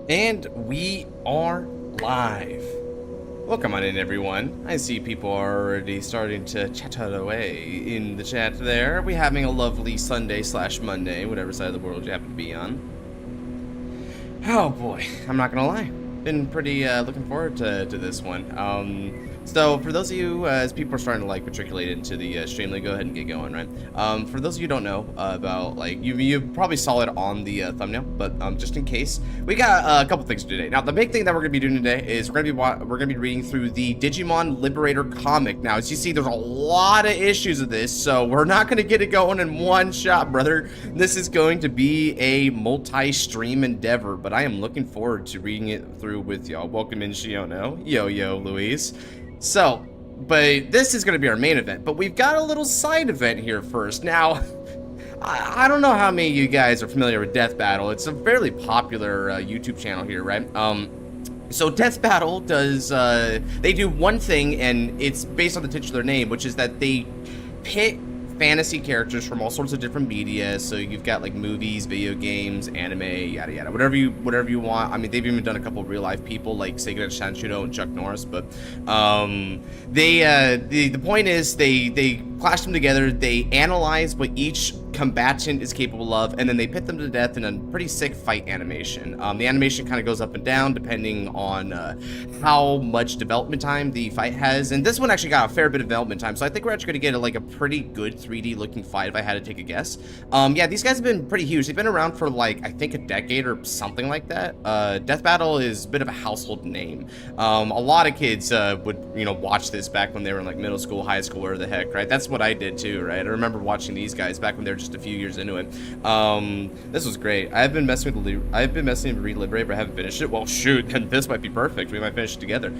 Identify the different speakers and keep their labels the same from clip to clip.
Speaker 1: And we are live. Welcome on in, everyone. I see people are already starting to chatter away in the chat there. Are we having a lovely Sunday slash Monday, whatever side of the world you happen to be on? Oh boy, I'm not gonna lie. Been pretty looking forward to this one. So for those of you, as people are starting to like matriculate into the stream, go ahead and get going, right? For those of you who don't know about, like, you probably saw it on the thumbnail, but just in case, we got a couple things to do today. Now, the big thing that we're gonna be doing today is we're gonna be reading through the Digimon Liberator comic. Now, as you see, there's a lot of issues of this, so we're not gonna get it going in one shot, brother. This is going to be a multi-stream endeavor, but I am looking forward to reading it through with y'all. Welcome in, Shiono. Yo, Luis. So, but this is going to be our main event, but we've got a little side event here first. Now, I don't know how many of you guys are familiar with Death Battle. It's a fairly popular YouTube channel here, right? So Death Battle does, they do one thing, and it's based on the titular name, which is that they pit fantasy characters from all sorts of different media. So you've got like movies, video games, anime, yada yada, whatever you want. I mean, they've even done a couple of real life people like Seigen Shanshiro and Chuck Norris. But the point is they clash them together. They analyze what each combatant is capable of, and then they pit them to death in a pretty sick fight animation. The animation kind of goes up and down depending on how much development time the fight has, and this one actually got a fair bit of development time, so I think we're actually going to get a pretty good 3D looking fight if I had to take a guess. Yeah, these guys have been pretty huge. They've been around for like, I think, a decade or something like that. Death Battle is a bit of a household name. A lot of kids would, watch this back when they were in like middle school, high school, or the heck, right? That's what I did too, right? I remember watching these guys back when they were just a few years into it. This was great. I've been messing to read Liberator, but I haven't finished it. Well, shoot, then this might be perfect. We might finish it together.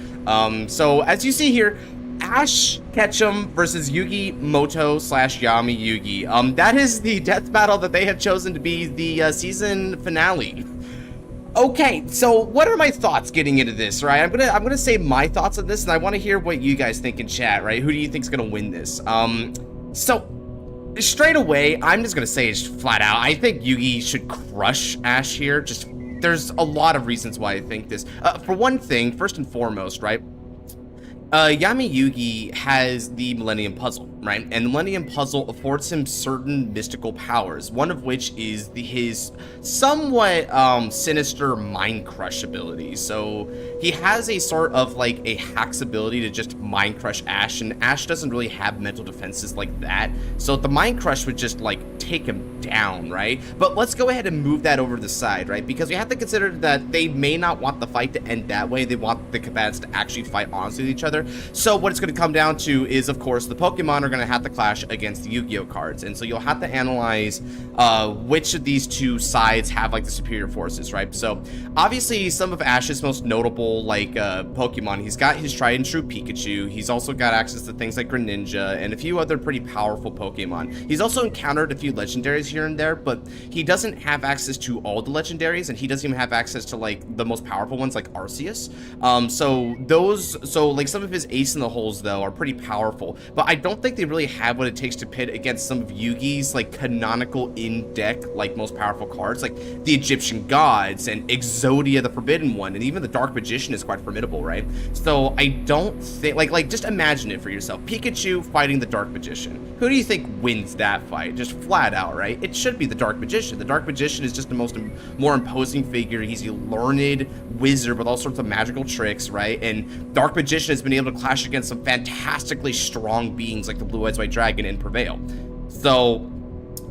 Speaker 1: So as you see here, Ash Ketchum versus Yugi Moto / Yami Yugi. That is the death battle that they have chosen to be the season finale. Okay, so what are my thoughts getting into this, right? I'm gonna say my thoughts on this, and I want to hear what you guys think in chat, right? Who do you think's gonna win this? So straight away, I'm just gonna say it's flat out. I think Yugi should crush Ash here. Just there's a lot of reasons why I think this. For one thing, first and foremost, right? Yami Yugi has the Millennium Puzzle, right? And the Millennium Puzzle affords him certain mystical powers, one of which is his somewhat sinister mind crush ability. So he has a sort of like a hacks ability to just mind crush Ash, and Ash doesn't really have mental defenses like that. So the mind crush would just like take him down, right? But let's go ahead and move that over to the side, right? Because we have to consider that they may not want the fight to end that way. They want the combatants to actually fight honestly with each other. So what it's going to come down to is, of course, the Pokemon are going to have to clash against the Yu-Gi-Oh cards, and so you'll have to analyze which of these two sides have like the superior forces, right? So obviously some of Ash's most notable like Pokemon, he's got his tried and true Pikachu. He's also got access to things like Greninja and a few other pretty powerful Pokemon. He's also encountered a few legendaries here and there, but he doesn't have access to all the legendaries, and he doesn't even have access to like the most powerful ones like Arceus. So like some of his ace in the holes though are pretty powerful, but I don't think they really have what it takes to pit against some of Yugi's like canonical in deck like most powerful cards, like the Egyptian gods and Exodia the Forbidden One, and even the Dark Magician is quite formidable, right? So I don't think like just imagine it for yourself. Pikachu fighting the Dark Magician. Who do you think wins that fight? Just flat out, right? It should be the Dark Magician. The Dark Magician is just the more imposing figure. He's a learned wizard with all sorts of magical tricks, right? And Dark Magician has been able to clash against some fantastically strong beings like the Blue Eyes White Dragon and prevail. So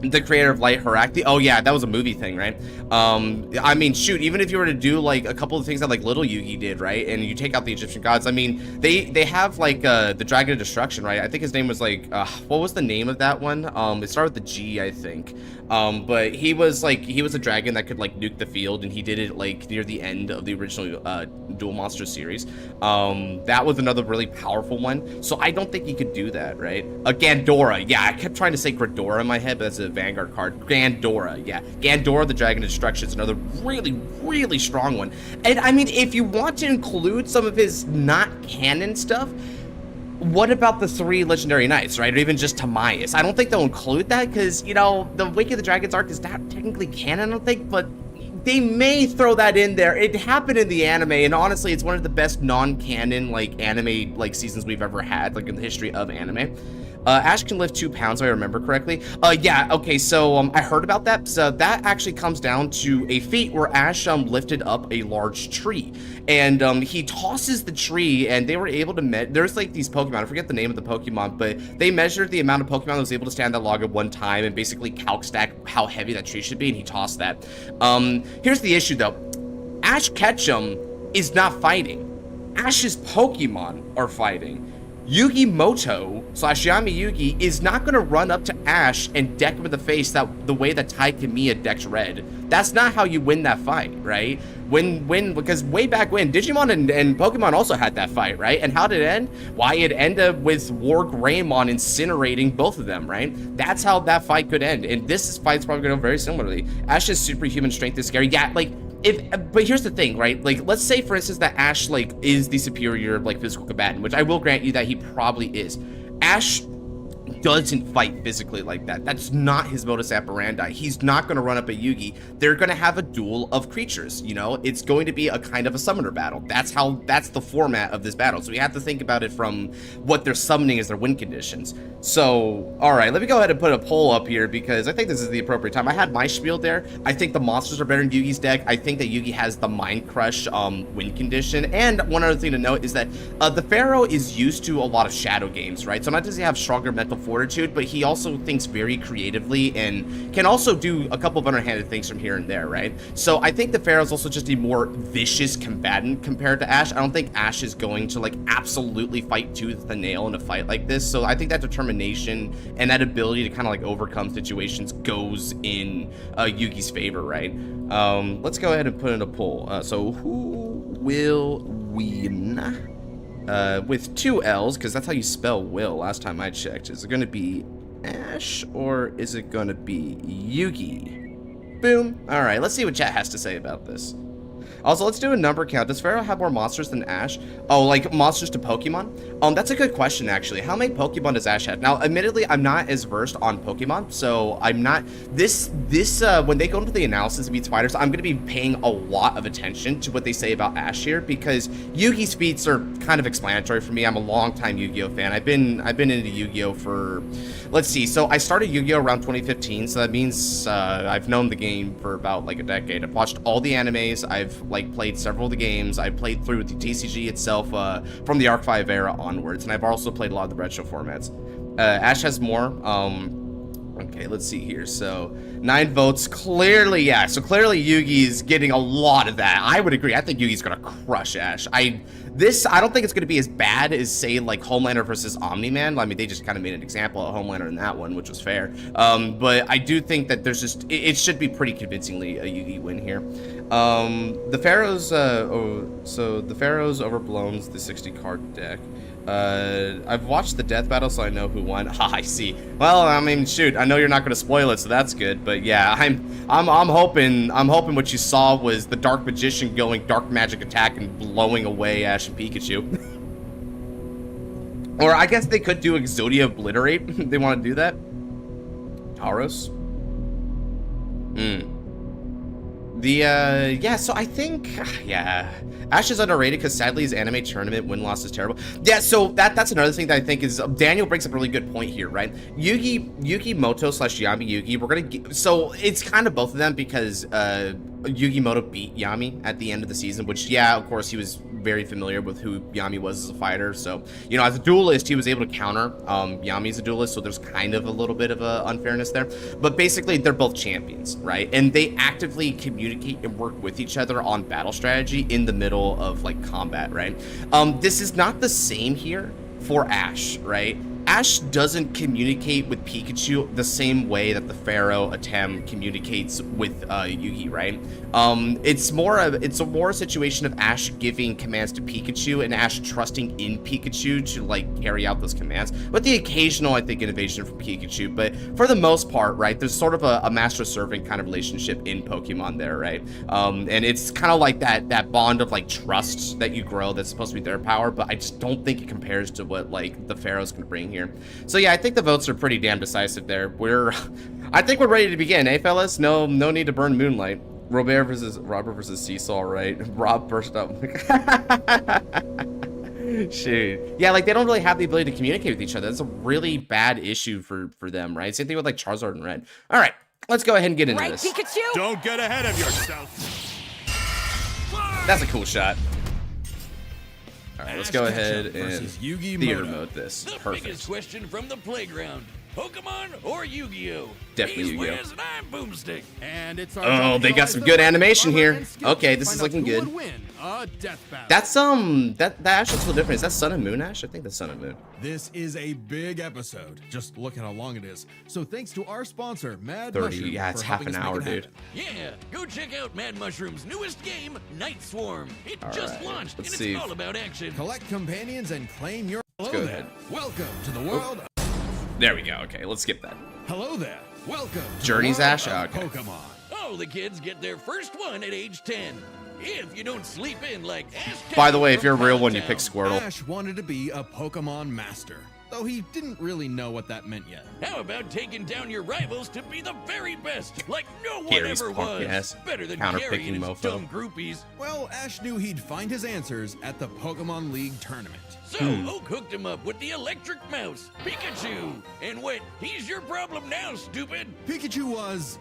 Speaker 1: the creator of Light Herakti, oh yeah, that was a movie thing, right? I mean, shoot, even if you were to do like a couple of things that like little Yugi did, right, and you take out the Egyptian gods, I mean, they have like the Dragon of Destruction, right? I think his name was like what was the name of that one? It started with the G, I think. But he was a dragon that could like nuke the field, and he did it like near the end of the original Duel Monster series. That was another really powerful one, so I don't think he could do that, right? Gandora, yeah, I kept trying to say Gradora in my head, but that's a Vanguard card. Gandora, yeah. Gandora, the Dragon of Destruction, is another really, really strong one. And I mean, if you want to include some of his not canon stuff, what about the 3 legendary knights, right? Or even just Timaeus? I don't think they'll include that because, you know, the Wake of the Dragons arc is not technically canon, I don't think, but They may throw that in there. It happened in the anime, and honestly, it's one of the best non-canon like anime like seasons we've ever had, like in the history of anime. Ash can lift 2 pounds, if I remember correctly. Yeah, okay, so I heard about that. So that actually comes down to a feat where Ash lifted up a large tree, and he tosses the tree, and they were able to there's like these Pokemon, I forget the name of the Pokemon, but they measured the amount of Pokemon that was able to stand that log at one time and basically calc stack how heavy that tree should be, and he tossed that. Here's the issue though. Ash Ketchum is not fighting. Ash's Pokemon are fighting. Yugi Moto / Yami Yugi is not going to run up to Ash and deck him in the face the way that Tai Kamiya decks Red. That's not how you win that fight, right? Because way back when, Digimon and Pokemon also had that fight, right? And how did it end? Why, it ended with War Greymon incinerating both of them, right? That's how that fight could end. And this fight's probably going to go very similarly. Ash's superhuman strength is scary. Yeah, like, but here's the thing, right? Like, let's say, for instance, that Ash, like, is the superior, like, physical combatant, which I will grant you that he probably is. Ash doesn't fight physically like that. That's not his modus operandi. He's not going to run up at Yugi. They're going to have a duel of creatures, you know? It's going to be a kind of a summoner battle. That's the format of this battle. So we have to think about it from what they're summoning as their win conditions. So, all right, let me go ahead and put a poll up here because I think this is the appropriate time. I had my spiel there. I think the monsters are better in Yugi's deck. I think that Yugi has the Mind Crush win condition. And one other thing to note is that the Pharaoh is used to a lot of shadow games, right? So not does he have stronger mental fortitude, but he also thinks very creatively and can also do a couple of underhanded things from here and there, right? So I think the Pharaoh's also just a more vicious combatant compared to Ash. I don't think Ash is going to like absolutely fight tooth and nail in a fight like this. So I think that determination and that ability to kind of like overcome situations goes in Yugi's favor, right? Let's go ahead and put in a poll. So who will win? With 2 L's, because that's how you spell will last time I checked. Is it going to be Ash or is it going to be Yugi? Boom. All right, let's see what chat has to say about this. Also, let's do a number count. Does Pharaoh have more monsters than Ash? Oh, like monsters to Pokemon? That's a good question, actually. How many Pokemon does Ash have? Now, admittedly, I'm not as versed on Pokemon, so I'm not... when they go into the analysis of each fighters, I'm going to be paying a lot of attention to what they say about Ash here, because Yugi's feats are kind of explanatory for me. I'm a long-time Yu-Gi-Oh fan. I've been into Yu-Gi-Oh for... Let's see. So I started Yu-Gi-Oh around 2015, so that means I've known the game for about like a decade. I've watched all the animes. I've like played several of the games. I played through the TCG itself from the Arc 5 era onwards, and I've also played a lot of the retro formats. Ash has more. Okay, let's see here. So 9 votes. Clearly, yeah. So clearly Yugi's getting a lot of that. I would agree. I think Yugi's gonna crush Ash. I don't think it's gonna be as bad as, say, like Homelander versus Omni-Man. I mean, they just kind of made an example of Homelander in that one, which was fair. But I do think that there's just it should be pretty convincingly a Yugi win here. The Pharaoh's so the Pharaoh's overblown the 60 card deck. I've watched the death battle, so I know who won. Ha, I see. Well, I mean, shoot, I know you're not going to spoil it, so that's good. But yeah, I'm hoping what you saw was the Dark Magician going Dark Magic Attack and blowing away Ash and Pikachu. Or I guess they could do Exodia Obliterate. They want to do that. Tauros. Yeah, so I think, yeah, Ash is underrated because sadly his anime tournament win-loss is terrible. Yeah, so that's another thing that I think is, Daniel brings up a really good point here, right? Yugi Moto / Yami Yugi, we're gonna, so it's kind of both of them because, Yugi Moto beat Yami at the end of the season, which, yeah, of course, he was very familiar with who Yami was as a fighter. So, you know, as a duelist, he was able to counter Yami as a duelist, so there's kind of a little bit of a unfairness there. But basically, they're both champions, right? And they actively communicate and work with each other on battle strategy in the middle of, like, combat, right? This is not the same here for Ash, right? Ash doesn't communicate with Pikachu the same way that the Pharaoh Atem communicates with Yugi, right? It's more a situation of Ash giving commands to Pikachu and Ash trusting in Pikachu to like carry out those commands, with the occasional, I think, innovation from Pikachu. But for the most part, right, there's sort of a master-servant kind of relationship in Pokemon there, right? And it's kind of like that bond of like trust that you grow that's supposed to be their power, but I just don't think it compares to what like the Pharaoh's gonna bring here. So yeah, I think the votes are pretty damn decisive there. I think we're ready to begin, eh, fellas? No need to burn moonlight. Robert versus Seesaw, right? Rob burst up. Shoot. Yeah, like they don't really have the ability to communicate with each other. That's a really bad issue for them, right? Same thing with like Charizard and Red. All right, let's go ahead and get into this.
Speaker 2: Pikachu?
Speaker 3: Don't get ahead of yourself.
Speaker 1: That's a cool shot. All right, let's go ahead and theater mode this.
Speaker 4: The biggest
Speaker 1: Perfect.
Speaker 4: question from the playground: Pokemon or Yu-Gi-Oh?
Speaker 1: Definitely
Speaker 4: He's
Speaker 1: Yu-Gi-Oh.
Speaker 4: Wiz and I'm Boomstick.
Speaker 3: And it's our
Speaker 1: Oh, they got some good animation here. Okay, this is looking good. That's that Ash looks a little different. Is that Sun and Moon Ash? I think that's Sun and Moon.
Speaker 3: This is a big episode. Just look at how long it is. So thanks to our sponsor, Mad
Speaker 1: 30.
Speaker 3: Mushroom.
Speaker 1: Yeah, it's
Speaker 3: for
Speaker 1: half
Speaker 3: helping
Speaker 1: an
Speaker 3: us make
Speaker 1: hour,
Speaker 3: it
Speaker 1: dude.
Speaker 3: happen.
Speaker 4: Yeah, go check out Mad Mushroom's newest game, Night Swarm. It just
Speaker 1: right,
Speaker 4: launched, and
Speaker 1: let's
Speaker 4: it's
Speaker 1: see.
Speaker 4: all about action.
Speaker 3: Collect companions and claim your.
Speaker 1: Let's
Speaker 3: Hello
Speaker 1: go
Speaker 3: there.
Speaker 1: ahead.
Speaker 3: Welcome to the world.
Speaker 1: There we go. Okay, let's skip that.
Speaker 3: Hello there. Welcome. To
Speaker 1: Journey's
Speaker 3: the world
Speaker 1: Ash?
Speaker 3: of
Speaker 1: Okay.
Speaker 3: Pokemon.
Speaker 4: All the kids get their first one at age 10. If you don't sleep in like Ash.
Speaker 1: By the way, if
Speaker 4: from
Speaker 1: you're a real one, you
Speaker 4: Pallet
Speaker 1: pick
Speaker 4: Town.
Speaker 1: Squirtle.
Speaker 3: Ash wanted to be a Pokemon master, though he didn't really know what that meant yet.
Speaker 4: How about taking down your rivals to be the very best, like no one
Speaker 1: Gary's
Speaker 4: ever
Speaker 1: punk
Speaker 4: was?
Speaker 1: ass,
Speaker 4: Better than
Speaker 1: counter-picking
Speaker 4: Gary and his
Speaker 1: mofo.
Speaker 4: dumb groupies.
Speaker 3: Well, Ash knew he'd find his answers at the Pokemon League tournament.
Speaker 4: So
Speaker 1: Hmm.
Speaker 4: Oak hooked him up with the electric mouse, Pikachu. And went, he's your problem now, stupid.
Speaker 3: Pikachu was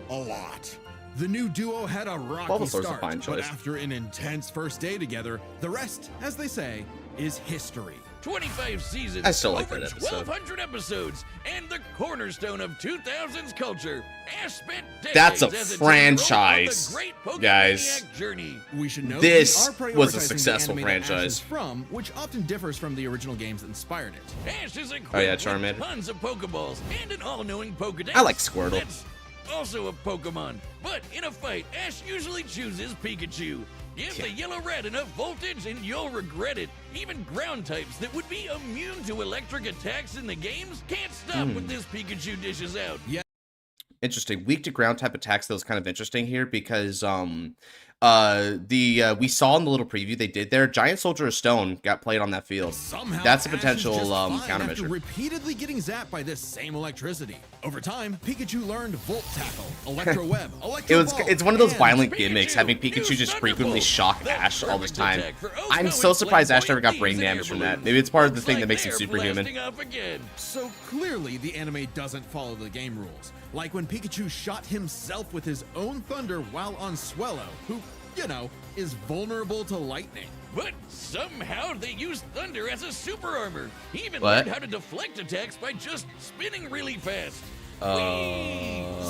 Speaker 3: a lot. The new duo had a rocky
Speaker 1: Bulbasaur's a
Speaker 3: start,
Speaker 1: fine
Speaker 3: but
Speaker 1: choice.
Speaker 3: after an intense first day together, the rest, as they say, is history.
Speaker 4: 25 seasons,
Speaker 1: I still like
Speaker 4: over
Speaker 1: that episode.
Speaker 4: 1,200 episodes, and the cornerstone of 2000's culture. Ash spent decades
Speaker 1: That's a
Speaker 4: as 10-year-old
Speaker 1: franchise,
Speaker 4: on the great
Speaker 1: guys.
Speaker 4: Pokemaniac journey.
Speaker 3: We should note
Speaker 1: This
Speaker 3: we are
Speaker 1: was a
Speaker 3: prioritizing the
Speaker 1: successful
Speaker 3: anime that Ash
Speaker 1: franchise.
Speaker 3: is from, which often differs from the original games that inspired it.
Speaker 4: Ash is equipped
Speaker 1: Oh, yeah,
Speaker 4: with
Speaker 1: Charmander.
Speaker 4: tons of Pokeballs and an all-knowing Pokedex.
Speaker 1: I like Squirtle.
Speaker 4: That's also a Pokemon, but in a fight, Ash usually chooses Pikachu. Give the yellow red enough voltage and you'll regret it. Even ground types that would be immune to electric attacks in the games can't stop
Speaker 1: Hmm.
Speaker 4: when this Pikachu dishes out.
Speaker 1: Interesting. Weak to ground type attacks. That was kind of interesting here because we saw in the little preview they did there. Giant Soldier of Stone got played on that field.
Speaker 3: Somehow,
Speaker 1: That's a
Speaker 3: Ash is
Speaker 1: potential
Speaker 3: just fine after
Speaker 1: countermeasure.
Speaker 3: repeatedly getting zapped by this same electricity. Over time, Pikachu learned Volt Tackle, Electro Web, Electro Ball,
Speaker 1: It's one of those
Speaker 3: and
Speaker 1: violent
Speaker 4: Pikachu,
Speaker 1: gimmicks, having
Speaker 4: use
Speaker 1: Pikachu just frequently
Speaker 4: Thunderbolt.
Speaker 1: shock
Speaker 4: The
Speaker 1: Ash all the
Speaker 4: perfect
Speaker 1: time.
Speaker 4: attack for
Speaker 1: I'm
Speaker 4: Ozma
Speaker 1: so
Speaker 4: and
Speaker 1: surprised Ash
Speaker 4: Flamboyant
Speaker 1: never got
Speaker 4: Thieves
Speaker 1: brain
Speaker 4: and
Speaker 1: damage from that.
Speaker 4: Air
Speaker 1: Maybe it's part of the
Speaker 4: Looks
Speaker 1: thing
Speaker 4: like
Speaker 1: that makes him
Speaker 4: they're
Speaker 1: superhuman.
Speaker 4: blasting off again.
Speaker 3: So clearly, the anime doesn't follow the game rules. Like when Pikachu shot himself with his own thunder while on Swellow, who, you know, is vulnerable to lightning.
Speaker 4: But somehow they use thunder as a super armor. He even
Speaker 1: What?
Speaker 4: learned how to deflect attacks by just spinning really fast.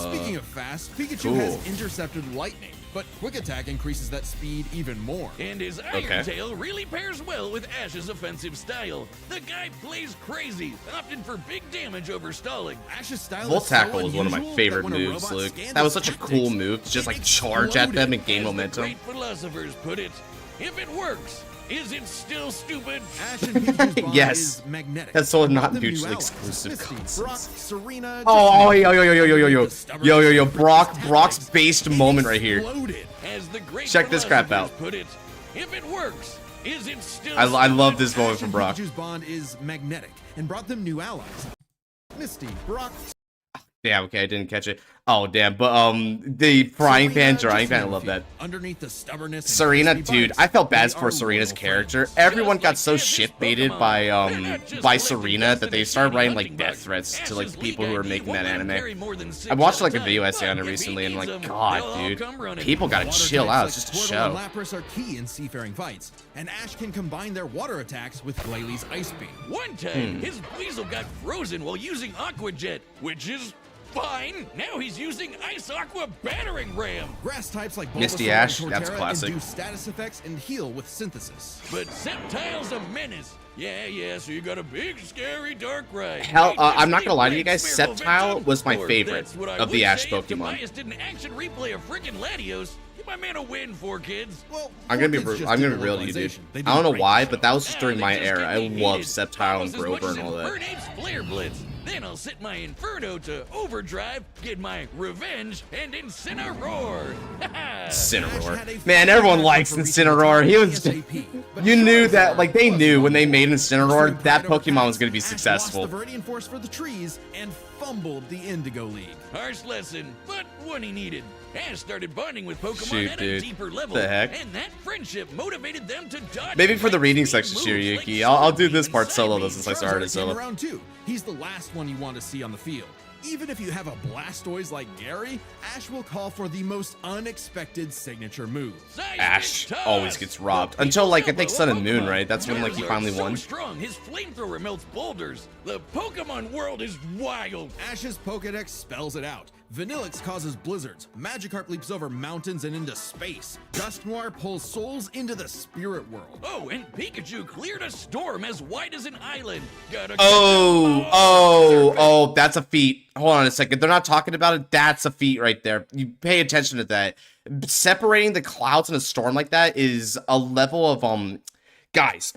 Speaker 3: Speaking of fast, Pikachu
Speaker 1: cool.
Speaker 3: has intercepted lightning, but Quick Attack increases that speed even more.
Speaker 4: And his Iron Tail really pairs well with Ash's offensive style. The guy plays crazy, opting for big damage over stalling.
Speaker 3: Ash's style
Speaker 1: Volt
Speaker 3: is so
Speaker 1: Tackle was one of my
Speaker 3: unusual
Speaker 1: favorite
Speaker 3: that when a
Speaker 1: moves,
Speaker 3: robot
Speaker 1: Luke.
Speaker 3: scans
Speaker 1: That was
Speaker 3: its
Speaker 1: such a
Speaker 3: tactics,
Speaker 1: cool move to just
Speaker 3: it
Speaker 1: like charge at them and gain
Speaker 4: As
Speaker 1: momentum.
Speaker 4: The great philosophers put it, if it works, is it still stupid?
Speaker 3: Ash and Pikachu's bond
Speaker 1: Yes.
Speaker 3: is magnetic.
Speaker 1: That's so
Speaker 3: Both
Speaker 1: not
Speaker 3: of them new
Speaker 1: mutually
Speaker 3: allies.
Speaker 1: exclusive
Speaker 3: Misty,
Speaker 1: concepts.
Speaker 3: Brock, Serena,
Speaker 1: Oh,
Speaker 3: just
Speaker 1: yo, yo, yo, yo, yo, yo, yo,
Speaker 3: the stubbornness
Speaker 1: yo, yo, yo,
Speaker 3: of
Speaker 1: Brock's
Speaker 3: tactics.
Speaker 1: based
Speaker 3: It
Speaker 1: moment right here.
Speaker 3: exploded.
Speaker 4: As the great
Speaker 1: Check this crap
Speaker 4: philosophers
Speaker 1: out.
Speaker 4: Put it, if it works, is it still
Speaker 1: I love this
Speaker 3: Ash
Speaker 1: moment from
Speaker 3: and
Speaker 1: Brock.
Speaker 3: Pikachu's bond is magnetic and brought them new allies. Misty, Brock,
Speaker 1: Yeah, okay, I didn't catch it. Oh, damn. But the frying pan,
Speaker 3: Serena,
Speaker 1: drying
Speaker 3: just
Speaker 1: pan, I
Speaker 3: name a
Speaker 1: love
Speaker 3: few.
Speaker 1: that.
Speaker 3: Underneath the stubbornness and
Speaker 1: Serena,
Speaker 3: crispy
Speaker 1: dude,
Speaker 3: bites,
Speaker 1: I felt bad
Speaker 3: they
Speaker 1: for
Speaker 3: are
Speaker 1: Serena's
Speaker 3: loyal
Speaker 1: character.
Speaker 3: friends.
Speaker 1: Everyone
Speaker 4: Just
Speaker 1: got
Speaker 4: like
Speaker 1: so
Speaker 4: Ash's
Speaker 1: shit baited
Speaker 4: Pokemon.
Speaker 1: by
Speaker 4: They're not just
Speaker 1: by
Speaker 4: collecting
Speaker 1: Serena
Speaker 4: dust
Speaker 1: that
Speaker 4: in
Speaker 1: they
Speaker 4: a
Speaker 1: started
Speaker 4: shiny
Speaker 1: writing
Speaker 4: hunting
Speaker 1: like death
Speaker 4: box.
Speaker 1: threats to like
Speaker 4: Ash's
Speaker 1: people who
Speaker 4: league
Speaker 1: were
Speaker 4: ID
Speaker 1: making
Speaker 4: won't
Speaker 1: that
Speaker 4: let him
Speaker 1: anime.
Speaker 4: carry more than 6
Speaker 1: I watched
Speaker 4: at
Speaker 1: like a
Speaker 4: time,
Speaker 1: video
Speaker 4: but
Speaker 1: essay on it
Speaker 4: if he
Speaker 1: recently and
Speaker 4: needs
Speaker 1: like,
Speaker 4: them,
Speaker 1: God,
Speaker 4: they'll all
Speaker 1: dude,
Speaker 4: come running.
Speaker 1: people gotta
Speaker 3: Water
Speaker 1: chill
Speaker 3: types
Speaker 1: out.
Speaker 3: like
Speaker 1: It's just a
Speaker 3: Squirtle
Speaker 1: show.
Speaker 3: and Lapras are key in seafaring fights, and Ash can combine their water attacks with Glalie Ice Beam.
Speaker 4: One time, his Weasel got frozen while using Aqua Jet, which is fine. Now he's using Ice Aqua Battering Ram.
Speaker 3: Grass types like
Speaker 1: Misty
Speaker 3: Bulbasaur
Speaker 1: Ash,
Speaker 3: and
Speaker 1: that's
Speaker 3: Torterra
Speaker 1: classic.
Speaker 3: induce status effects and heal with synthesis.
Speaker 4: But Sceptile's a menace. Yeah, so you got a big, scary Darkrai.
Speaker 1: Hell,
Speaker 4: Hey,
Speaker 1: I'm not
Speaker 4: Misty,
Speaker 1: gonna lie to you
Speaker 4: Black
Speaker 1: guys,
Speaker 4: Spherical
Speaker 1: Sceptile
Speaker 4: Ventum?
Speaker 1: was my
Speaker 4: Or
Speaker 1: favorite
Speaker 4: that's what I
Speaker 1: of the
Speaker 4: would
Speaker 1: Ash
Speaker 4: say if
Speaker 1: Pokemon.
Speaker 4: Tobias did an action replay of frickin' Latios. Give my man a win, 4Kids.
Speaker 3: Well,
Speaker 1: I'm gonna be
Speaker 3: Orchids just
Speaker 1: I'm gonna
Speaker 3: did
Speaker 1: be real to you, dude.
Speaker 3: localization. They
Speaker 1: I don't know
Speaker 3: didn't break
Speaker 1: why,
Speaker 3: the
Speaker 1: but that was just during
Speaker 4: They
Speaker 1: my
Speaker 4: just
Speaker 1: era.
Speaker 4: get
Speaker 1: I
Speaker 4: me
Speaker 1: loved
Speaker 4: heated.
Speaker 1: Sceptile and
Speaker 4: Almost as much
Speaker 1: Grover
Speaker 4: as
Speaker 1: and all that.
Speaker 4: Infernape's Flare Blitz. Then I'll set my Inferno to overdrive, get my revenge, and Incineroar.
Speaker 1: Incineroar. Man, everyone likes Incineroar. He was you knew that, like, they knew when they made Incineroar that Pokemon was going to be successful.
Speaker 3: Lost the Viridian Force for the trees and fumbled the Indigo League.
Speaker 4: Harsh lesson, but one he needed. Ash started bonding with Pokemon
Speaker 1: Shoot,
Speaker 4: at
Speaker 1: dude.
Speaker 4: a deeper level,
Speaker 1: The heck?
Speaker 4: and that friendship motivated them to dodge.
Speaker 1: Maybe for the reading
Speaker 4: lightning
Speaker 1: section,
Speaker 4: moves like
Speaker 1: Shiryuki. I'll do
Speaker 4: Psybeam
Speaker 1: this
Speaker 4: and
Speaker 1: part solo, though,
Speaker 4: Psybeam.
Speaker 1: since I started
Speaker 3: Charizard
Speaker 1: solo.
Speaker 3: came around too. He's the last one you want to see on the field. Even if you have a Blastoise like Gary, Ash will call for the most unexpected signature move.
Speaker 4: Seismic
Speaker 1: Ash
Speaker 4: toss.
Speaker 1: always gets robbed.
Speaker 4: The
Speaker 1: Until, like, I
Speaker 4: elbow
Speaker 1: think
Speaker 4: of
Speaker 1: Sun and Moon,
Speaker 4: Pokemon.
Speaker 1: right? That's when, like, he
Speaker 4: Charizard's
Speaker 1: finally
Speaker 4: so
Speaker 1: won.
Speaker 4: strong, his flamethrower melts boulders. The Pokemon world is wild.
Speaker 3: Ash's Pokedex spells it out. Vanillix causes blizzards. Magikarp leaps over mountains and into space. Dusknoir pulls souls into the spirit world.
Speaker 4: Oh, and Pikachu cleared a storm as wide as an island. Gotta
Speaker 1: Oh, that's a feat. Hold on a second. They're not talking about it. That's a feat right there. You pay attention to that. Separating the clouds in a storm like that is a level of, guys,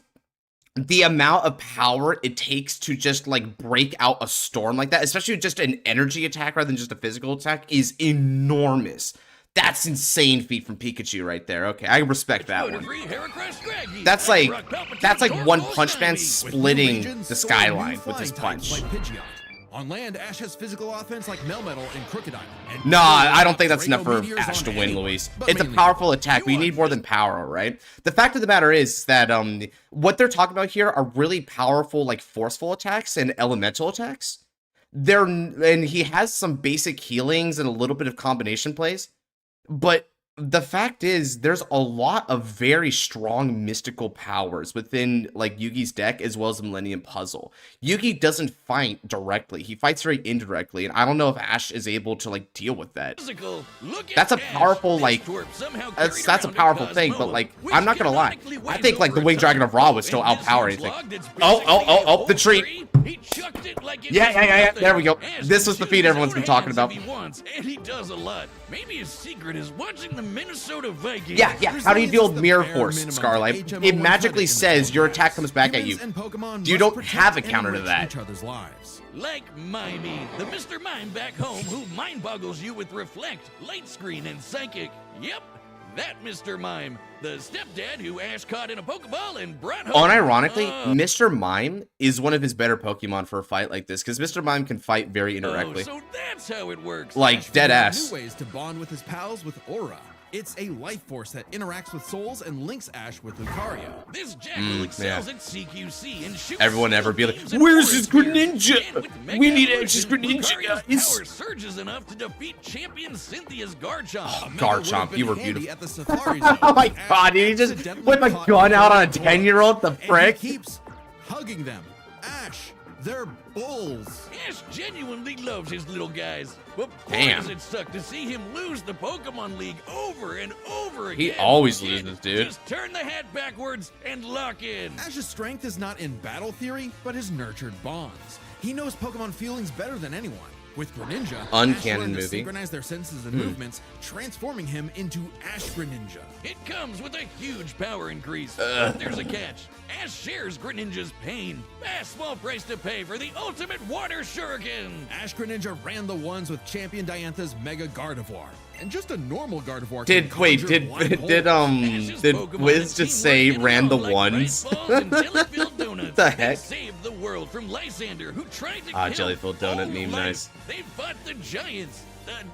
Speaker 1: the amount of power it takes to just, like, break out a storm like that, especially just an energy attack rather than just a physical attack, is enormous. That's insane feat from Pikachu right there. Okay, I respect that one. That's like One Punch Man splitting the skyline with his punch.
Speaker 3: Like Pidgeot. On land, Ash has physical offense like Melmetal and Crocodile. And
Speaker 1: Nah, I don't think that's
Speaker 3: Draco
Speaker 1: enough for
Speaker 3: Meteors
Speaker 1: Ash to
Speaker 3: on
Speaker 1: win,
Speaker 3: anyone,
Speaker 1: Luis.
Speaker 3: but
Speaker 1: It's a
Speaker 3: mainly
Speaker 1: powerful
Speaker 3: you.
Speaker 1: attack. We
Speaker 3: You
Speaker 1: need more
Speaker 3: are-
Speaker 1: than power, right? The fact of the matter is that what they're talking about here are really powerful, like, forceful attacks and elemental attacks. And he has some basic healings and a little bit of combination plays. But the fact is, there's a lot of very strong mystical powers within, like, Yugi's deck as well as the Millennium Puzzle. Yugi doesn't fight directly. He fights very indirectly, and I don't know if Ash is able to, like, deal with that. That's a powerful, like, that's a powerful thing, but, like, I'm not gonna lie. I think, like, the Winged Dragon of Ra would still outpower anything. Oh, the tree. Yeah. There we go. This was the feat everyone's been talking about.
Speaker 4: And he does a lot. Maybe his secret is watching the Minnesota Vikings.
Speaker 1: Yeah. How do you deal with Mirror Force, Scarlight? It magically says your attack comes back at you. You don't have a counter to that.
Speaker 4: Like Mimey, the Mr. Mime back home who mind boggles you with Reflect, Light Screen, and Psychic. Yep, that Mr. Mime, the stepdad who Ash caught in a Pokeball and brought home.
Speaker 1: Unironically, Mr. Mime is one of his better Pokemon for a fight like this, because Mr. Mime can fight very indirectly.
Speaker 4: So that's how it works.
Speaker 1: Like, dead ass.
Speaker 3: New ways to bond with his pals with Aura. It's a life force that interacts with souls and links Ash with Lucario.
Speaker 4: This jackal excels at CQC and shoots.
Speaker 1: Everyone ever be like,
Speaker 4: beams and
Speaker 1: "Where's
Speaker 4: force
Speaker 1: his
Speaker 4: spears."
Speaker 1: Greninja?
Speaker 4: And with Mega
Speaker 1: We need
Speaker 4: Evolution,
Speaker 1: Ash's Greninja,
Speaker 4: Lucario's
Speaker 1: guys."
Speaker 4: power surges enough to defeat champion Cynthia's Garchomp.
Speaker 1: Oh, Garchomp, you were beautiful.
Speaker 3: At the Safari Zone.
Speaker 1: Oh my
Speaker 3: Ash
Speaker 1: god, did he just
Speaker 3: accidentally
Speaker 1: whip a
Speaker 3: caught
Speaker 1: gun out on a
Speaker 3: Pokemon
Speaker 1: 10-year-old? The
Speaker 3: and he
Speaker 1: frick?
Speaker 3: keeps hugging them. Ash, they're bulls.
Speaker 4: Ash genuinely loves his little guys. But boy,
Speaker 1: Damn.
Speaker 4: does it suck to see him lose the Pokemon League over and over again.
Speaker 1: He always
Speaker 4: Kid,
Speaker 1: loses, dude.
Speaker 4: Just turn the hat backwards and lock in.
Speaker 3: Ash's strength is not in battle theory, but his nurtured bonds. He knows Pokemon feelings better than anyone. With Greninja,
Speaker 1: Uncanon
Speaker 3: Ash learned to
Speaker 1: movie.
Speaker 3: synchronize their senses and movements, transforming him into Ash Greninja.
Speaker 4: It comes with a huge power increase, but there's a catch. Ash shares Greninja's pain. A small price to pay for the ultimate water shuriken.
Speaker 3: Ash Greninja ran the ones with Champion Diantha's Mega Gardevoir. And just a normal Gardevoir
Speaker 1: Did
Speaker 3: can
Speaker 1: wait?
Speaker 3: conjure
Speaker 1: Did
Speaker 3: black holes.
Speaker 1: did
Speaker 4: Ash's
Speaker 1: did
Speaker 4: Pokemon
Speaker 1: Wiz
Speaker 4: and
Speaker 1: just
Speaker 4: teamwork
Speaker 1: say
Speaker 4: get it
Speaker 1: ran the
Speaker 4: on like
Speaker 1: ones?
Speaker 4: rice balls and jelly-filled donuts.
Speaker 1: The
Speaker 4: They
Speaker 1: heck?
Speaker 4: saved the world from Lysander, who tried to
Speaker 1: Ah,
Speaker 4: kill
Speaker 1: jelly-filled donut
Speaker 4: all
Speaker 1: meme,
Speaker 4: life.
Speaker 1: nice.
Speaker 4: They fought the giants.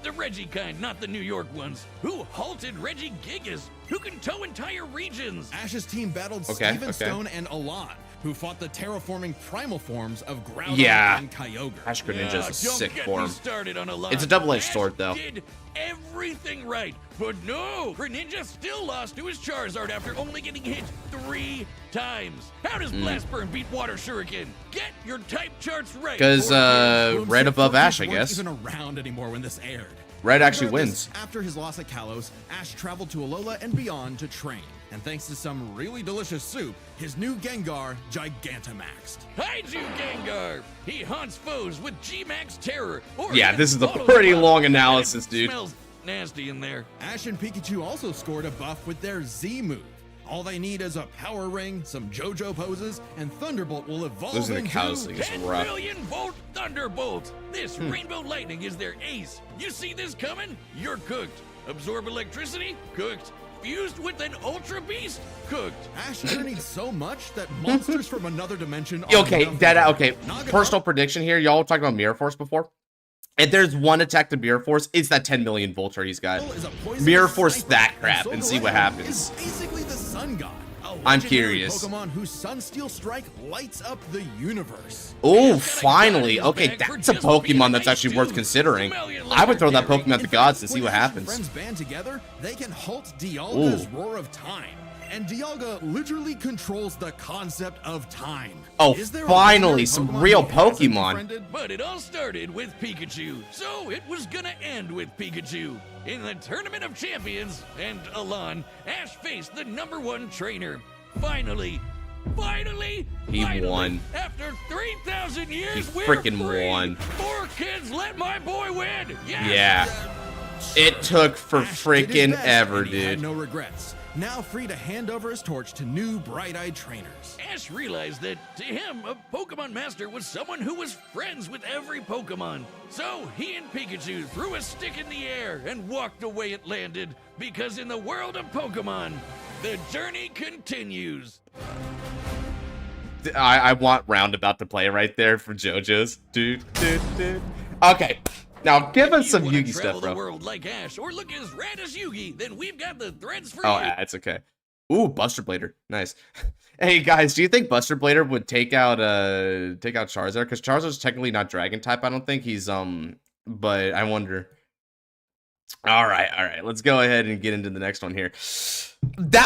Speaker 4: The Reggie kind, not the New York ones, who halted Reggie Gigas, who can tow entire regions.
Speaker 3: Ash's team battled
Speaker 1: Okay,
Speaker 3: Steven
Speaker 1: okay.
Speaker 3: Stone and Alon, who fought the terraforming primal forms of Groudon
Speaker 1: Yeah.
Speaker 3: and Kyogre.
Speaker 1: Ash Greninja is a
Speaker 4: Don't
Speaker 1: sick
Speaker 4: get
Speaker 1: form.
Speaker 4: Me started on a lot.
Speaker 1: It's a double-edged
Speaker 4: Ash
Speaker 1: sword, though.
Speaker 4: Did everything right, but no, Greninja still lost to his Charizard after only getting hit 3 times. How does Blastburn beat Water Shuriken? Get your type charts right.
Speaker 1: 'Cause,
Speaker 3: Bloom
Speaker 1: red
Speaker 3: said
Speaker 1: above
Speaker 3: Furbies
Speaker 1: Ash, I
Speaker 3: weren't
Speaker 1: guess.
Speaker 3: even around anymore when this aired.
Speaker 1: Red actually
Speaker 3: Regardless,
Speaker 1: wins.
Speaker 3: After his loss at Kalos, Ash traveled to Alola and beyond to train. And thanks to some really delicious soup, his new Gengar Gigantamaxed.
Speaker 4: Hide you, Gengar. He haunts foes with G-Max Terror. Or
Speaker 1: Yeah,
Speaker 4: even
Speaker 1: this is a
Speaker 4: follows
Speaker 1: pretty
Speaker 4: them up.
Speaker 1: long analysis,
Speaker 4: It
Speaker 1: dude.
Speaker 4: Smells nasty in there.
Speaker 3: Ash and Pikachu also scored a buff with their Z move. All they need is a power ring, some JoJo poses, and Thunderbolt will evolve
Speaker 1: Losing the
Speaker 3: into...
Speaker 1: cows thing is
Speaker 4: 10
Speaker 1: rough.
Speaker 4: million volt Thunderbolt. This Rainbow Lightning is their ace. You see this coming? You're cooked. Absorb electricity? Cooked. Fused with an Ultra Beast? Cooked.
Speaker 3: Ash journeyed so much that monsters from another dimension are
Speaker 1: Okay,
Speaker 3: nothing.
Speaker 1: okay. Personal prediction here. Y'all talked about Mirror Force before. If there's one attack to Mirror Force, it's that 10 million Volter he's got. Mirror Force that crap and see what happens.
Speaker 3: Basically the Sun God.
Speaker 1: I'm curious.
Speaker 3: Pokemon whose Sunsteel Strike lights up the universe.
Speaker 1: Oh, finally. Okay, that's a Pokemon that's actually worth considering. I would throw that Pokemon at the gods and see what happens.
Speaker 3: Friends band together, they can halt Dialga's Roar of Time. And Dialga literally controls the concept of time.
Speaker 1: Oh, finally, some real Pokemon.
Speaker 4: But it all started with Pikachu, so it was gonna end with Pikachu. In the Tournament of Champions, and Alon, Ash faced the #1 trainer. Finally,
Speaker 1: He won.
Speaker 4: After 3,000 years,
Speaker 1: He
Speaker 4: we're
Speaker 1: freaking
Speaker 4: free.
Speaker 1: won.
Speaker 4: 4 kids, let my boy win. Yes.
Speaker 1: Yeah. It took for
Speaker 3: Ash did his
Speaker 1: freaking
Speaker 3: best,
Speaker 1: ever,
Speaker 3: and he had
Speaker 1: dude.
Speaker 3: no regrets. Now free to hand over his torch to new bright-eyed trainers.
Speaker 4: Ash realized that, to him, a Pokemon Master was someone who was friends with every Pokemon. So he and Pikachu threw a stick in the air and walked the way it landed, because in the world of Pokemon, the journey continues.
Speaker 1: I want Roundabout to play right there for JoJo's. Dude. Okay. Now give us some
Speaker 4: Wanna
Speaker 1: Yugi
Speaker 4: travel
Speaker 1: stuff,
Speaker 4: the
Speaker 1: bro.
Speaker 4: world like Ash or look as rad as Yugi, then we've got the threads for
Speaker 1: Oh,
Speaker 4: you.
Speaker 1: it's okay. Ooh, Buster Blader. Nice. Hey guys, do you think Buster Blader would take out Charizard? Because Charizard's technically not Dragon type. I don't think he's but I wonder. All right. Let's go ahead and get into the next one here.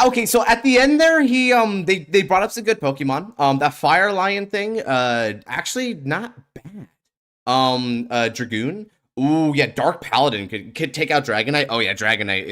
Speaker 1: Okay, so at the end there, he they brought up some good Pokemon. That Fire Lion thing, actually not bad. Dragoon. Ooh, yeah, Dark Paladin could take out Dragonite. Oh yeah, Dragonite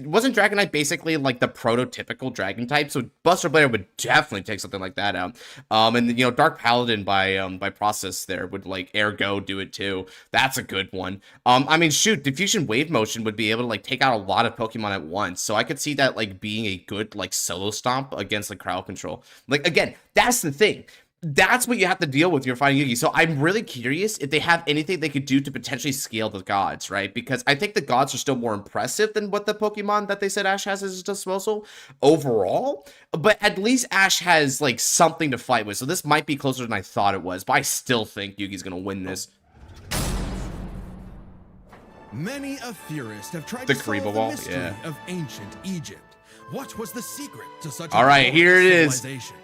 Speaker 1: wasn't Dragonite basically like the prototypical dragon type? So Buster Blader would definitely take something like that out. And you know, Dark Paladin by process there would like ergo do it too. That's a good one. I mean, shoot, Diffusion Wave Motion would be able to like take out a lot of Pokemon at once. So I could see that like being a good like solo stomp against like crowd control. Like again, that's the thing. That's what you have to deal with when you're fighting Yugi. So I'm really curious if they have anything they could do to potentially scale the gods, right? Because I think the gods are still more impressive than what the Pokemon that they said Ash has at his disposal overall. But at least Ash has like something to fight with. So this might be closer than I thought it was. But I still think Yugi's going to win this.
Speaker 3: Many a theorist have tried
Speaker 1: The
Speaker 3: to solve
Speaker 1: Kariba
Speaker 3: the
Speaker 1: wall?
Speaker 3: mystery
Speaker 1: Yeah.
Speaker 3: of ancient Egypt. What was the secret to such
Speaker 1: All right, here it is.
Speaker 3: civilization?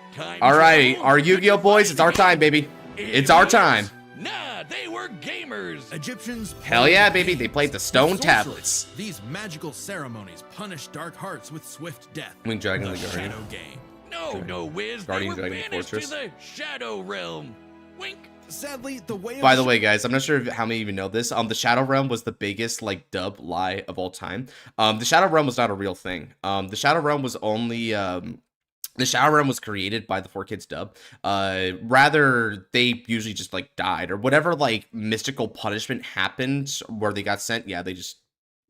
Speaker 1: All right, our Yu-Gi-Oh boys, it's our time, baby. It's our time.
Speaker 4: Nah, they were gamers.
Speaker 3: Egyptians
Speaker 1: Hell yeah,
Speaker 3: played
Speaker 1: baby.
Speaker 3: games
Speaker 1: They played the
Speaker 3: with
Speaker 1: stone
Speaker 3: sorcery.
Speaker 1: tablets.
Speaker 3: These magical ceremonies punish dark hearts with swift death.
Speaker 1: Wing Dragon
Speaker 3: the
Speaker 1: the Guardian.
Speaker 3: Shadow Game.
Speaker 4: No, Wiz.
Speaker 1: Guardian
Speaker 4: they were
Speaker 1: Dragon
Speaker 4: banished
Speaker 1: Fortress.
Speaker 4: to the Shadow Realm. Wink.
Speaker 3: Sadly, the way
Speaker 1: By the way, guys, I'm not sure how many even know this. The Shadow Realm was the biggest like dub lie of all time. The Shadow Realm was not a real thing. The Shadow Realm was only the Shadow Realm was created by the 4Kids dub. Rather, they usually just like died or whatever like mystical punishment happened where they got sent. Yeah, they just.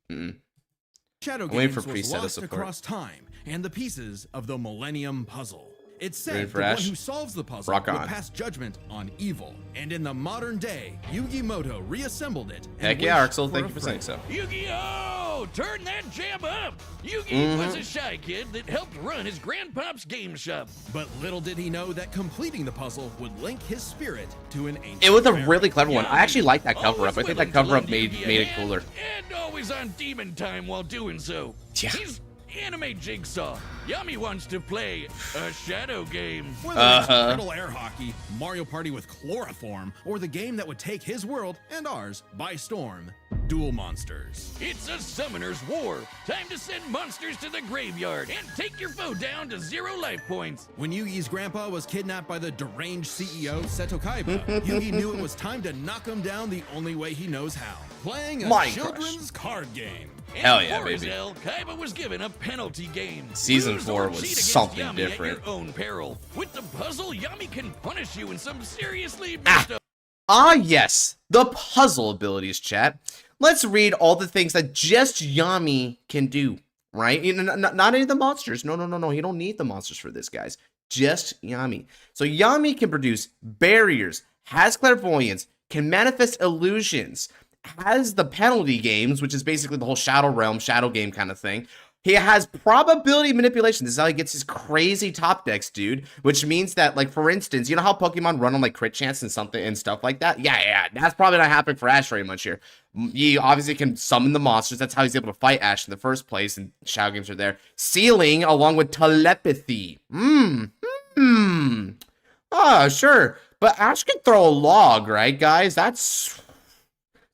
Speaker 3: Shadow
Speaker 1: I'm waiting
Speaker 3: Games
Speaker 1: for
Speaker 3: was
Speaker 1: preset
Speaker 3: lost
Speaker 1: support.
Speaker 3: across time and the pieces of the Millennium Puzzle. It's
Speaker 1: Ready
Speaker 3: said
Speaker 1: for
Speaker 3: the one
Speaker 1: Ash?
Speaker 3: who solves the puzzle
Speaker 1: Rock
Speaker 3: will
Speaker 1: on.
Speaker 3: pass judgment on evil. And in the modern day, Yu-Gi-Moto reassembled it. And
Speaker 1: Heck yeah,
Speaker 3: wished
Speaker 1: Arxel, thank
Speaker 3: a
Speaker 1: you for saying
Speaker 3: friend.
Speaker 1: so.
Speaker 4: Yu-Gi-Oh! Turn that jam up! Yugi
Speaker 1: Mm-hmm.
Speaker 4: was a shy kid that helped run his grandpop's game shop.
Speaker 3: But little did he know that completing the puzzle would link his spirit to an ancient
Speaker 1: It was a
Speaker 3: fairy.
Speaker 1: really clever one. I actually like that cover up.
Speaker 4: Always
Speaker 1: I think that
Speaker 4: willing to
Speaker 1: cover up
Speaker 4: lend
Speaker 1: made
Speaker 4: Yugi a
Speaker 1: it
Speaker 4: hand,
Speaker 1: cooler.
Speaker 4: And always on demon time while doing so.
Speaker 1: Yeah.
Speaker 4: He's anime Jigsaw. Yami wants to play a shadow game.
Speaker 3: Whether it's Turtle Air Hockey, Mario Party with Chloroform, or the game that would take his world and ours by storm, Duel Monsters.
Speaker 4: It's a summoner's war. Time to send monsters to the graveyard and take your foe down to 0 life points.
Speaker 3: When Yugi's grandpa was kidnapped by the deranged CEO Seto Kaiba, Yugi knew it was time to knock him down the only way he knows how. Playing a
Speaker 1: Mind
Speaker 3: children's card game.
Speaker 1: Hell
Speaker 4: And
Speaker 1: yeah,
Speaker 4: for his
Speaker 1: baby.
Speaker 4: hell, Kaiba was given a penalty game.
Speaker 1: Season
Speaker 4: Lose
Speaker 1: 4
Speaker 4: or
Speaker 1: was
Speaker 4: cheat against
Speaker 1: something
Speaker 4: Yami
Speaker 1: different.
Speaker 4: At your own peril. With the puzzle, Yami can punish you in some seriously messed up.
Speaker 1: Ah, yes, the puzzle abilities, chat. Let's read all the things that just Yami can do, right? Not any of the monsters. No. You don't need the monsters for this, guys. Just Yami. So Yami can produce barriers, has clairvoyance, can manifest illusions, has the penalty games, which is basically the whole Shadow Realm, Shadow game kind of thing. He has probability manipulation. This is how he gets his crazy top decks, dude. Which means that, like, for instance, you know how Pokemon run on, like, crit chance and something and stuff like that? Yeah, that's probably not happening for Ash very much here. He obviously can summon the monsters. That's how he's able to fight Ash in the first place, and Shadow games are there. Sealing, along with telepathy. Sure. But Ash can throw a log, right, guys? That's...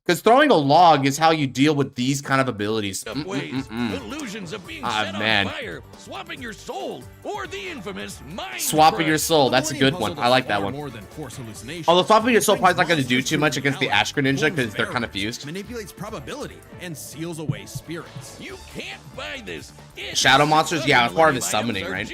Speaker 1: Because throwing a log is how you deal with these kind of abilities.
Speaker 4: Illusions of being set on fire, swapping your soul, or the infamous mind
Speaker 1: swapping your soul. That's a good one. I like that one. Although swapping your soul probably not going to do too much against the Ash Greninja because they're kind of fused.
Speaker 3: Manipulates probability and seals away spirits.
Speaker 4: You can't buy this.
Speaker 1: Shadow monsters, yeah, it's part of his summoning, right?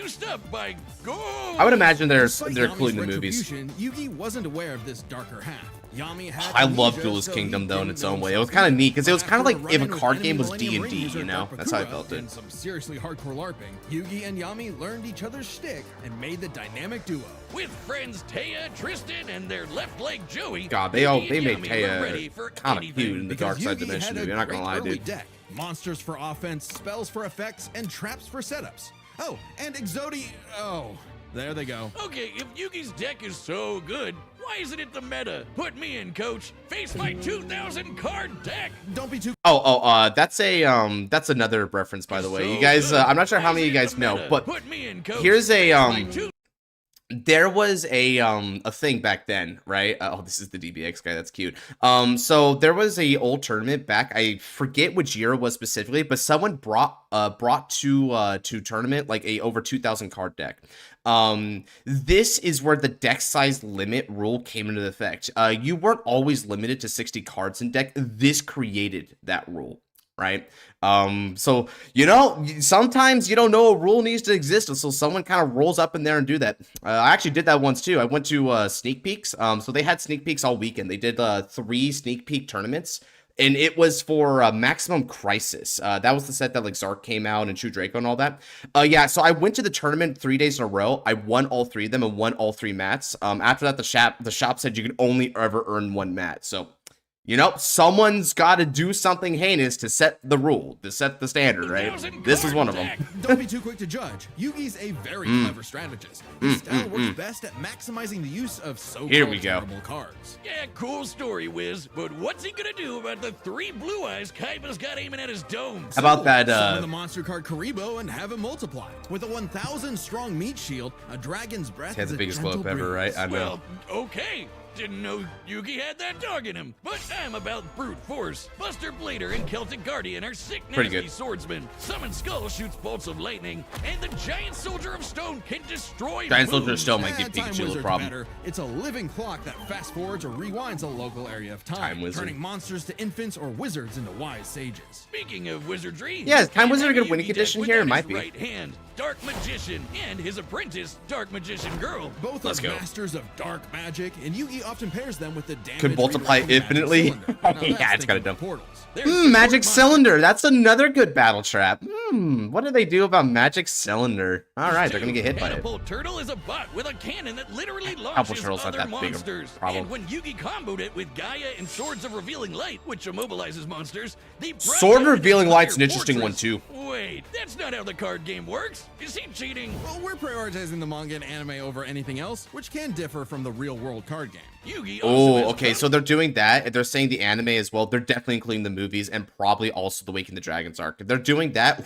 Speaker 1: I would imagine they're including the movies.
Speaker 3: Yugi wasn't aware of this darker half.
Speaker 1: I love Duelist Kingdom though in its own way. It was kind of neat because it was kind of like if a card game was D&D, you know? That's how I felt it.
Speaker 3: Some seriously hardcore LARPing, Yugi and Yami learned each other's shtick and made the dynamic duo.
Speaker 4: With friends Taya, Tristan, and their left leg Joey.
Speaker 1: God, they made Taya kind of cute in the Dark Side Dimension movie. I'm not gonna lie, dude.
Speaker 3: Deck. Monsters for offense, spells for effects, and traps for setups. Oh, and Exodi. Oh, there they go.
Speaker 4: Okay, if Yugi's deck is so good, why isn't it the meta? Put me in, coach. Face my 2,000 card deck.
Speaker 3: Don't be too.
Speaker 1: That's another reference, by the way. You guys, I'm not sure how many of you guys know, but here's a there was a thing back then, right? Oh, this is the DBX guy. That's cute. So there was a old tournament back. I forget which year it was specifically, but someone brought to tournament like a over 2,000 card deck. This is where the deck size limit rule came into effect. You weren't always limited to 60 cards in deck. This created that rule. Right. So, you know, sometimes you don't know a rule needs to exist. So someone kind of rolls up in there and do that. I actually did that once, too. I went to sneak peeks. So they had sneak peeks all weekend. They did 3 sneak peek tournaments. And it was for Maximum Crisis. That was the set that like Zark came out and True Draco and all that. Yeah, so I went to the tournament 3 days in a row. I won all 3 of them and won all 3 mats. After that, the shop said you could only ever earn 1 mat. So, you know, someone's got to do something heinous to set the rule, to set the standard, right? This is one of them.
Speaker 3: Don't be too quick to judge. Yugi's a very clever strategist. His style works best at maximizing the use of so-called terrible cards.
Speaker 4: Yeah, cool story, Wiz. But what's he gonna do about the 3 blue eyes Kaiba's got aiming at his dome?
Speaker 1: How about that?
Speaker 3: Summon the monster card Karibo and have him multiply. With a 1,000 strong meat shield, a dragon's breath
Speaker 1: has the biggest glow up ever, right? I know.
Speaker 4: Well, okay. Didn't know Yugi had that dog in him, but I'm about brute force. Buster Blader and Celtic Guardian are sick, nasty swordsmen. Summon Skull shoots bolts of lightning, and the Giant Soldier of Stone can destroy
Speaker 1: Giant Soldier of Stone might give Pikachu a problem.
Speaker 3: Better. It's a living clock that fast forwards or rewinds a local area of time turning monsters to infants or wizards into wise sages.
Speaker 4: Speaking of wizardry,
Speaker 1: yeah, is Time Wizard a good winning condition here? It might be.
Speaker 4: Right hand, Dark Magician, and his apprentice, Dark Magician Girl.
Speaker 3: Both are masters of dark magic, and Yugi often pairs them with the damage.
Speaker 1: Could multiply infinitely. Yeah, it's kind of dumb. Magic Cylinder. That's another good battle trap. What do they do about Magic Cylinder? All right, they're gonna get hit by it.
Speaker 4: Catapult Turtle is a bot with a cannon that literally launches other monsters. And when Yugi comboed it with Gaia and Swords of Revealing Light, which immobilizes monsters,
Speaker 1: Sword Revealing Light's an interesting one too.
Speaker 4: Wait, that's not how the card game works. Is he cheating?
Speaker 3: Well, we're prioritizing the manga and anime over anything else, which can differ from the real-world card game.
Speaker 1: Oh, okay, so they're doing that. They're saying the anime as well. They're definitely including the movies and probably also the Waking the Dragons arc. If they're doing that,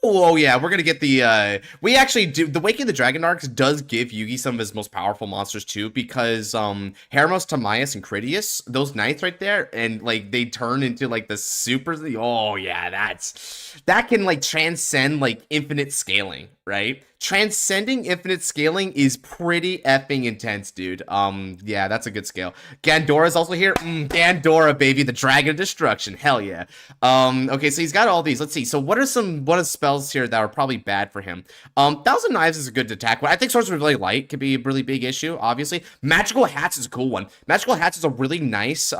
Speaker 1: oh yeah, we're gonna get the we actually do the Waking the Dragon arcs does give Yugi some of his most powerful monsters too, because Hermos, Timaeus, and Critias, those knights right there, and like they turn into like the super. Oh yeah, that can like transcend like infinite scaling, right? Transcending infinite scaling is pretty effing intense, dude. Yeah, that's a good scale. Gandora's also here. Gandora, baby, the Dragon of Destruction. Hell yeah. Okay, so he's got all these. Let's see. So what are spells here that are probably bad for him? Thousand Knives is a good attack one. I think Swords of Really Light could be a really big issue, obviously. Magical Hats is a cool one. Magical Hats is a really nice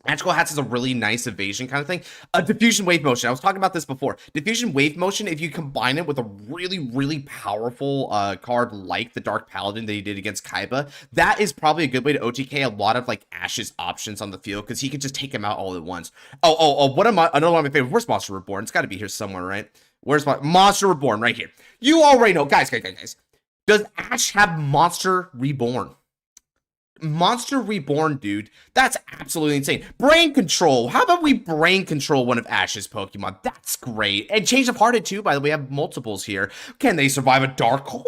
Speaker 1: Magical Hats is a really nice evasion kind of thing. Diffusion Wave Motion. I was talking about this before. Diffusion Wave Motion, if you combine it with a really powerful card like the Dark Paladin that he did against Kaiba, that is probably a good way to OTK a lot of like Ash's options on the field because he can just take them out all at once. Another one of my favorites. Where's Monster Reborn? It's got to be here somewhere, right? Where's Monster Reborn? Right here. You already know. Guys. Does Ash have Monster Reborn? Monster Reborn, dude. That's absolutely insane. Brain Control. How about we Brain Control one of Ash's Pokemon? That's great. And Change of Hearted, too, by the way. We have multiples here. Can they survive a Dark Hole?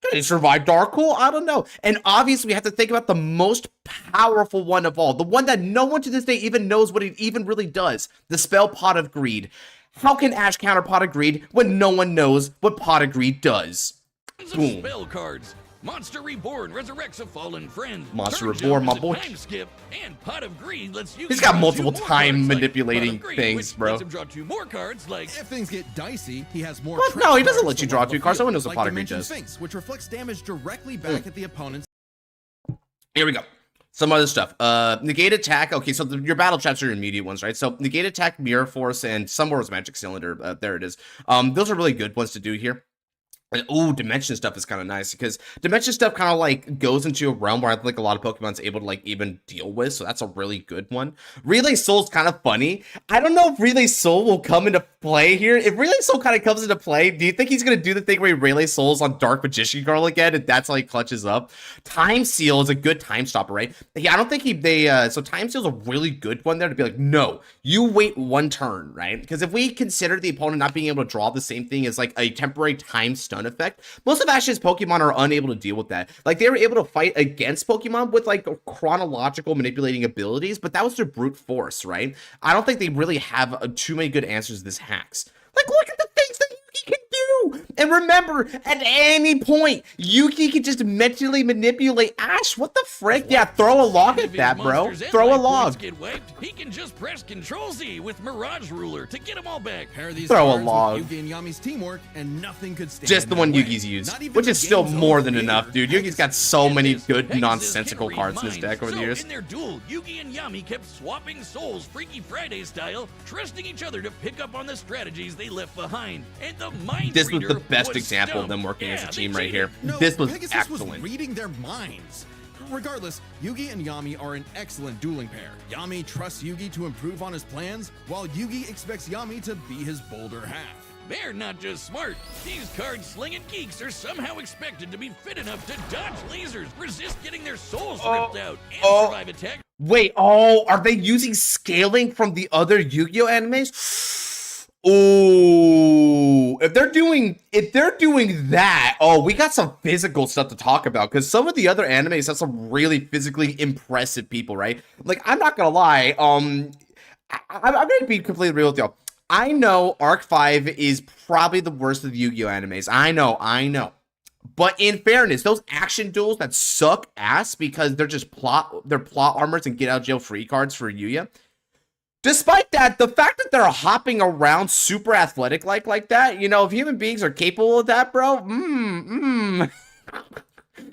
Speaker 1: Can they survive Dark Hole? I don't know. And obviously, we have to think about the most powerful one of all. The one that no one to this day even knows what it even really does. The spell Pot of Greed. How can Ash counter Pot of Greed when no one knows what Pot of Greed does? Boom.
Speaker 4: Spell cards. Monster Reborn resurrects a fallen friend.
Speaker 1: Monster Reborn, my boy.
Speaker 4: Time skip, and Pot of Greed lets you.
Speaker 1: He's got multiple time manipulating things, bro.
Speaker 4: Lets him draw 2 more cards, like
Speaker 3: if things get dicey, he has more.
Speaker 1: What? No, he doesn't let you draw 2 cards. Someone knows what Pot of Greed does.
Speaker 3: Sphinx, which reflects damage directly back at the opponent's.
Speaker 1: Here we go. Some other stuff. Negate attack. Okay, so your battle traps are your immediate ones, right? So negate attack, Mirror Force, and Somewhere was Magic Cylinder. There it is. Those are really good ones to do here. Ooh, Dimension stuff is kind of nice because Dimension stuff kind of like goes into a realm where I think a lot of Pokemon's able to like even deal with, so that's a really good one. Relay Soul's kind of funny. I don't know if Relay Soul will come into play here. If Relay Soul kind of comes into play, do you think he's going to do the thing where he Relay Souls on Dark Magician Girl again and that's how he clutches up? Time Seal is a good time stopper, right? Yeah, I don't think so Time Seal's a really good one there to be like, no, you wait 1 turn, right? Because if we consider the opponent not being able to draw the same thing as like a temporary time stun effect, most of Ash's Pokemon are unable to deal with that. Like, they were able to fight against Pokemon with like chronological manipulating abilities, but that was their brute force, right? I don't think they really have too many good answers to this hacks. Like, look at the things that Yuki can do! And remember, at any point, Yuki can just mentally manipulate Ash. What the frick? Yeah, throw a log at that, bro. Throw a log.
Speaker 4: Get wiped, he can just press Control-Z with Mirage Ruler to get them all back.
Speaker 3: Pair these
Speaker 1: Throw a
Speaker 3: cards
Speaker 1: log.
Speaker 3: with Yugi and Yami's teamwork, and nothing could stand
Speaker 1: Just the
Speaker 3: in
Speaker 1: one
Speaker 3: their way.
Speaker 1: Yugi's used,
Speaker 3: Not even
Speaker 1: which
Speaker 3: the
Speaker 1: is still
Speaker 3: game's
Speaker 1: more
Speaker 3: own
Speaker 1: than enough,
Speaker 3: creator,
Speaker 1: dude. Yugi's got so many good
Speaker 4: Pegasus
Speaker 1: nonsensical
Speaker 4: can
Speaker 1: cards in
Speaker 4: read
Speaker 1: his deck over the
Speaker 4: minds.
Speaker 1: years.
Speaker 4: So in their duel, Yugi and Yami kept swapping souls Freaky Friday style, trusting each other to pick up on the strategies they left behind. And the Mind
Speaker 1: This was the
Speaker 4: Reader
Speaker 1: best
Speaker 4: was
Speaker 1: example of
Speaker 4: stumped.
Speaker 1: them working as a
Speaker 4: Yeah,
Speaker 1: team
Speaker 4: they
Speaker 1: right here.
Speaker 4: cheated.
Speaker 3: No,
Speaker 1: This was
Speaker 3: Pegasus
Speaker 1: excellent.
Speaker 3: was reading their minds. Regardless, Yugi and Yami are an excellent dueling pair. Yami trusts Yugi to improve on his plans, while Yugi expects Yami to be his bolder half.
Speaker 4: They're not just smart. These card-slinging geeks are somehow expected to be fit enough to dodge lasers, resist getting their souls ripped out, and survive attack.
Speaker 1: Wait, are they using scaling from the other Yu-Gi-Oh animes? Oh, if they're doing that, we got some physical stuff to talk about because some of the other animes have some really physically impressive people, right? Like, I'm not gonna lie, I'm gonna be completely real with y'all. I know Arc 5 is probably the worst of the Yu-Gi-Oh animes. I know. But in fairness, those action duels that suck ass because they're just plot armors and get out of jail free cards for Yuya. Despite that, the fact that they're hopping around super athletic like that, you know, if human beings are capable of that, bro,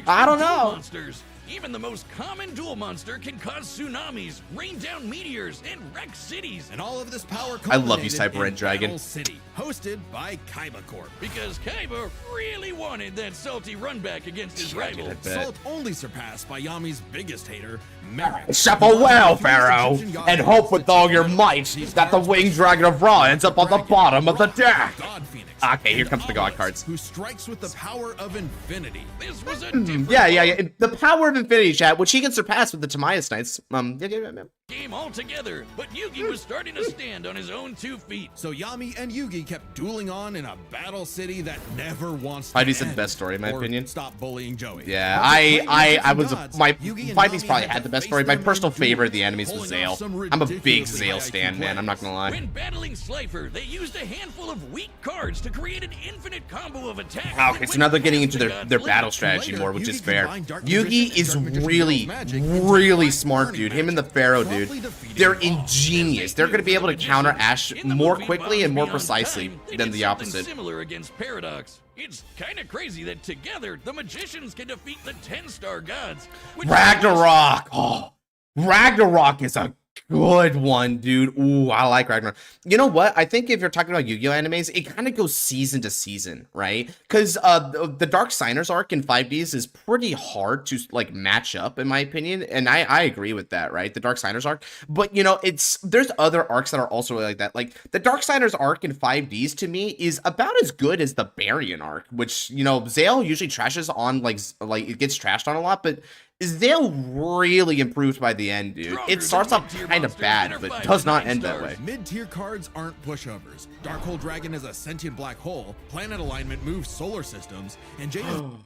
Speaker 1: I don't know.
Speaker 4: Monsters. Even the most common duel monster can cause tsunamis, rain down meteors, and wreck cities.
Speaker 3: And all of this power
Speaker 1: I love you,
Speaker 3: culminated
Speaker 1: Cyber Red
Speaker 3: in
Speaker 1: Dragon.
Speaker 3: Battle City, hosted by Kaiba Corp.
Speaker 4: Because Kaiba really wanted that salty run back against his rival.
Speaker 1: Bet.
Speaker 3: Salt only surpassed by Yami's biggest hater, Merrick.
Speaker 1: Shuffle well, Pharaoh, and hope with all your might that the winged dragon of Ra ends up on the bottom of the deck.
Speaker 3: God Phoenix.
Speaker 1: Okay, here comes the God cards.
Speaker 3: Who strikes with the power of infinity.
Speaker 4: This was a different
Speaker 1: Yeah. The power of Infinity Chat, which he can surpass with the Tamias Knights.
Speaker 4: game altogether, but Yugi was starting to stand on his own 2 feet.
Speaker 3: So Yami and Yugi kept dueling on in a battle city that never wants to
Speaker 1: Fighting's the
Speaker 3: end.
Speaker 1: best story, in my
Speaker 3: Or
Speaker 1: opinion.
Speaker 3: Stop bullying Joey.
Speaker 1: Yeah,
Speaker 3: But despite
Speaker 1: I
Speaker 3: the
Speaker 1: was
Speaker 3: gods,
Speaker 1: my
Speaker 3: Yugi and
Speaker 1: Fighting's
Speaker 3: Yami
Speaker 1: probably
Speaker 3: had
Speaker 1: had
Speaker 3: to
Speaker 1: the best
Speaker 3: face
Speaker 1: story. My
Speaker 3: their
Speaker 1: personal
Speaker 3: main
Speaker 1: favorite of
Speaker 3: duel,
Speaker 1: the enemies was
Speaker 3: pulling
Speaker 1: Zale.
Speaker 3: off some
Speaker 1: I'm a big
Speaker 3: ridiculously
Speaker 1: Zale
Speaker 3: high
Speaker 1: stan,
Speaker 3: IQ
Speaker 1: man. I'm not gonna lie.
Speaker 4: When battling Slifer, they used a handful of weak cards to create an infinite combo of attacks.
Speaker 1: Okay, so now they're getting into their battle strategy more, which is fair. Yugi is really smart, dude. Him and the Pharaoh, dude. They're ingenious. They're going to be able to counter Ash more quickly and more precisely than the opposite.
Speaker 4: Similar against Paradox. It's kind of crazy that together the magicians can defeat the 10-star gods. which
Speaker 1: Ragnarok! Oh, Ragnarok is a good one, dude. Ooh, I like Ragnarok. You know what? I think if you're talking about Yu-Gi-Oh animes, it kind of goes season to season, right? Because the Dark Signers arc in 5Ds is pretty hard to like match up, in my opinion, and I agree with that, right? The Dark Signers arc, but you know, there's other arcs that are also really like that. Like the Dark Signers arc in 5Ds to me is about as good as the Barian arc, which you know Zale usually trashes on like it gets trashed on a lot, but Zale really improved by the end, dude. It starts off kind of bad, but does not end that way.
Speaker 3: Mid-tier cards aren't pushovers. Darkhold Dragon is a sentient black hole, planet alignment moves solar systems, and Jane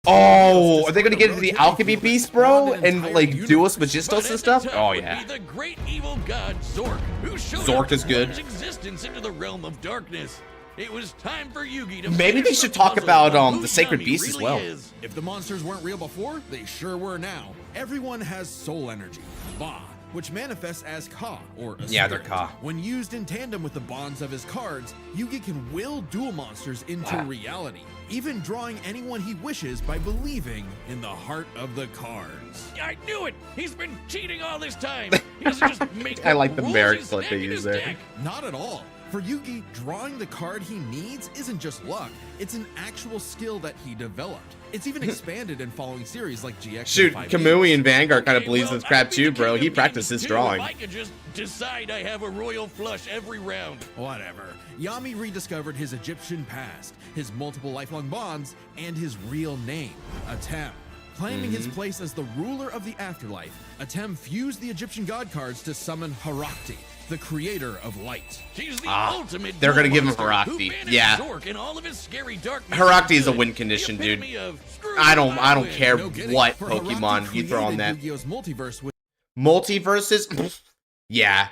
Speaker 1: Oh, are they gonna get into the alchemy beast, bro? And like Duos Magistos and stuff? Oh yeah.
Speaker 4: The great evil god Zork, who showed
Speaker 1: Zork is good.
Speaker 4: Existence into the realm of darkness. It was time for Yugi to
Speaker 1: maybe they should talk about the sacred beast as well.
Speaker 3: If the monsters weren't real before, they sure were now. Everyone has soul energy, Ba, which manifests as Ka, or a
Speaker 1: yeah, they're
Speaker 3: spirit.
Speaker 1: Ka.
Speaker 3: When used in tandem with the bonds of his cards, Yugi can will dual monsters into reality, even drawing anyone he wishes by believing in the heart of the cards.
Speaker 4: I knew it! He's been cheating all this time! He doesn't just make
Speaker 1: I like the
Speaker 4: rules,
Speaker 1: merit
Speaker 4: he's
Speaker 1: clip they
Speaker 4: stacking
Speaker 1: use
Speaker 4: his
Speaker 1: there.
Speaker 4: deck.
Speaker 3: Not at all. For Yugi, drawing the card he needs isn't just luck, it's an actual skill that he developed. It's even expanded in following series like GX.
Speaker 1: Shoot,
Speaker 3: and 5e.
Speaker 1: Kamui and Vanguard kind of
Speaker 4: Okay,
Speaker 1: believes
Speaker 4: well,
Speaker 1: this crap
Speaker 4: I'd be
Speaker 1: too,
Speaker 4: the
Speaker 1: bro.
Speaker 4: king
Speaker 1: He
Speaker 4: of
Speaker 1: practiced
Speaker 4: games
Speaker 1: his
Speaker 4: too
Speaker 1: drawing.
Speaker 4: If I could just decide I have a royal flush every round.
Speaker 3: Whatever. Yami rediscovered his Egyptian past, his multiple lifelong bonds, and his real name, Atem. Claiming his place as the ruler of the afterlife, Atem fused the Egyptian god cards to summon Harakti, the creator of light.
Speaker 4: She's the ultimate
Speaker 1: they're gonna
Speaker 4: duel
Speaker 1: give him
Speaker 4: monster
Speaker 1: Harakti.
Speaker 4: who banished
Speaker 1: Yeah.
Speaker 4: Zork and all of his scary darkness
Speaker 1: Harakti
Speaker 4: for
Speaker 1: is a
Speaker 4: good.
Speaker 1: win
Speaker 4: The
Speaker 1: condition, dude.
Speaker 4: epitome of, "Screw
Speaker 1: I
Speaker 4: you,
Speaker 1: don't
Speaker 4: win."
Speaker 1: care
Speaker 3: No kidding,
Speaker 1: what
Speaker 3: for
Speaker 1: Pokemon
Speaker 3: Harakti
Speaker 1: you throw on
Speaker 3: created
Speaker 1: that.
Speaker 3: Yu-Gi-Oh's multiverse with
Speaker 1: Multiverses? yeah,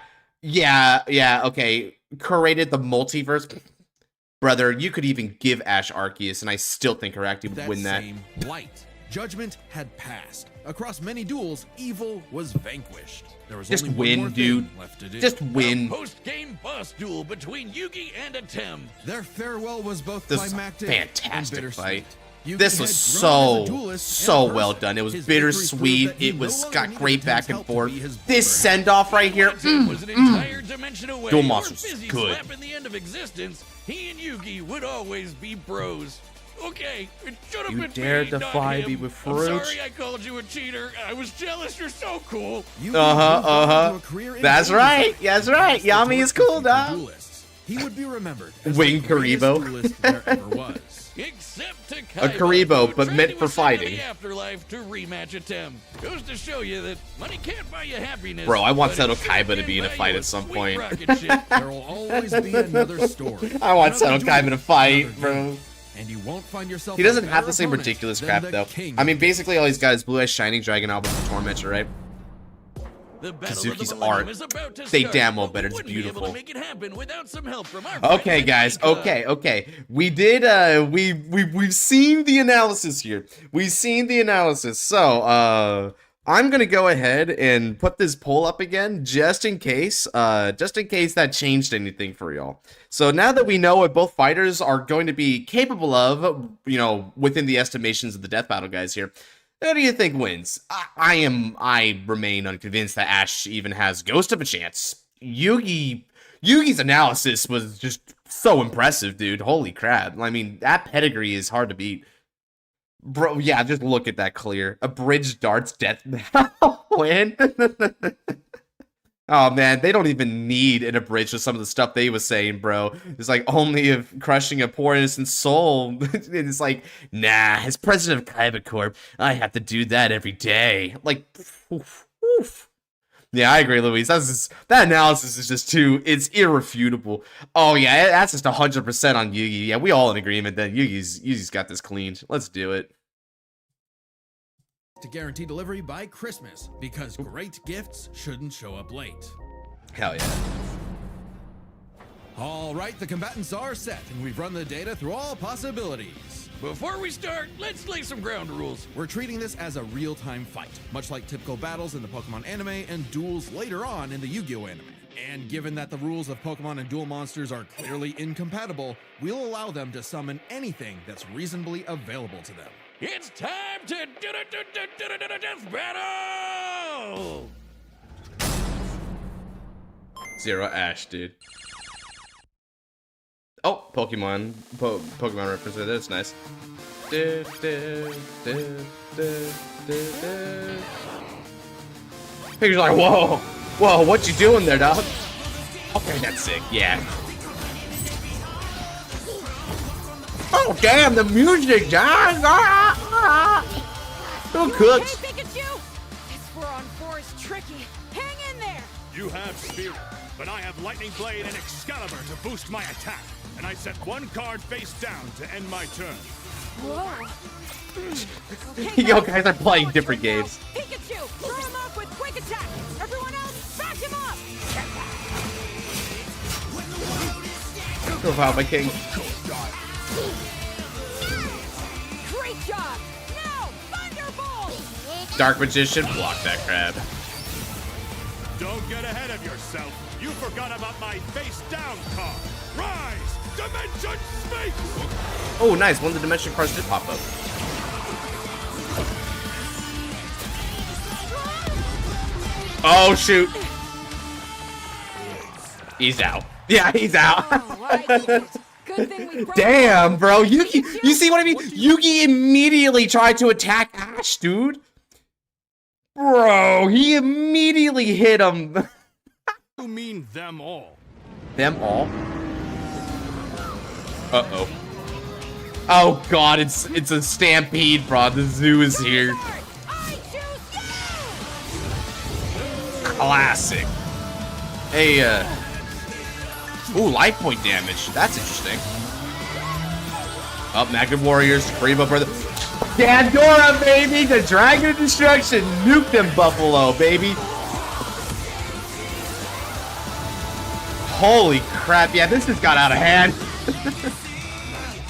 Speaker 1: okay. Created the multiverse. Brother, you could even give Ash Arceus, and I still think Harakti would
Speaker 3: that
Speaker 1: win that.
Speaker 3: same light. Judgment had passed. Across many duels, evil was vanquished. There was
Speaker 1: Just
Speaker 3: only
Speaker 1: win,
Speaker 3: one more
Speaker 1: dude.
Speaker 3: thing left to do.
Speaker 1: Just win.
Speaker 4: Post-game boss duel between Yugi and Atem.
Speaker 3: Their farewell was both
Speaker 1: This was a
Speaker 3: climactic
Speaker 1: fantastic
Speaker 3: and
Speaker 1: fight.
Speaker 3: Yugi
Speaker 1: This
Speaker 3: had
Speaker 1: was
Speaker 3: grown as a duelist
Speaker 1: so
Speaker 3: and
Speaker 1: well
Speaker 3: person.
Speaker 1: done. It was
Speaker 3: His victory
Speaker 1: bittersweet.
Speaker 3: proved that he
Speaker 1: It was
Speaker 3: no longer
Speaker 1: got
Speaker 3: needed
Speaker 1: great
Speaker 3: Atem's
Speaker 1: back and
Speaker 3: help to
Speaker 1: forth.
Speaker 3: be his
Speaker 1: This
Speaker 3: brother.
Speaker 1: send off right here.
Speaker 4: Atem was an entire dimension away.
Speaker 1: Duel
Speaker 4: or
Speaker 1: Monsters was
Speaker 4: busy
Speaker 1: good.
Speaker 4: slapping the end of existence. He and Yugi would always be bros. Okay, it should have
Speaker 1: You
Speaker 4: been
Speaker 1: dare
Speaker 4: me, not
Speaker 1: defy
Speaker 4: him.
Speaker 1: me with
Speaker 4: I'm
Speaker 1: fruit?
Speaker 4: sorry I called you a cheater. I was jealous. You're so cool.
Speaker 3: Yugi moved on to a career in
Speaker 1: That's
Speaker 3: game
Speaker 1: right.
Speaker 3: design.
Speaker 1: That's right.
Speaker 3: He passed the
Speaker 1: Yami is
Speaker 3: torch to
Speaker 1: cool,
Speaker 3: future
Speaker 1: dog.
Speaker 3: duelists. He would be remembered as
Speaker 1: Wing
Speaker 3: the greatest
Speaker 1: Karibo.
Speaker 3: duelist there ever was.
Speaker 4: Except to
Speaker 1: A Karibo,
Speaker 4: who
Speaker 1: but
Speaker 4: tried
Speaker 1: meant
Speaker 4: to
Speaker 1: for
Speaker 4: ascend to
Speaker 1: fighting.
Speaker 4: the afterlife to rematch Atem. Goes to show you that money can't buy you happiness.
Speaker 1: Bro, I want
Speaker 4: but it
Speaker 1: Seto
Speaker 4: sure
Speaker 1: Kaiba to
Speaker 4: can
Speaker 1: be in a
Speaker 4: buy
Speaker 1: fight
Speaker 4: you
Speaker 1: at some
Speaker 4: sweet
Speaker 1: point.
Speaker 4: rocket ship.
Speaker 3: There will always be another story.
Speaker 1: I want
Speaker 3: another
Speaker 1: Seto Kaiba
Speaker 3: duel,
Speaker 1: to fight,
Speaker 3: another
Speaker 1: bro.
Speaker 3: game. And you won't find yourself
Speaker 1: He doesn't
Speaker 3: a
Speaker 1: have
Speaker 3: better
Speaker 1: the same
Speaker 3: opponent
Speaker 1: ridiculous
Speaker 3: than
Speaker 1: crap,
Speaker 3: the
Speaker 1: though.
Speaker 3: king.
Speaker 1: I mean, basically, all he's got is Blue Eyes Shining, Dragon Album, and Tormentor, right?
Speaker 4: The battle of
Speaker 1: Kazuki's
Speaker 4: the Millennium
Speaker 1: art.
Speaker 4: is about to
Speaker 1: They
Speaker 4: start,
Speaker 1: damn well
Speaker 4: but we
Speaker 1: better. It's
Speaker 4: wouldn't be able
Speaker 1: beautiful.
Speaker 4: to make it happen without some help from our
Speaker 1: Okay,
Speaker 4: friends at
Speaker 1: guys.
Speaker 4: Pika.
Speaker 1: Okay. We did. We've seen the analysis here. We've seen the analysis. So, I'm gonna go ahead and put this poll up again, just in case that changed anything for y'all. So now that we know what both fighters are going to be capable of, you know, within the estimations of the death battle guys here, who do you think wins? I remain unconvinced that Ash even has ghost of a chance. Yugi's analysis was just so impressive, dude. Holy crap. I mean, that pedigree is hard to beat. Bro, yeah, just look at that clear. Abridged darts death win. Oh man, they don't even need an abridged with some of the stuff they was saying, bro. It's like only of crushing a poor innocent soul. It's like, nah, as president of Kaiba Corp, I have to do that every day. Like, oof, oof. Yeah, I agree, Luis. That analysis is just it's irrefutable. Oh yeah, that's just 100% on Yugi. Yeah, we all in agreement that Yugi's got this cleaned. Let's do it.
Speaker 3: To guarantee delivery by Christmas, because great gifts shouldn't show up late.
Speaker 1: Hell yeah.
Speaker 3: All right, the combatants are set, and we've run the data through all possibilities.
Speaker 4: Before we start, let's lay some ground rules.
Speaker 3: We're treating this as a real-time fight, much like typical battles in the Pokemon anime and duels later on in the Yu-Gi-Oh anime. And given that the rules of Pokemon and duel monsters are clearly incompatible, we'll allow them to summon anything that's reasonably available to them.
Speaker 4: It's time to do death battle!
Speaker 1: Zero Ash, dude. Oh, Pokemon reference there. That's nice. Picture's like, whoa, whoa, what you doing there, dog? Okay, that's sick. Yeah. Oh, damn, the music, dog. Who cooks?
Speaker 2: Hey, Pikachu! This 4-on-4 is tricky. Hang in there!
Speaker 5: You have Spirit, but I have Lightning Blade and Excalibur to boost my attack. And I set one card face down to end my turn.
Speaker 2: Whoa!
Speaker 1: Yo, guys are playing different games.
Speaker 2: Pikachu, throw him off with quick attack! Everyone else, back him up!
Speaker 1: Go out, my king.
Speaker 2: Great job! Now, Thunderbolt!
Speaker 1: Dark Magician, block that crab.
Speaker 5: Don't get ahead of yourself. You forgot about my face down card. Rise! Dimension Space!
Speaker 1: Oh, nice. One of the dimension cards did pop up. Oh, shoot. He's out. Yeah, he's out.
Speaker 2: Oh, I did it. Good thing we broke
Speaker 1: Damn, bro. Yugi, you see what I mean? Yugi immediately tried to attack Ash, dude. Bro, he immediately hit him.
Speaker 5: You mean them all?
Speaker 1: Them all? Uh-oh. Oh, God, it's a stampede, bro. The zoo is here.
Speaker 2: I choose you!
Speaker 1: Classic. Hey, ooh, life point damage. That's interesting. Up, Magnet Warriors, Kariba brother. Dandora, baby! The Dragon of Destruction! Nuke them, Buffalo, baby! Holy crap, yeah, this has got out of hand.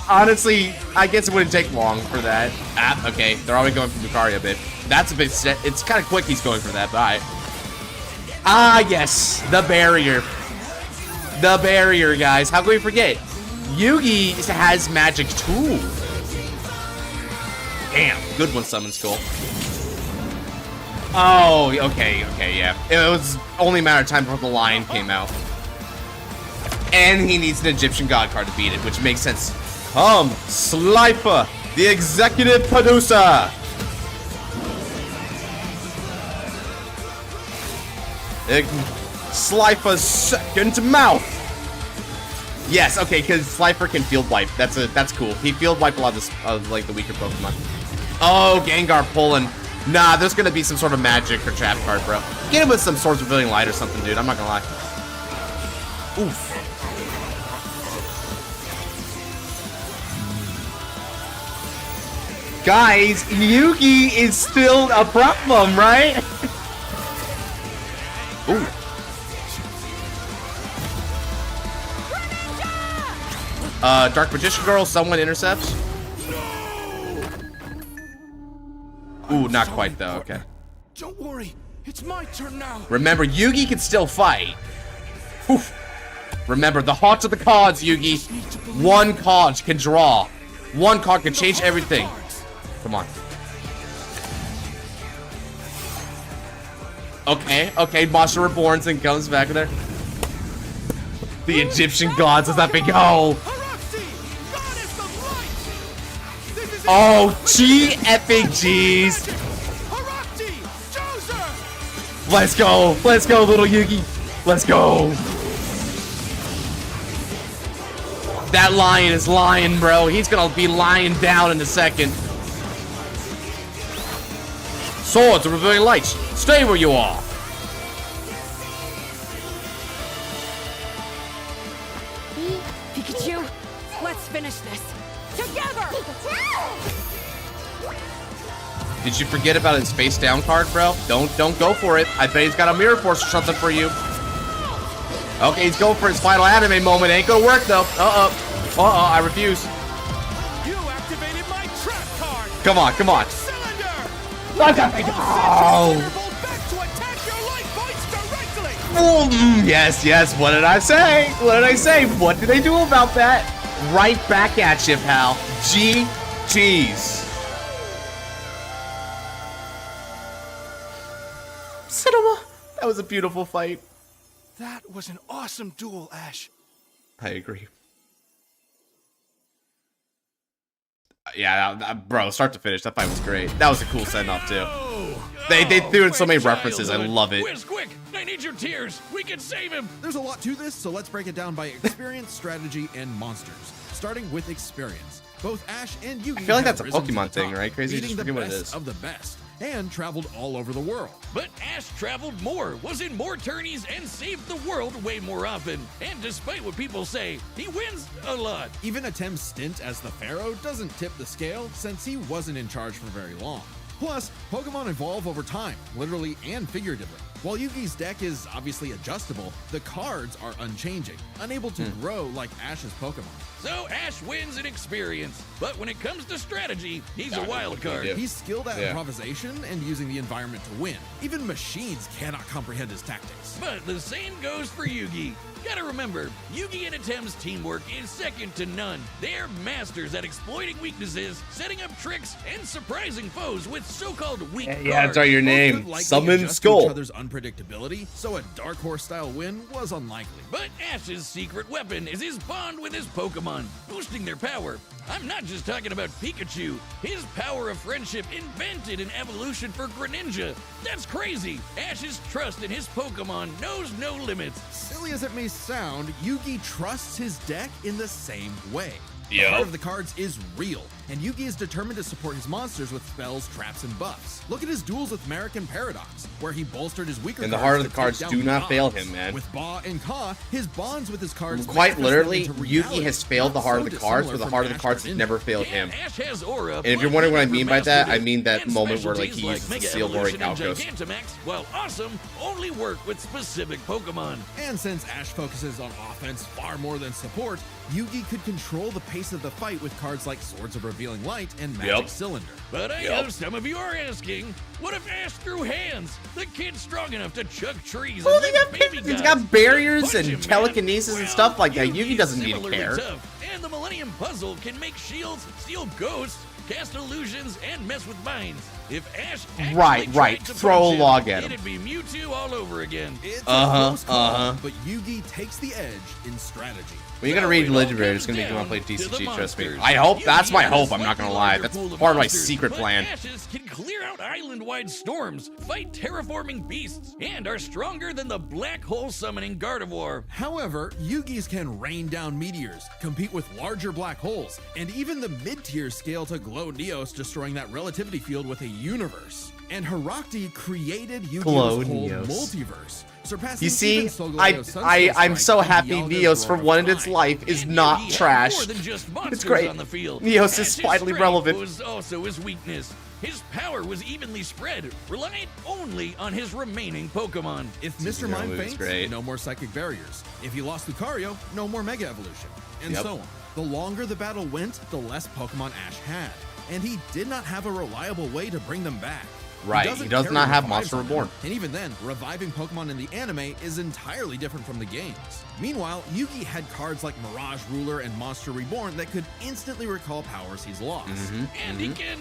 Speaker 1: Honestly, I guess it wouldn't take long for that. Ah, okay, they're already going for Lucario, babe. That's a bit set. It's kind of quick he's going for that, but alright. Ah, yes, the barrier. The barrier, guys. How can we forget? Yugi has magic too. Damn, good one, Summon Skull. Oh, okay, yeah. It was only a matter of time before the lion came out. And he needs an Egyptian god card to beat it, which makes sense. Come, Slifer, the executive producer. Slifer's second mouth. Yes, okay, because Slifer can field wipe. That's cool. He field wipe a lot of like the weaker Pokemon. Oh, Gengar pulling. Nah, there's gonna be some sort of magic or trap card, bro. Get him with some Swords Revealing Light or something, dude. I'm not gonna lie. Oof. Guys, Yugi is still a problem, right? Ooh. Dark Magician Girl, someone intercepts. Ooh, not quite though, okay.
Speaker 5: Don't worry, it's my turn now.
Speaker 1: Remember, Yugi can still fight. Oof. Remember, the hearts of the cards, Yugi. One card can draw. One card can change everything. Come on. Okay, Monster Reborns and comes back there. The Egyptian gods, let's not be go. Oh, gee, epic G's. Let's go, little Yugi. Let's go. That lion is lying, bro. He's gonna be lying down in a second. Swords of Revealing Lights, stay where you are.
Speaker 2: Pikachu, let's finish this. Together!
Speaker 1: Did you forget about his face down card, bro? Don't go for it. I bet he's got a Mirror Force or something for you. Okay, he's going for his final anime moment. Ain't gonna work though. I refuse.
Speaker 5: You activated my trap card.
Speaker 1: Come on.
Speaker 5: Cylinder.
Speaker 1: What the heck? Oh.
Speaker 5: Back to attack your life points directly.
Speaker 1: Yes. What did I say? What did they do about that? Right back at you, pal. GG's. Cinema. That was a beautiful fight.
Speaker 5: That was an awesome duel, Ash.
Speaker 1: I agree. Yeah, bro, start to finish, that fight was great. That was a cool send-off, too. They threw in so many references, I love it.
Speaker 4: Whiz, quick! I need your tears! We can save him!
Speaker 3: There's a lot to this, so let's break it down by experience, strategy, and monsters. Starting with experience. Both Ash and Yugi
Speaker 1: I feel like
Speaker 3: have
Speaker 1: that's a
Speaker 3: risen to
Speaker 1: Pokemon
Speaker 3: the
Speaker 1: thing,
Speaker 3: top,
Speaker 1: right? Crazy,
Speaker 3: beating
Speaker 1: just
Speaker 3: the
Speaker 1: forget what it
Speaker 3: best
Speaker 1: is.
Speaker 3: of the best, and traveled all over the world.
Speaker 4: But Ash traveled more, was in more tourneys, and saved the world way more often. And despite what people say, he wins a lot.
Speaker 3: Even Atem's stint as the Pharaoh doesn't tip the scale since he wasn't in charge for very long. Plus, Pokemon evolve over time, literally and figuratively. While Yugi's deck is obviously adjustable, the cards are unchanging, unable to grow like Ash's Pokemon.
Speaker 4: So Ash wins in experience, but when it comes to strategy, he's a wild card.
Speaker 1: Yeah.
Speaker 3: He's skilled at improvisation and using the environment to win. Even machines cannot comprehend his tactics.
Speaker 4: But the same goes for Yugi. Gotta remember, Yugi and Atem's teamwork is second to none. They're masters at exploiting weaknesses, setting up tricks, and surprising foes with so-called weak cards.
Speaker 1: Yeah, that's your
Speaker 3: Both
Speaker 1: name.
Speaker 3: could likely
Speaker 1: Summon
Speaker 3: adjust to
Speaker 1: Skull.
Speaker 3: each other's unpredictability, so a Dark Horse-style win was unlikely.
Speaker 4: But Ash's secret weapon is his bond with his Pokemon, boosting their power. I'm not just talking about Pikachu. His power of friendship invented an evolution for Greninja. That's crazy. Ash's trust in his Pokemon knows no limits.
Speaker 3: Silly as it may sound, Yugi trusts his deck in the same way. The
Speaker 1: Yep.
Speaker 3: heart of the cards is real, and Yugi is determined to support his monsters with spells, traps, and buffs. Look at his duels with Merrick and Paradox, where he bolstered his weaker
Speaker 1: And the
Speaker 3: cards
Speaker 1: heart of
Speaker 3: to
Speaker 1: the
Speaker 3: take
Speaker 1: cards
Speaker 3: down
Speaker 1: do not
Speaker 3: mobs.
Speaker 1: fail him, man.
Speaker 3: With Ba and Ka, his bonds with his cards
Speaker 1: Quite
Speaker 3: manifest them
Speaker 1: literally,
Speaker 3: into
Speaker 1: Yugi
Speaker 3: reality,
Speaker 1: has failed the
Speaker 3: not
Speaker 1: heart
Speaker 3: so
Speaker 1: of the cards,
Speaker 3: dissimilar
Speaker 1: but the
Speaker 3: from
Speaker 1: heart of the
Speaker 3: Ash
Speaker 1: cards
Speaker 3: or
Speaker 1: has
Speaker 3: Ninja.
Speaker 1: never failed
Speaker 4: Yeah,
Speaker 1: him.
Speaker 4: Ash has aura,
Speaker 1: And if you're
Speaker 4: but
Speaker 1: wondering what I
Speaker 4: he
Speaker 1: mean
Speaker 4: never
Speaker 1: by that, I
Speaker 4: mastered it.
Speaker 1: mean that
Speaker 4: And
Speaker 1: moment where, like,
Speaker 4: specialties
Speaker 1: he uses the
Speaker 4: Mega
Speaker 1: Steel Glory
Speaker 4: Evolution and
Speaker 1: Calcos.
Speaker 4: Gigantamax, while Awesome only work with specific Pokemon.
Speaker 3: And since Ash focuses on offense far more than support, Yugi could control the pace of the fight with cards like Swords of Revealing Light and Magic
Speaker 1: Yep.
Speaker 3: Cylinder.
Speaker 4: But I know some of you are asking, what if Ash threw hands? The kid's strong enough to chuck trees
Speaker 1: Well,
Speaker 4: and
Speaker 1: they
Speaker 4: lift
Speaker 1: got
Speaker 4: baby
Speaker 1: he's
Speaker 4: guys.
Speaker 1: got barriers
Speaker 4: Punch
Speaker 1: and
Speaker 4: him, man.
Speaker 1: telekinesis and
Speaker 4: Well,
Speaker 1: stuff like that.
Speaker 4: Yugi's
Speaker 1: Yugi doesn't need to
Speaker 4: similarly
Speaker 1: care.
Speaker 4: tough, and the Millennium Puzzle can make shields, steal ghosts, cast illusions, and mess with minds. If Ash actually
Speaker 1: Right.
Speaker 4: tried to
Speaker 1: Throw
Speaker 4: punch
Speaker 1: a
Speaker 4: him,
Speaker 1: log at him.
Speaker 4: it'd be Mewtwo all over again.
Speaker 3: It's
Speaker 1: Uh-huh,
Speaker 3: a close call,
Speaker 1: uh-huh.
Speaker 3: but Yugi takes the edge in strategy.
Speaker 1: When you're gonna
Speaker 4: So
Speaker 1: read
Speaker 4: it all
Speaker 1: Liberator, it's
Speaker 4: comes
Speaker 1: gonna make you want to play
Speaker 4: down to
Speaker 1: TCG,
Speaker 4: the
Speaker 1: trust me.
Speaker 4: monsters.
Speaker 1: I hope, that's my
Speaker 4: Yugi has
Speaker 1: hope,
Speaker 4: a
Speaker 1: I'm not gonna
Speaker 4: slightly
Speaker 1: lie.
Speaker 4: larger
Speaker 1: That's
Speaker 4: pool of
Speaker 1: part of my
Speaker 4: monsters,
Speaker 1: secret
Speaker 4: but
Speaker 1: plan.
Speaker 4: Ashes can clear out island-wide storms, fight terraforming beasts, and are stronger than the black hole summoning Gardevoir.
Speaker 3: However, Yugi's can rain down meteors, compete with larger black holes, and even the mid-tier scale to glow Neos, destroying that relativity field with a universe. And Herakti created
Speaker 1: Glow
Speaker 3: Yu-Gi-Oh's whole
Speaker 1: Neos.
Speaker 3: multiverse, surpassing
Speaker 1: You see,
Speaker 3: even Solgaleo's Sunset
Speaker 1: I'm so
Speaker 3: Strike and
Speaker 1: happy
Speaker 3: Dialga's
Speaker 1: Neos, for
Speaker 3: Roar of
Speaker 1: one in its
Speaker 3: Fire.
Speaker 1: life, is
Speaker 4: And
Speaker 1: not
Speaker 4: Yugi had
Speaker 1: trash.
Speaker 4: more than just monsters
Speaker 1: It's great.
Speaker 4: on the field.
Speaker 1: Neos is
Speaker 4: Ash's
Speaker 1: finally
Speaker 4: strength
Speaker 1: relevant.
Speaker 4: was also his weakness. His power was evenly spread, relying only on his remaining Pokemon.
Speaker 3: If Mr.
Speaker 1: Zero
Speaker 3: Mind
Speaker 1: moves,
Speaker 3: faints,
Speaker 1: great.
Speaker 3: no more psychic barriers. If he lost Lucario, no more Mega Evolution. And
Speaker 1: Yep.
Speaker 3: so on. The longer the battle went, the less Pokemon Ash had. And he did not have a reliable way to bring them back.
Speaker 1: Right,
Speaker 3: doesn't
Speaker 1: he does
Speaker 3: carry
Speaker 1: not have
Speaker 3: revives
Speaker 1: Monster
Speaker 3: on him.
Speaker 1: Reborn.
Speaker 3: And even then, reviving Pokemon in the anime is entirely different from the games. Meanwhile, Yugi had cards like Mirage Ruler and Monster Reborn that could instantly recall powers he's lost.
Speaker 4: And he can,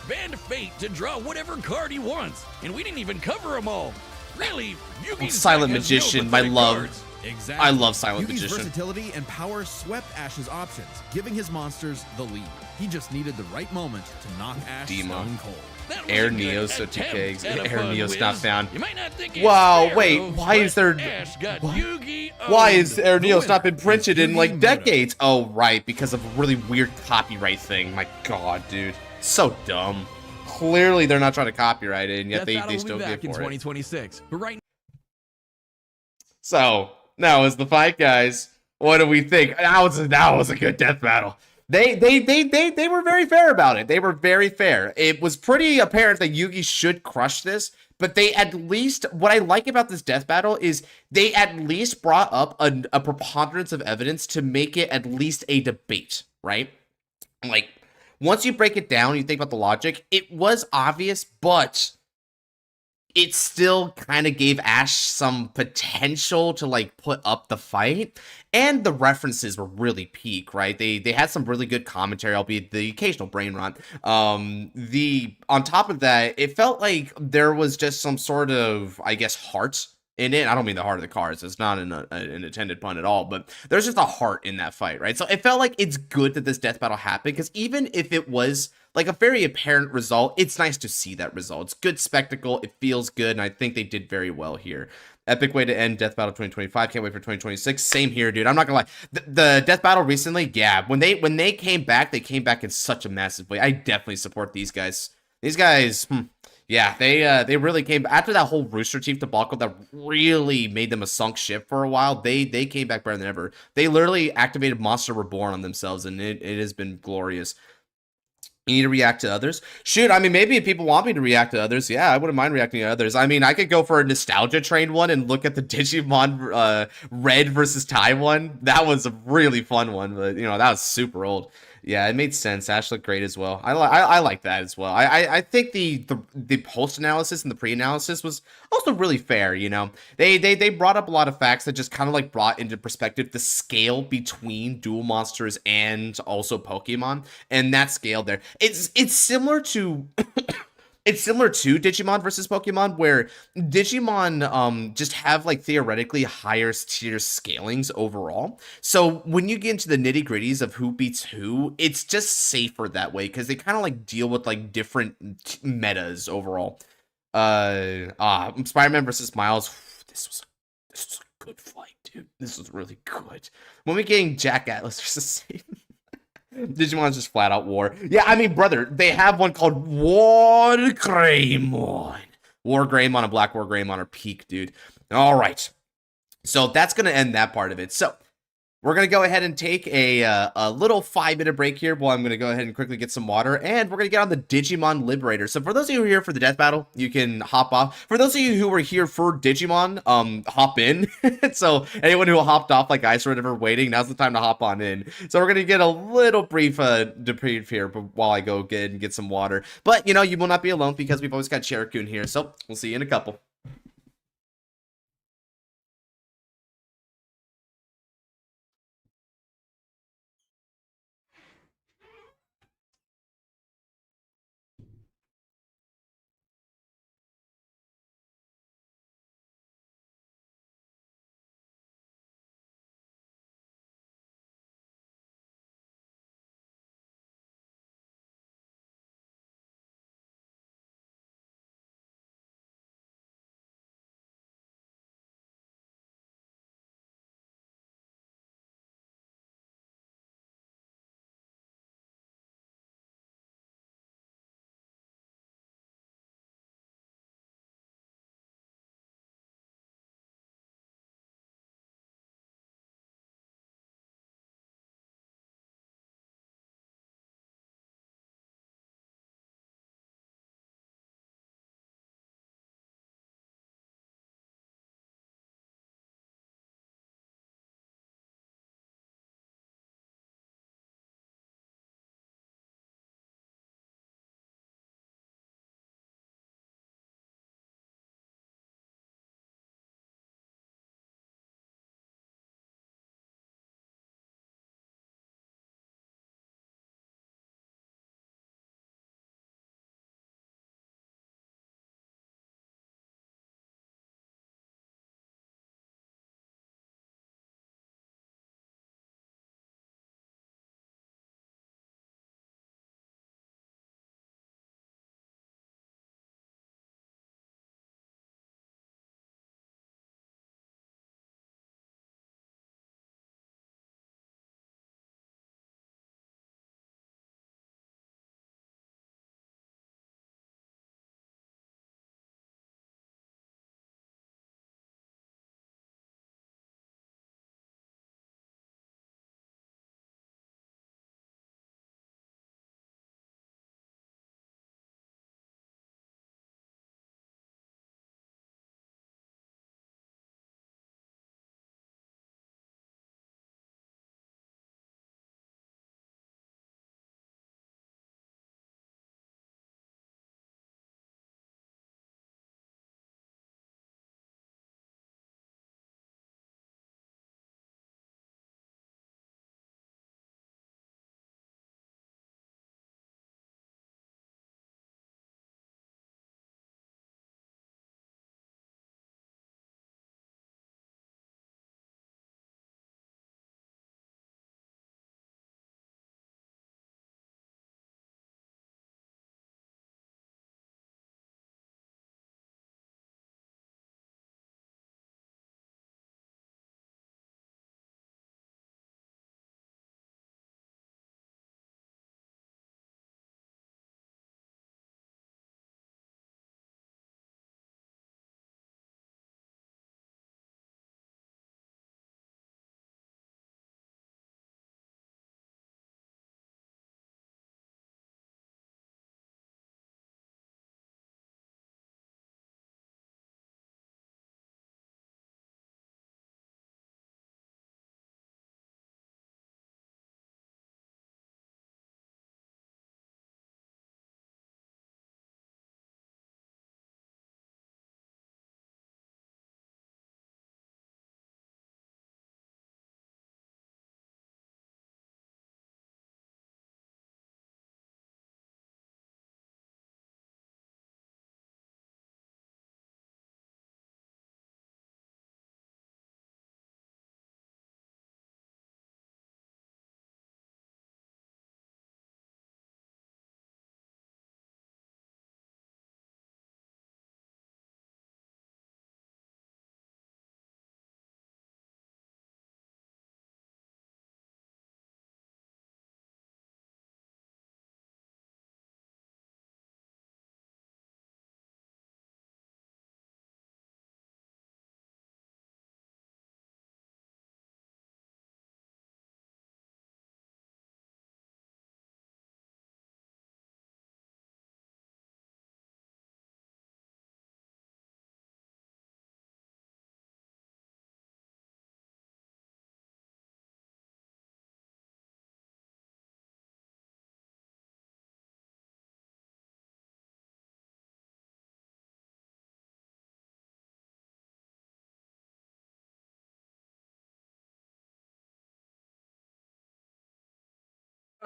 Speaker 4: bend fate to draw whatever card he wants. And we didn't even cover them all. Really, Yugi's
Speaker 1: Silent
Speaker 4: deck has no
Speaker 1: Magician, my
Speaker 4: pathetic
Speaker 1: love.
Speaker 4: cards.
Speaker 3: Exactly.
Speaker 1: I love Silent
Speaker 3: Yugi's
Speaker 1: Magician.
Speaker 3: versatility and power swept Ash's options, giving his monsters the lead. He just needed the right moment to knock Ash
Speaker 1: Demon.
Speaker 3: stone cold.
Speaker 4: That was
Speaker 1: Air
Speaker 4: a good
Speaker 1: Neos, so
Speaker 4: attempt
Speaker 1: 2Ks.
Speaker 4: at a
Speaker 1: Air
Speaker 4: fun
Speaker 1: Neos not
Speaker 4: whiz.
Speaker 1: found.
Speaker 4: You might not think it's
Speaker 1: Wow,
Speaker 4: fair,
Speaker 1: wait,
Speaker 4: though,
Speaker 1: why is
Speaker 4: but
Speaker 1: there-
Speaker 4: Ash got
Speaker 1: what?
Speaker 4: Yugi
Speaker 1: Why
Speaker 4: owned.
Speaker 1: is Air
Speaker 3: The
Speaker 1: Neos not
Speaker 3: winner
Speaker 1: been printed
Speaker 3: is
Speaker 1: in like
Speaker 3: Yugi Moto.
Speaker 1: decades? Oh, right, because of a really weird copyright thing. My god, dude. So dumb. Clearly they're not trying to copyright it, and yet they still get for it.
Speaker 2: 2026. But right
Speaker 1: So, now is the fight, guys. What do we think? That was a good death battle. They were very fair about it. They were very fair. It was pretty apparent that Yugi should crush this, but they at least, what I like about this death battle is they at least brought up a preponderance of evidence to make it at least a debate, right? Like, once you break it down, you think about the logic, it was obvious, but it still kind of gave Ash some potential to like put up the fight, and the references were really peak, right? They had some really good commentary, albeit the occasional brain rot. On top of that, it felt like there was just some sort of, I guess, heart And I don't mean the heart of the cards. It's not an intended pun at all, but there's just a heart in that fight, right? So it felt like it's good that this death battle happened, because even if it was like a very apparent result, it's nice to see that result. It's good spectacle. It feels good, and I think they did very well here. Epic way to end Death Battle 2025. Can't wait for 2026. Same here, dude. I'm not gonna lie. The Death Battle recently, yeah, when they came back, they came back in such a massive way. I definitely support these guys. These guys, yeah, they really came after that whole Rooster Teeth debacle that really made them a sunk ship for a while. They came back better than ever. They literally activated Monster Reborn on themselves, and it has been glorious. You need to react to others. Shoot, I mean, maybe if people want me to react to others, yeah, I wouldn't mind reacting to others. I mean, I could go for a nostalgia train one and look at the Digimon Red versus Tai one. That was a really fun one, but you know, that was super old. Yeah, it made sense. Ash looked great as well. I like that as well. I think the post analysis and the pre analysis was also really fair. You know, they brought up a lot of facts that just kind of like brought into perspective the scale between dual monsters and also Pokemon, and that scale there. It's similar to it's similar to Digimon versus Pokemon, where Digimon just have like theoretically higher tier scalings overall. So when you get into the nitty gritties of who beats who, it's just safer that way, because they kind of like deal with like different metas overall. Spider-Man versus Miles. This was a good fight, dude. This was really good. When we getting Jack Atlas versus Satan. Digimon's just flat out war. Yeah, I mean, brother, they have one called War Greymon. War Greymon and Black War Greymon are peak, dude. All right. So that's going to end that part of it. So we're going to go ahead and take a little 5-minute break here while I'm going to go ahead and quickly get some water, and we're going to get on the Digimon Liberator. So for those of you who are here for the death battle, you can hop off. For those of you who were here for Digimon, hop in. So anyone who hopped off like ice or whatever waiting, now's the time to hop on in. So we're going to get a little brief debrief here while I go get some water. But, you know, you will not be alone, because we've always got Cherokun here. So we'll see you in a couple.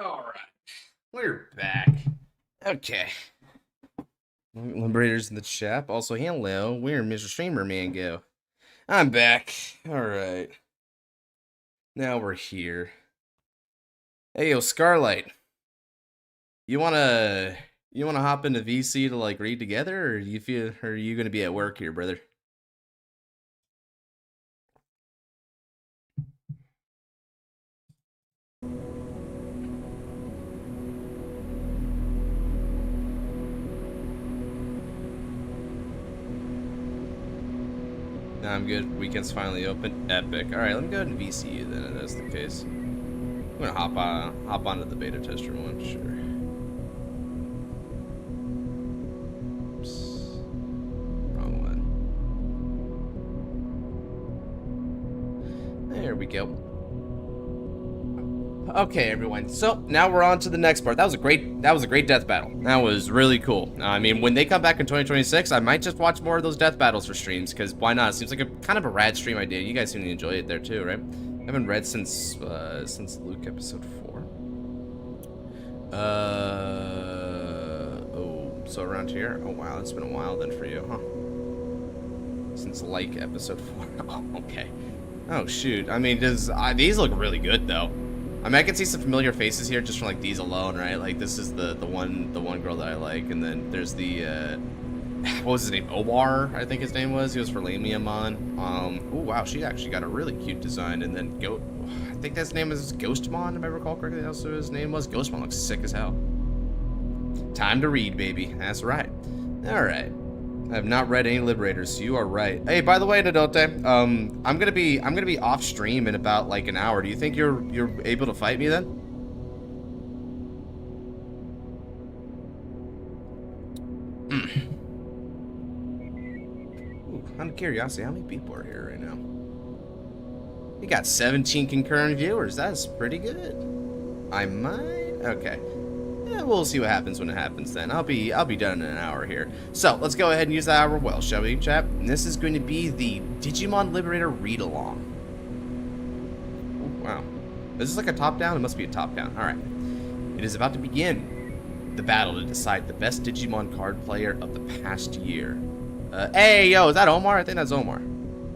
Speaker 1: Alright. We're back. Okay. Liberators in the chat. Also, hello. We're Mr. Streamer Mango. I'm back. Alright. Now we're here. Hey, yo, Scarlight. You wanna hop into VC to like read together, or are you gonna be at work here, brother? No, I'm good. Weekend's finally open. Epic. Alright, let me go ahead and VC you then, if that's the case. I'm gonna hop onto the beta tester one, sure. Oops. Wrong one. There we go. Okay, everyone. So now we're on to the next part. That was a great death battle. That was really cool. I mean, when they come back in 2026, I might just watch more of those death battles for streams, because why not? It seems like a kind of a rad stream idea. You guys seem to enjoy it there too, right? I haven't read since Luke episode 4. Oh, so around here? Oh wow, it's been a while then for you, huh? Since like episode 4. Oh, okay. Oh shoot. I mean, these look really good though. I mean, I can see some familiar faces here just from like these alone, right? Like this is the one girl that I like, and then there's the what was his name? Omar, I think his name was. He was for Liberator. Oh wow, she actually got a really cute design. And then I think his name is Ghostmon, if I recall correctly. That's what his name was. Ghostmon looks sick as hell. Time to read, baby. That's right. All right. I have not read any Liberators, so you are right. Hey, by the way, Nadote, I'm gonna be off stream in about like an hour. Do you think you're able to fight me then? Ooh, out of curiosity, how many people are here right now? We got 17 concurrent viewers. That's pretty good. I might. Okay. Yeah, we'll see what happens when it happens then. I'll be done in an hour here. So, let's go ahead and use that hour well, shall we, chat? And this is going to be the Digimon Liberator read-along. Wow. Is this like a top-down? It must be a top-down. Alright. It is about to begin. The battle to decide the best Digimon card player of the past year. Hey, yo, is that Omar? I think that's Omar.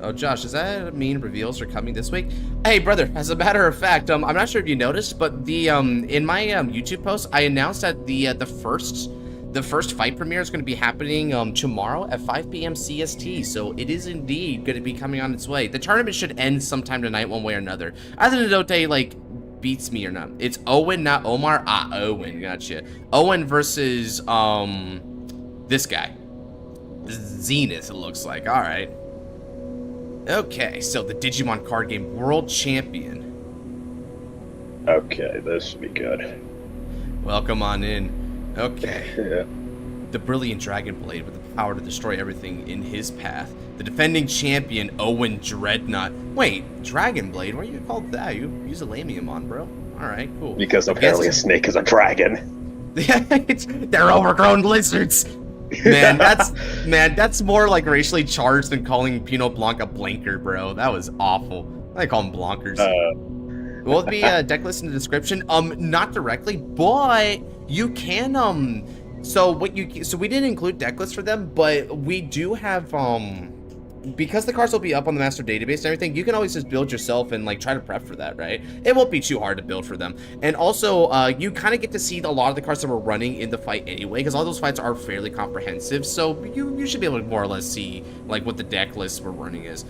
Speaker 1: Oh, Josh, does that mean reveals are coming this week? Hey, brother, as a matter of fact, I'm not sure if you noticed, but the in my YouTube post, I announced that the first fight premiere is going to be happening tomorrow at 5 p.m. CST, so it is indeed going to be coming on its way. The tournament should end sometime tonight, one way or another. Either Nadote, like, beats me or not. It's Owen, not Omar. Ah, Owen, gotcha. Owen versus, this guy. Zenith, it looks like. All right. Okay, so the Digimon card game world champion.
Speaker 6: Okay, this should be good.
Speaker 1: Welcome on in. Okay.
Speaker 6: Yeah.
Speaker 1: The brilliant Dragon Blade with the power to destroy everything in his path. The defending champion, Owen Dreadnought. Wait, Dragon Blade? Why are you called that? You use a Lamiamon, bro. Alright, cool.
Speaker 6: Because apparently a snake is a dragon.
Speaker 1: They're overgrown lizards. Man, that's more like racially charged than calling Pinot Blanc a blanker, bro. That was awful. I call them blankers. Will it be deck list in the description? Not directly, but you can so we didn't include deck lists for them, but we do have because the cards will be up on the master database and everything, you can always just build yourself and like try to prep for that, right? It won't be too hard to build for them. And also, you kind of get to see a lot of the cards that we're running in the fight anyway, because all those fights are fairly comprehensive, so you should be able to more or less see like what the deck list we're running is.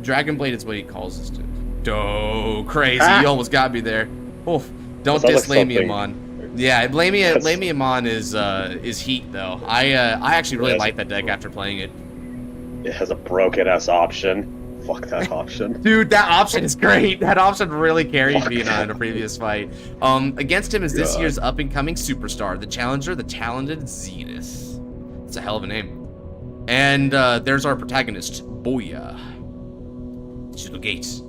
Speaker 1: Dragon Blade is what he calls us to. Oh, crazy. You almost got me there. Oof. Don't diss Lamiamon. Yeah, Lamiamon is heat though. I actually really like that deck after playing it.
Speaker 6: It has a broken ass option. Fuck that option.
Speaker 1: Dude, that option is great. That option really carried me in a previous fight. Against him is this year's up and coming superstar, the challenger, the talented Zenith. It's a hell of a name. And there's our protagonist, Boya. Digital gate.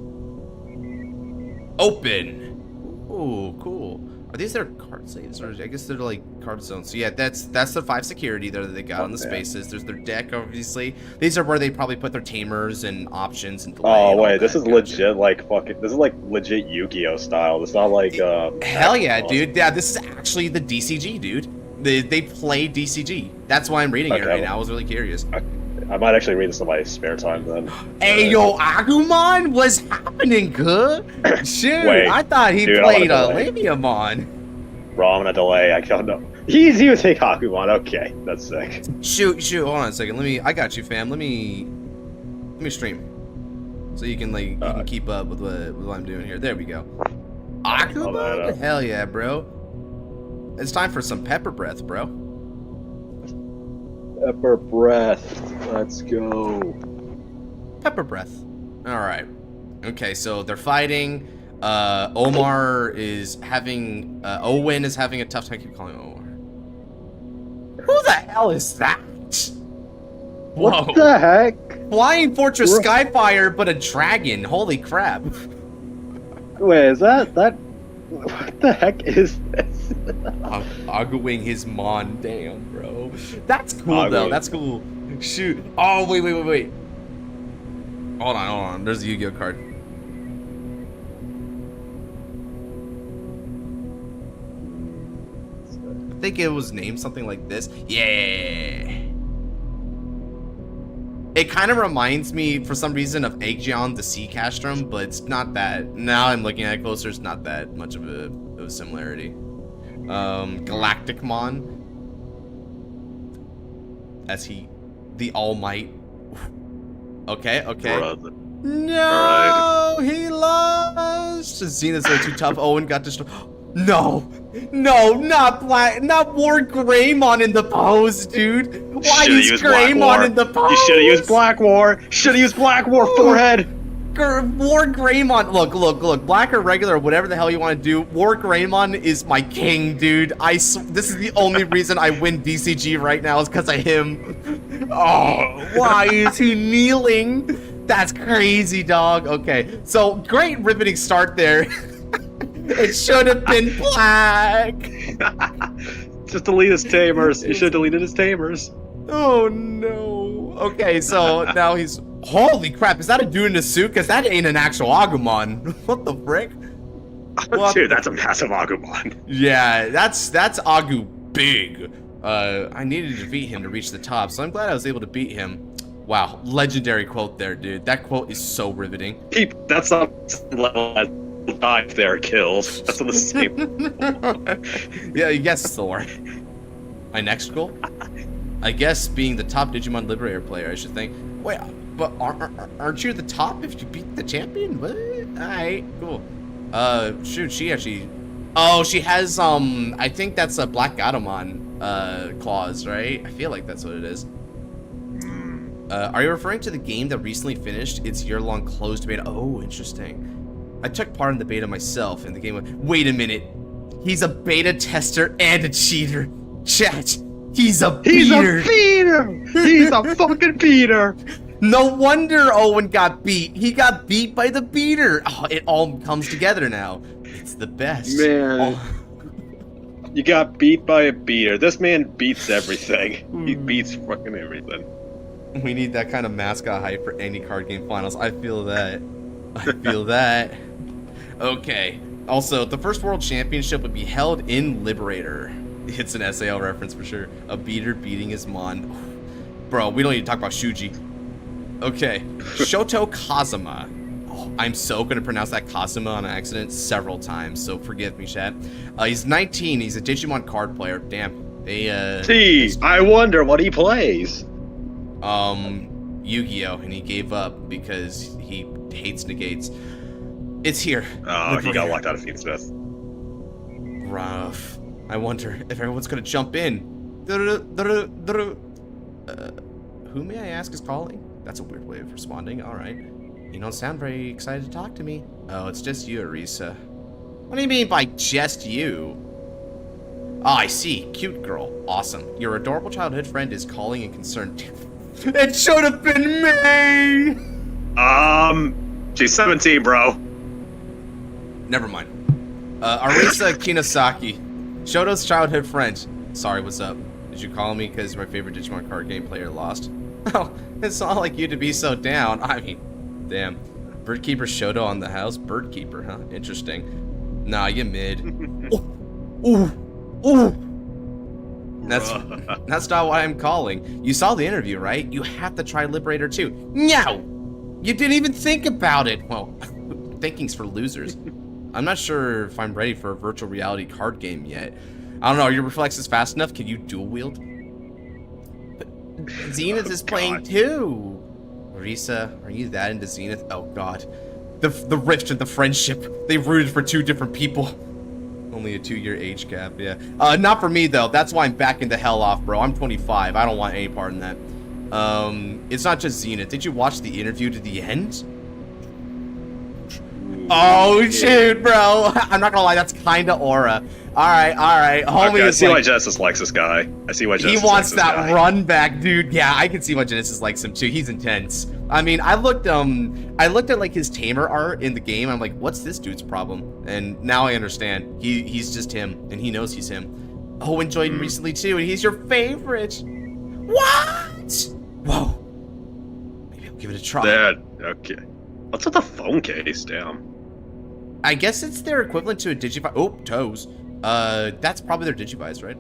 Speaker 1: Open. Ooh, cool. Are these their card saves, or I guess they're like card zones? So yeah, that's the 5 security there that they got on the spaces. There's their deck, obviously. These are where they probably put their tamers and options and delay.
Speaker 6: Oh
Speaker 1: and
Speaker 6: wait, this
Speaker 1: that.
Speaker 6: is legit like fucking. This is like legit Yu-Gi-Oh style. It's not like
Speaker 1: Hell yeah, dude. Yeah, this is actually the DCG, dude. They play DCG. That's why I'm reading it right now. I was really curious.
Speaker 6: I might actually read this in my spare time then.
Speaker 1: Hey, yo, Agumon, what's happening, good? Shoot,
Speaker 6: Wait,
Speaker 1: I thought he
Speaker 6: dude,
Speaker 1: played
Speaker 6: I'm
Speaker 1: Libiamon.
Speaker 6: Bro, I'm gonna delay. I don't know. He would take Agumon. Okay, that's sick.
Speaker 1: Shoot, hold on a second. I got you, fam. Let me stream. So you can like you can keep up with what I'm doing here. There we go. Agumon? Hell yeah, bro. It's time for some pepper breath, bro.
Speaker 6: Pepper breath. Let's go.
Speaker 1: Pepper breath. All right. Okay, so they're fighting. Omar is having. Owen is having a tough time. I keep calling him Omar. Who the hell is that? Whoa.
Speaker 6: What the heck?
Speaker 1: Flying Fortress Skyfire, but a dragon. Holy crap.
Speaker 6: Wait, is that? What the heck is this?
Speaker 1: Aguing his mon. Damn, bro. That's cool, though. That's cool. Shoot. Oh, wait. Hold on. There's a Yu-Gi-Oh card. I think it was named something like this. Yeah. It kind of reminds me, for some reason, of Aegion the Sea Castrum, but it's not that. Now I'm looking at it closer, it's not that much of a similarity. Galacticmon. As the All Might. Okay.
Speaker 6: Brother.
Speaker 1: No, he lost. Xena's way too tough. Owen got destroyed. No, not War Greymon in the pose, dude. Why is Greymon in the pose?
Speaker 6: You should have used Black War. Forehead.
Speaker 1: War Greymon. Look. Black or regular, whatever the hell you want to do. War Greymon is my king, dude. This is the only reason I win DCG right now is because of him. Oh, why is he kneeling? That's crazy, dog. Okay, so great riveting start there. It should have been Black.
Speaker 6: Just delete his tamers. You should have deleted his tamers.
Speaker 1: Oh no. Okay, so now he's. Holy crap! Is that a dude in a suit? Cause that ain't an actual Agumon. What the frick?
Speaker 6: Dude, that's a massive Agumon.
Speaker 1: Yeah, that's Agu big. I needed to defeat him to reach the top, so I'm glad I was able to beat him. Wow, legendary quote there, dude. That quote is so riveting.
Speaker 6: That's not level as died there killed. That's on the same.
Speaker 1: Yeah, yes, Thor. My next goal? I guess being the top Digimon Liberator player, I should think. Wait, but aren't you the top if you beat the champion? What? Alright, cool. Shoot, she actually. Oh, she has I think that's a Black Gatomon clause, right? I feel like that's what it is. Are you referring to the game that recently finished its year-long closed beta? Oh, interesting. I took part in the beta myself, and the game wait a minute. He's a beta tester and a cheater. Chat, he's a beater.
Speaker 6: He's a fucking beater.
Speaker 1: No wonder Owen got beat. He got beat by the beater. Oh, it all comes together now. It's the best.
Speaker 6: Man.
Speaker 1: Oh.
Speaker 6: You got beat by a beater. This man beats everything. He beats fucking everything.
Speaker 1: We need that kind of mascot hype for any card game finals. I feel that. I feel that. Okay. Also, the first World Championship would be held in Liberator. It's an SAL reference for sure. A beater beating his mon. Bro, we don't need to talk about Shuji. Okay. Shoto Kazuma. Oh, I'm so going to pronounce that Kazuma on accident several times, so forgive me, chat. He's 19. He's a Digimon card player. Damn.
Speaker 6: I wonder what he plays.
Speaker 1: Yu-Gi-Oh! And he gave up because he hates negates. It's here.
Speaker 6: Oh, he got locked out of Phoenix Smith.
Speaker 1: Rough. I wonder if everyone's gonna jump in. Who may I ask is calling? That's a weird way of responding. Alright. You don't sound very excited to talk to me. Oh, it's just you, Arisa. What do you mean by just you? Oh, I see. Cute girl. Awesome. Your adorable childhood friend is calling and concerned. It should have been me!
Speaker 6: She's 17, bro.
Speaker 1: Never mind. Arisa Kinosaki, Shoto's childhood friend. Sorry, what's up? Did you call me because my favorite Digimon card game player lost? Oh, it's not like you to be so down. I mean, damn. Birdkeeper Shoto on the house? Birdkeeper, huh? Interesting. Nah, you mid. Ooh. That's not what I'm calling. You saw the interview, right? You have to try Liberator too. No! You didn't even think about it. Well, thinking's for losers. I'm not sure if I'm ready for a virtual reality card game yet. I don't know, are your reflexes fast enough? Can you dual wield? But Zenith is playing too. Risa, are you that into Zenith? Oh god. The rift and the friendship. They rooted for two different people. Only a 2-year age gap, yeah. Not for me though. That's why I'm backing the hell off, bro. I'm 25. I don't want any part in that. It's not just Zenith. Did you watch the interview to the end? Oh shoot, bro. I'm not gonna lie, that's kinda aura. Alright. Homie,
Speaker 6: okay, I see
Speaker 1: like,
Speaker 6: why Genesis likes this guy. I see why Genesis
Speaker 1: he wants
Speaker 6: likes
Speaker 1: that
Speaker 6: this guy.
Speaker 1: run back, dude. Yeah, I can see why Genesis likes him too. He's intense. I mean, I looked at like his tamer art in the game. I'm like, what's this dude's problem? And now I understand. He's just him, and he knows he's him. Oh, enjoyed him recently too, and he's your favorite. What? Whoa. Maybe I'll give it a try.
Speaker 6: Dad, okay. What's with the phone case? Damn.
Speaker 1: I guess it's their equivalent to a Digivice. Oh, toes. That's probably their Digivice, right?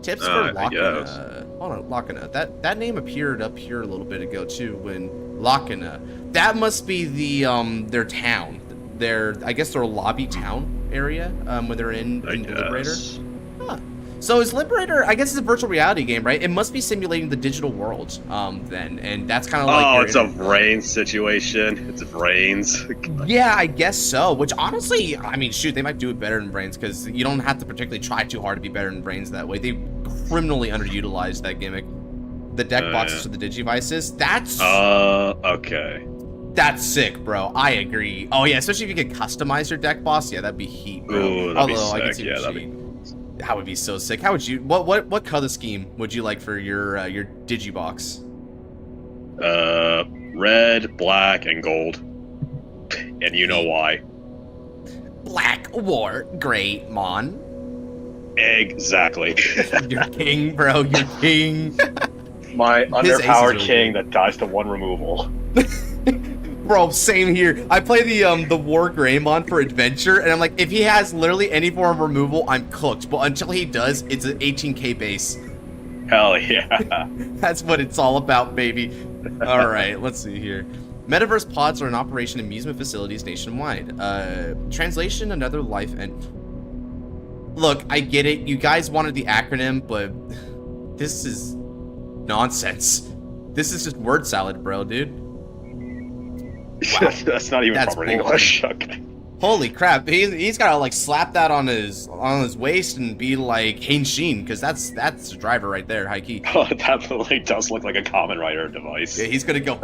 Speaker 1: Tips for Lakina. Hold on, Lakina. That name appeared up here a little bit ago too. When Lakina, that must be the their town. I guess their lobby town area. When they're in Liberator. Huh. So is Liberator? I guess it's a virtual reality game, right? It must be simulating the digital world. Then, and that's kind of like.
Speaker 6: Oh, it's a brain situation. It's brains.
Speaker 1: Yeah, I guess so. Which honestly, I mean, shoot, they might do it better than Brains because you don't have to particularly try too hard to be better than Brains that way. They criminally underutilized that gimmick. The deck boxes for the Digivices. That's
Speaker 6: okay.
Speaker 1: That's sick, bro. I agree. Oh yeah, especially if you could customize your deck boss. Yeah, that'd be heat, bro.
Speaker 6: Ooh, that'd be sick.
Speaker 1: That would be so sick. How would you? What color scheme would you like for your Digibox?
Speaker 6: Red, black, and gold. And you know why.
Speaker 1: Black or gray, Mon.
Speaker 6: Exactly.
Speaker 1: You're king, bro. You're king.
Speaker 7: My underpowered
Speaker 1: aces are
Speaker 7: king that dies to one removal.
Speaker 1: Bro, same here. I play the War Greymon for adventure, and I'm like, if he has literally any form of removal, I'm cooked. But until he does, it's an 18k base.
Speaker 6: Hell yeah.
Speaker 1: That's what it's all about, baby. All right, let's see here. Metaverse pods are in operation in amusement facilities nationwide. Translation, another life and... Look, I get it. You guys wanted the acronym, but this is nonsense. This is just word salad, bro, dude.
Speaker 6: Wow. That's not even proper English. Okay.
Speaker 1: Holy crap! He's gotta like slap that on his waist and be like Henshin, because that's the driver right there, high key.
Speaker 6: Oh, that really does look like a Kamen Rider device.
Speaker 1: Yeah, he's gonna go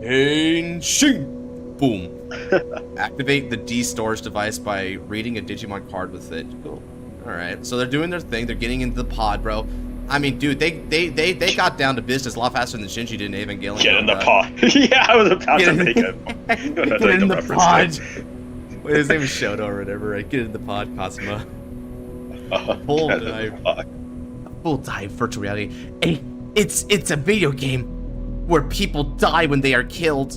Speaker 1: Henshin. Boom. Activate the D storage device by reading a Digimon card with it. Cool. All right, so they're doing their thing. They're getting into the pod, bro. I mean, dude, they got down to business a lot faster than Shinji did in Evangelion.
Speaker 6: Get in the pod. Yeah, I was about to make it.
Speaker 1: Get in the pod. Wait, his name is Shoto or whatever, right? Get in the pod, Cosmo. Full dive. Full dive virtual reality. Hey, it's a video game where people die when they are killed.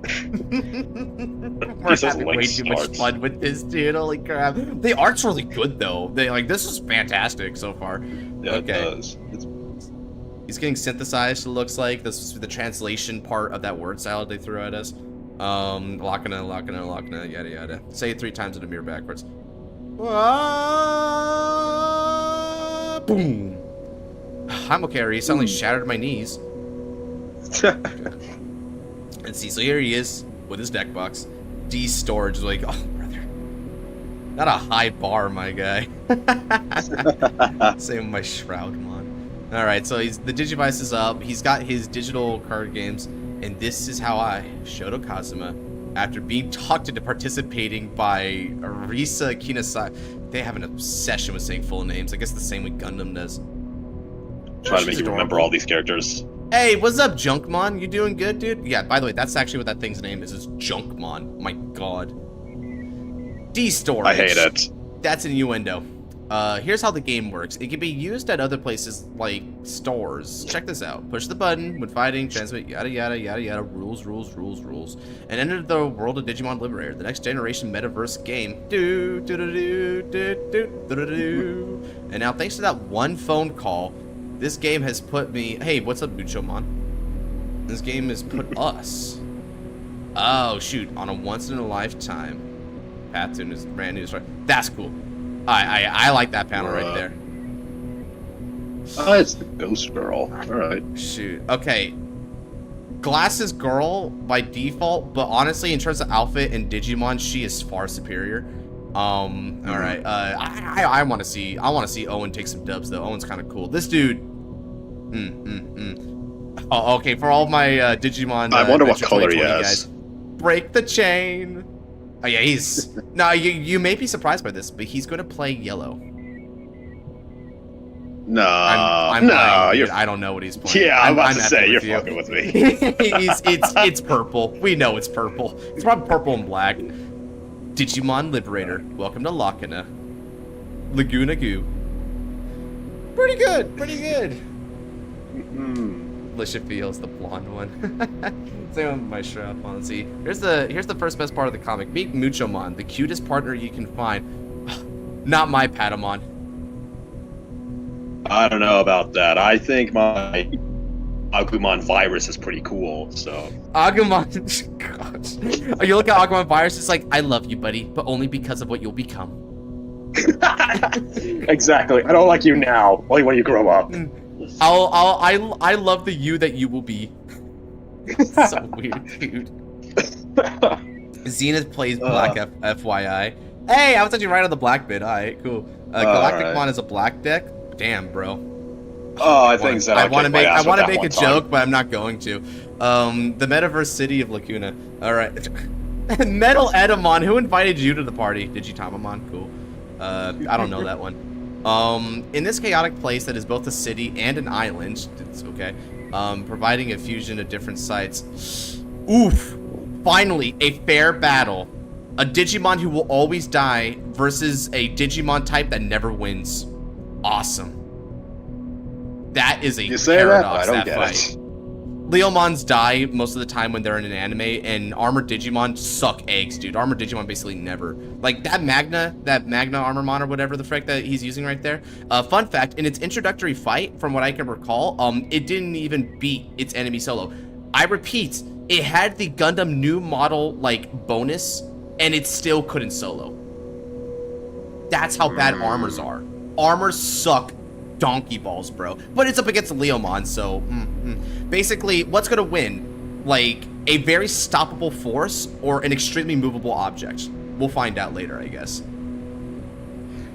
Speaker 1: We're having way too much fun with this, dude. Holy crap. The art's really good, though. This is fantastic so far.
Speaker 6: Yeah,
Speaker 1: okay.
Speaker 6: It does.
Speaker 1: He's getting synthesized, it looks like. This is the translation part of that word salad they threw at us. Lakina, yada yada. Say it 3 times in a mirror backwards. Boom. I'm okay, Ari. Suddenly shattered my knees. And see, so here he is with his deck box. D storage is like, oh, brother. Not a high bar, my guy. Same with my Shroud Mon. Alright, so the Digivice is up. He's got his digital card games. And this is how Shoto Kazuma, after being talked into participating by Arisa Kinosaki. They have an obsession with saying full names. I guess the same way Gundam does.
Speaker 6: Trying to make you remember all these characters.
Speaker 1: Hey, what's up, Junkmon? You doing good, dude? Yeah, by the way, that's actually what that thing's name is Junkmon. My god. D-storage.
Speaker 6: I hate it.
Speaker 1: That's an innuendo. Here's how the game works. It can be used at other places like stores. Check this out. Push the button when fighting, transmit, yada yada yada yada, rules, and enter the world of Digimon Liberator, the next generation metaverse game. And now, thanks to that one phone call, this game has put me. Hey, what's up, Buchomon? This game has put us. Oh shoot! On a once in a lifetime. Path to his brand new story. That's cool. I like that panel right there.
Speaker 6: Oh, it's the ghost girl. Alright.
Speaker 1: Shoot. Okay. Glasses girl by default, but honestly, in terms of outfit and Digimon, she is far superior. Alright. I wanna see Owen take some dubs though. Owen's kinda cool. This dude. Oh, okay, for all my Digimon
Speaker 6: I wonder what color he has.
Speaker 1: Guys, break the chain. Oh yeah, he's no. You may be surprised by this, but he's going to play yellow.
Speaker 6: No,
Speaker 1: I'm playing, I don't know what he's playing.
Speaker 6: Yeah, I'm about to
Speaker 1: effing
Speaker 6: say you're
Speaker 1: with you.
Speaker 6: fucking with me.
Speaker 1: it's purple. We know it's purple. It's probably purple and black. Digimon Liberator. Welcome to Lacuna. Laguna Goo. Pretty good. Pretty good. Lisha feels the blonde one. Same with my strap on. Let's see. Here's the first best part of the comic. Meet Muchomon, the cutest partner you can find. Not my Patamon.
Speaker 6: I don't know about that. I think my Agumon virus is pretty cool, so.
Speaker 1: Agumon, gosh. You look at Agumon virus, it's like, I love you, buddy, but only because of what you'll become.
Speaker 7: Exactly. I don't like you now, only when you grow up.
Speaker 1: I love the you that you will be. So weird, dude. Zenith plays black, FYI. Hey, I was actually right on the black bit. Alright, cool. Galacticmon is a black deck. Damn, bro.
Speaker 6: Oh, I think so.
Speaker 1: I want to make a joke, but I'm not going to. The metaverse city of Lacuna. All right. Metal Edamon. Who invited you to the party? Digitamamon. Cool. I don't know that one. In this chaotic place that is both a city and an island, it's okay. Providing a fusion of different sites. Oof. Finally, a fair battle. A Digimon who will always die versus a Digimon type that never wins. Awesome. That is a paradox, that fight. Leomons die most of the time when they're in an anime, and armored Digimon suck eggs, dude. Armored Digimon basically never. Like, that Magna Armormon or whatever the frick that he's using right there. Fun fact, in its introductory fight, from what I can recall, it didn't even beat its enemy solo. I repeat, it had the Gundam new model, like, bonus, and it still couldn't solo. That's how bad armors are. Armors suck donkey balls, bro. But it's up against Leomon, so basically, what's gonna win? Like, a very stoppable force or an extremely movable object? We'll find out later, I guess.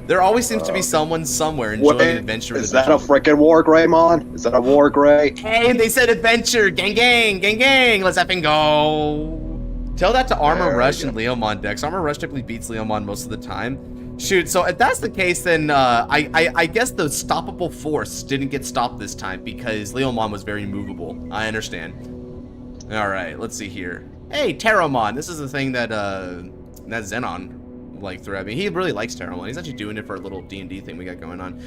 Speaker 1: There always seems to be someone somewhere enjoying an adventure.
Speaker 7: Is that a frickin' War Greymon? Is that a War Grey?
Speaker 1: Hey, they said adventure! Gang, gang, gang, gang! Let's effing go! Tell that to Armor Rush and Leomon decks. Armor Rush typically beats Leomon most of the time. Shoot, so if that's the case, then I guess the stoppable force didn't get stopped this time because Leomon was very movable. I understand. All right, let's see here. Hey, Terramon. This is the thing that that Zenon like threw at me. He really likes Terramon. He's actually doing it for a little D&D thing we got going on.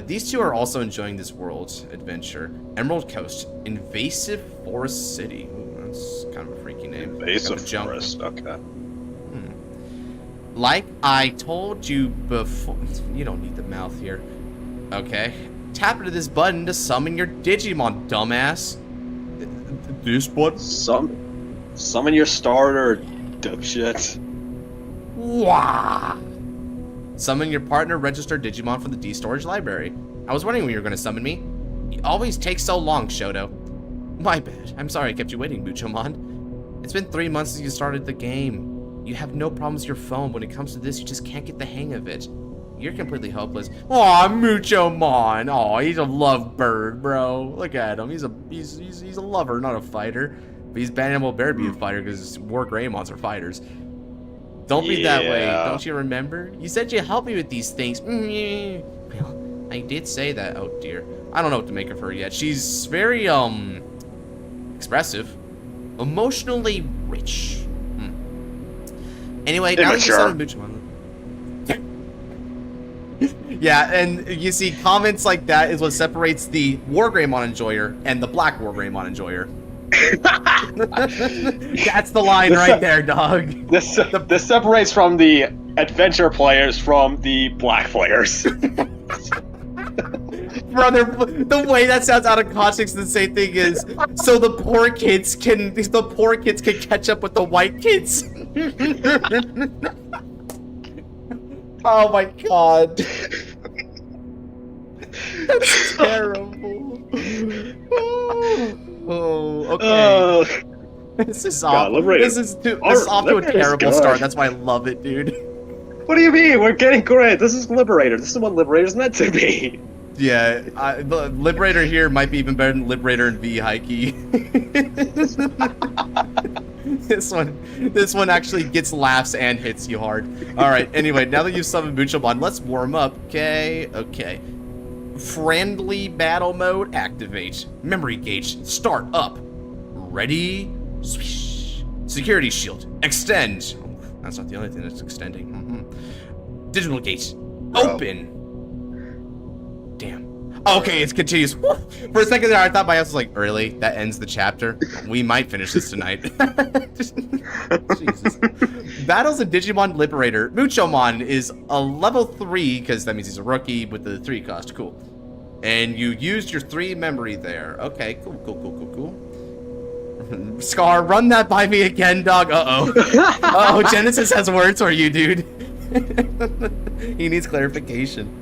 Speaker 1: These two are also enjoying this world adventure. Emerald Coast, Invasive Forest City. Ooh, that's kind of a freaky name.
Speaker 6: Invasive Forest. Okay.
Speaker 1: Like I told you before, you don't need the mouth here. Okay. Tap into this button to summon your Digimon, dumbass. This button?
Speaker 6: Summon your starter, dipshit.
Speaker 1: Wah! Summon your partner registered Digimon from the D-Storage library. I was wondering when you were going to summon me. You always take so long, Shoto. My bad. I'm sorry I kept you waiting, Muchomon. It's been 3 months since you started the game. You have no problems with your phone. When it comes to this, you just can't get the hang of it. You're completely hopeless. Aw, Muchomon. Aw, he's a lovebird, bro. Look at him. He's a lover, not a fighter. But he's banning Animal Bear to be a fighter because War Greymons are fighters. Don't be that way. Don't you remember? You said you'd help me with these things. Well, I did say that. Oh, dear. I don't know what to make of her yet. She's very, expressive. Emotionally rich. Anyway, now that you summon Muchomon, Yeah, and you see, comments like that is what separates the War Greymon enjoyer and the Black War Greymon enjoyer. That's the line right there, dog.
Speaker 6: This separates from the adventure players from the black players.
Speaker 1: Brother, the way that sounds out of context, the same thing is so the poor kids can catch up with the white kids. Oh my god. That's terrible. Oh, okay. This is off. This is off to a terrible start. That's why I love it, dude.
Speaker 6: What do you mean? We're getting great. This is Liberator. This is what Liberator's meant to be.
Speaker 1: Yeah, the Liberator here might be even better than Liberator and V Hikey. This one actually gets laughs and hits you hard. All right. Anyway, now that you've summoned Watchalong, let's warm up. Okay. Friendly battle mode activate. Memory gauge start up. Ready? Swish. Security shield extend. Oh, that's not the only thing that's extending. Digital gate open. Damn. Okay, it's continuous. For a second there, I thought my ass was like, early. That ends the chapter. We might finish this tonight. Jesus. Battles of Digimon Liberator. Watchalong is a level 3, because that means he's a rookie with the 3 cost. Cool. And you used your 3 memory there. Okay, cool. Scar, run that by me again, dog. Uh-oh. Uh-oh, Genesis has words for you, dude. He needs clarification.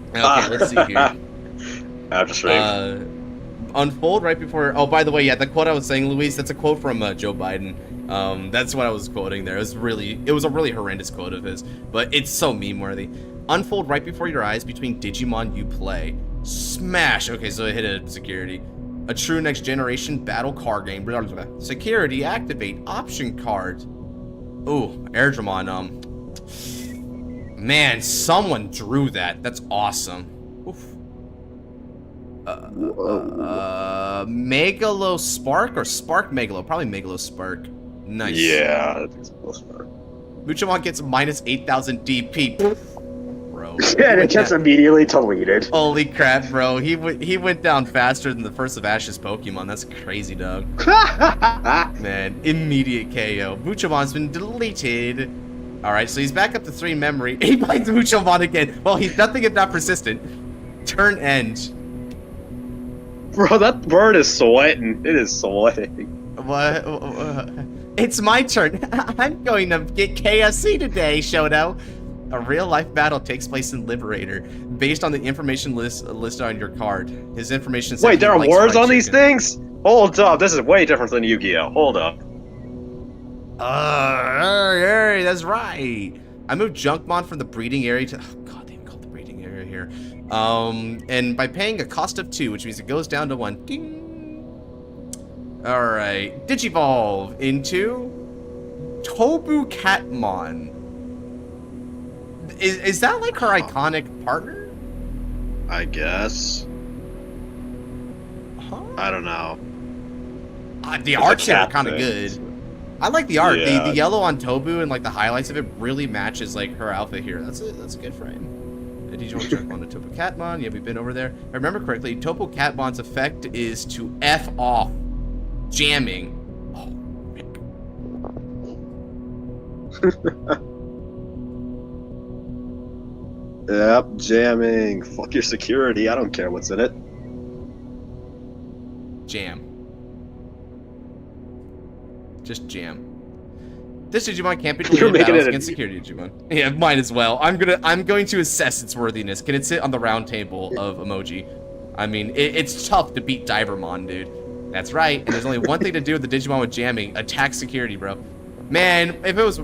Speaker 1: Okay, let's see here.
Speaker 6: I'm just ready.
Speaker 1: Unfold right before. Oh, by the way, yeah, the quote I was saying, Luis, that's a quote from Joe Biden. That's what I was quoting there. It was a really horrendous quote of his, but it's so meme-worthy. Unfold right before your eyes between Digimon you play. Smash. Okay, so it hit a security. A true next generation battle card game. Security activate option card. Ooh, Airdramon. Man, someone drew that. That's awesome. Oof. Megalo Spark or Spark Megalo? Probably Megalo Spark. Nice.
Speaker 6: Yeah, I think it's Megalo Spark.
Speaker 1: Watchalong gets minus 8,000 DP. Bro.
Speaker 7: Yeah, and it gets immediately deleted.
Speaker 1: Holy crap, bro. He went down faster than the first of Ash's Pokemon. That's crazy, dog. Man, immediate KO. Watchalong's been deleted. Alright, so he's back up to 3 memory. He plays Watchalong again. Well, he's nothing if not persistent. Turn end.
Speaker 6: Bro, that bird is sweating. It is sweating.
Speaker 1: What? It's my turn. I'm going to get KFC today, Shoto. A real-life battle takes place in Liberator, based on the information listed on your card. His information says
Speaker 6: Wait, there are words on
Speaker 1: chicken.
Speaker 6: these things? Hold up, this is way different than Yu-Gi-Oh! Hold up.
Speaker 1: That's right. I moved Junkmon from the breeding area to... Oh, god, they even called the breeding area here. And by paying a cost of 2, which means it goes down to 1. Ding. Alright. Digivolve into... Tobu Catmon. Is that like her iconic partner?
Speaker 6: I guess.
Speaker 1: Huh?
Speaker 6: I don't know.
Speaker 1: The art's here are kind of good. I like the art.
Speaker 6: Yeah.
Speaker 1: The yellow on Tobu and like the highlights of it really matches like her outfit here. That's a good frame. Did you want to check on the Topo Catmon? Yeah, we've been over there. If I remember correctly, Topo Catmon's effect is to F off. Jamming. Oh,
Speaker 6: Yep, jamming. Fuck your security. I don't care what's in it.
Speaker 1: Jam. Just jam. This Digimon can't be deleted in battles against security Digimon. Yeah, might as well. I'm going to assess its worthiness. Can it sit on the round table of emoji? I mean, it's tough to beat Divermon, dude. That's right. And there's only one thing to do with the Digimon with jamming: attack security, bro. Man, if it was,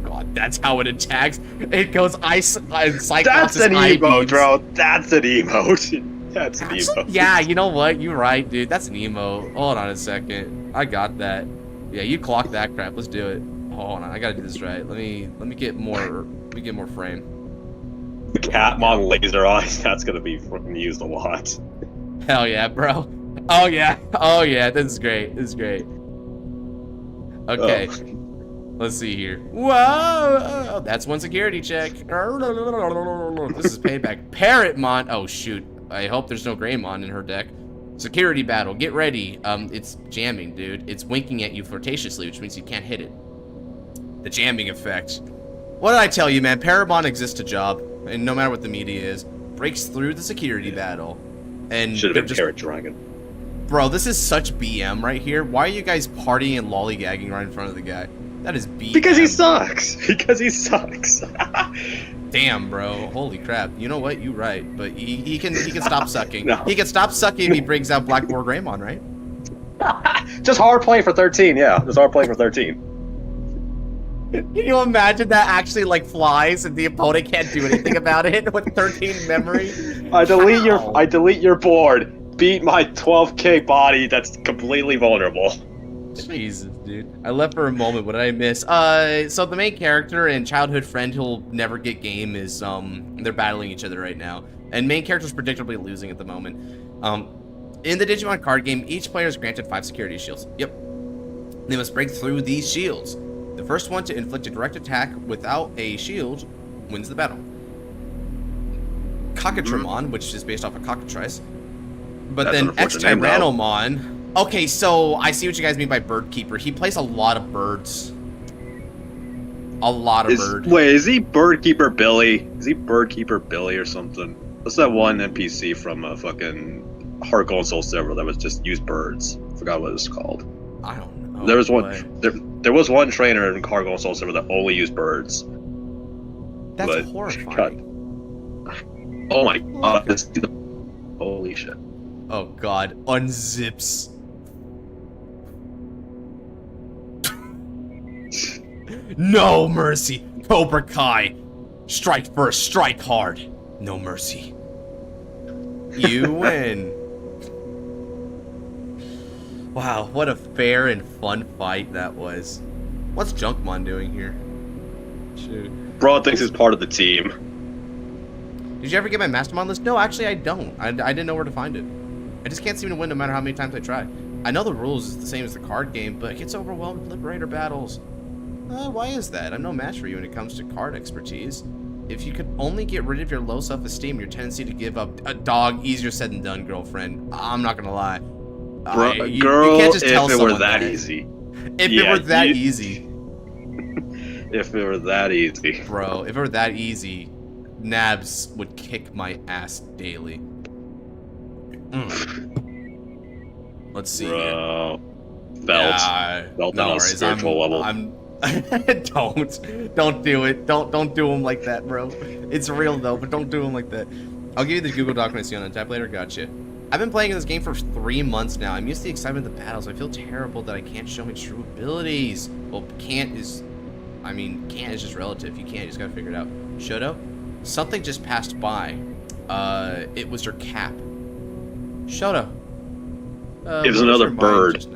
Speaker 1: God, that's how it attacks. It goes ice. Cyclops.
Speaker 6: That's an emote, bro. That's an emote. That's an emote.
Speaker 1: Yeah, you know what? You're right, dude. That's an emote. Hold on a second. I got that. Yeah, you clocked that crap. Let's do it. Hold on, I gotta do this right. Let me get more. Let me get more frame.
Speaker 6: The Catmon laser eyes. That's gonna be fucking used a lot.
Speaker 1: Hell yeah, bro. Oh yeah. Oh yeah. This is great. This is great. Okay. Let's see here. Whoa! That's one security check. This is payback. Parrotmon. Oh, shoot. I hope there's no Greymon in her deck. Security battle. Get ready. It's jamming, dude. It's winking at you flirtatiously, which means you can't hit it. The jamming effect. What did I tell you, man? Parrotmon exists a job, and no matter what the media is, breaks through the security battle. And
Speaker 6: should have been Parrot Dragon.
Speaker 1: Bro, this is such BM right here. Why are you guys partying and lollygagging right in front of the guy? That is BM.
Speaker 6: Because he sucks. Because he sucks.
Speaker 1: Damn, bro. Holy crap. You know what? You're right. But he can stop sucking.
Speaker 6: No.
Speaker 1: He can stop sucking if he brings out Blackboard Greymon, right?
Speaker 6: Just hard play for 13, yeah. Just hard play for 13.
Speaker 1: Can you imagine that actually like flies and the opponent can't do anything about it with 13 memory?
Speaker 6: I delete your board. Beat my 12k body that's completely vulnerable.
Speaker 1: Jesus, dude. I left for a moment. What did I miss? So the main character and childhood friend who'll never get game is they're battling each other right now. And main character's predictably losing at the moment. In the Digimon card game, each player is granted 5 security shields. Yep. They must break through these shields. The first one to inflict a direct attack without a shield wins the battle. Cockatrice, which is based off of Cockatrice. But
Speaker 6: That's
Speaker 1: then
Speaker 6: an unfortunate name, though.
Speaker 1: X-Tyrannomon. Okay, so I see what you guys mean by bird keeper. He plays a lot of birds. A lot of birds.
Speaker 6: Wait, is he Birdkeeper Billy? Is he Birdkeeper Billy or something? What's that one NPC from a fucking Heart Gold Soul Silver that was just used birds? Forgot what it was called.
Speaker 1: I don't know.
Speaker 6: There was one. There was one trainer in Heart Gold Soul Silver that only used birds.
Speaker 1: That's
Speaker 6: But-
Speaker 1: horrifying.
Speaker 6: Oh my god! Holy shit!
Speaker 1: Oh god, unzips. No mercy, Cobra Kai. Strike first, strike hard. No mercy. You win. Wow, what a fair and fun fight that was. What's Junkmon doing here? Shoot.
Speaker 6: Broad thinks he's part of the team.
Speaker 1: Did you ever get my Mastermind list? No, actually I don't. I didn't know where to find it. I just can't seem to win no matter how many times I try. I know the rules is the same as the card game, but it gets overwhelmed with Liberator battles. Why is that? I'm no match for you when it comes to card expertise. If you could only get rid of your low self-esteem, your tendency to give up a dog, easier said than done, girlfriend. I'm not gonna lie. You can't just tell
Speaker 6: if it
Speaker 1: someone
Speaker 6: were that easy.
Speaker 1: If it were that easy.
Speaker 6: If it were that easy.
Speaker 1: Bro, if it were that easy, Nabs would kick my ass daily. Let's see.
Speaker 6: Bro. Felt
Speaker 1: no
Speaker 6: on a
Speaker 1: worries,
Speaker 6: spiritual level.
Speaker 1: Don't do it. Don't do them like that, bro. It's real though, but don't do them like that. I'll give you the Google Doc when I see you on the tab later. Gotcha. I've been playing this game for 3 months now. I'm used to the excitement of the battles. I feel terrible that I can't show my true abilities. Well, can't is just relative. You can't. You just gotta figure it out. Shoto, something just passed by. It was your cap. Shoto.
Speaker 6: It was another bird.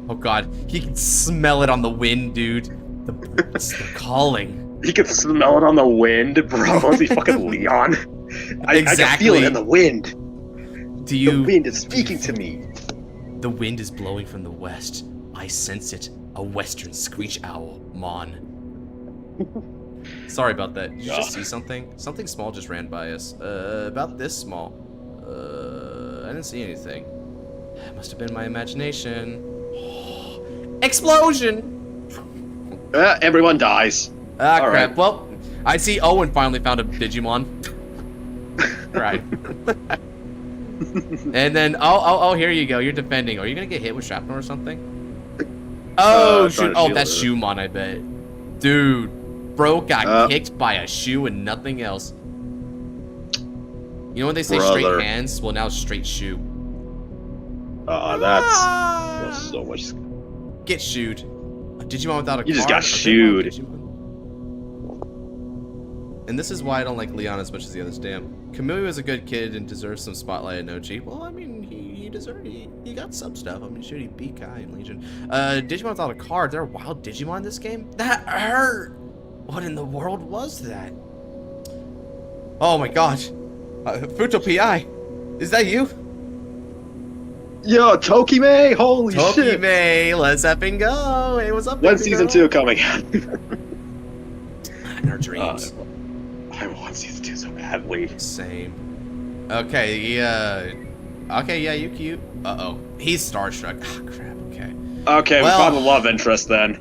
Speaker 1: Oh god, he can smell it on the wind, dude. The birds, they're calling.
Speaker 6: He can smell it on the wind, bro. Is he fucking Leon? I can feel it in the wind. The wind is speaking to me.
Speaker 1: The wind is blowing from the west. I sense it. A western screech owl, Mon. Sorry about that. Did you just see something? Something small just ran by us. About this small. I didn't see anything. It must have been my imagination. Explosion!
Speaker 6: Everyone dies.
Speaker 1: Ah,
Speaker 6: All
Speaker 1: crap.
Speaker 6: right.
Speaker 1: Well, I see Owen finally found a Digimon. Right. And then, oh, here you go. You're defending. Are you gonna get hit with shrapnel or something? Oh, shoot. Oh, that's Shoemon, I bet. Dude, bro got kicked by a shoe and nothing else. You know when they say straight hands? Well, now it's straight shoe.
Speaker 6: That's so much.
Speaker 1: Get shooed. A Digimon without a
Speaker 6: You just
Speaker 1: card,
Speaker 6: got shooed.
Speaker 1: And this is why I don't like Leon as much as the others. Damn. Kamui was a good kid and deserves some spotlight at Nochi. Well, I mean, he got some stuff. I mean, shoot, he beat Kai in Legion. Digimon without a card. There are wild Digimon in this game? That hurt! What in the world was that? Oh my gosh. Futo PI. Is that you?
Speaker 6: Yo, Tokime! Holy shit!
Speaker 1: Tokime, let's effing go. Hey, what's up?
Speaker 6: When's
Speaker 1: baby
Speaker 6: season
Speaker 1: girl?
Speaker 6: 2 coming out?
Speaker 1: In our dreams.
Speaker 6: I want season 2 so badly.
Speaker 1: Same. Okay, yeah. Okay, yeah, you cute. Uh-oh. He's starstruck. Ah, crap, okay.
Speaker 6: Okay,
Speaker 1: Well-
Speaker 6: we found the love interest then.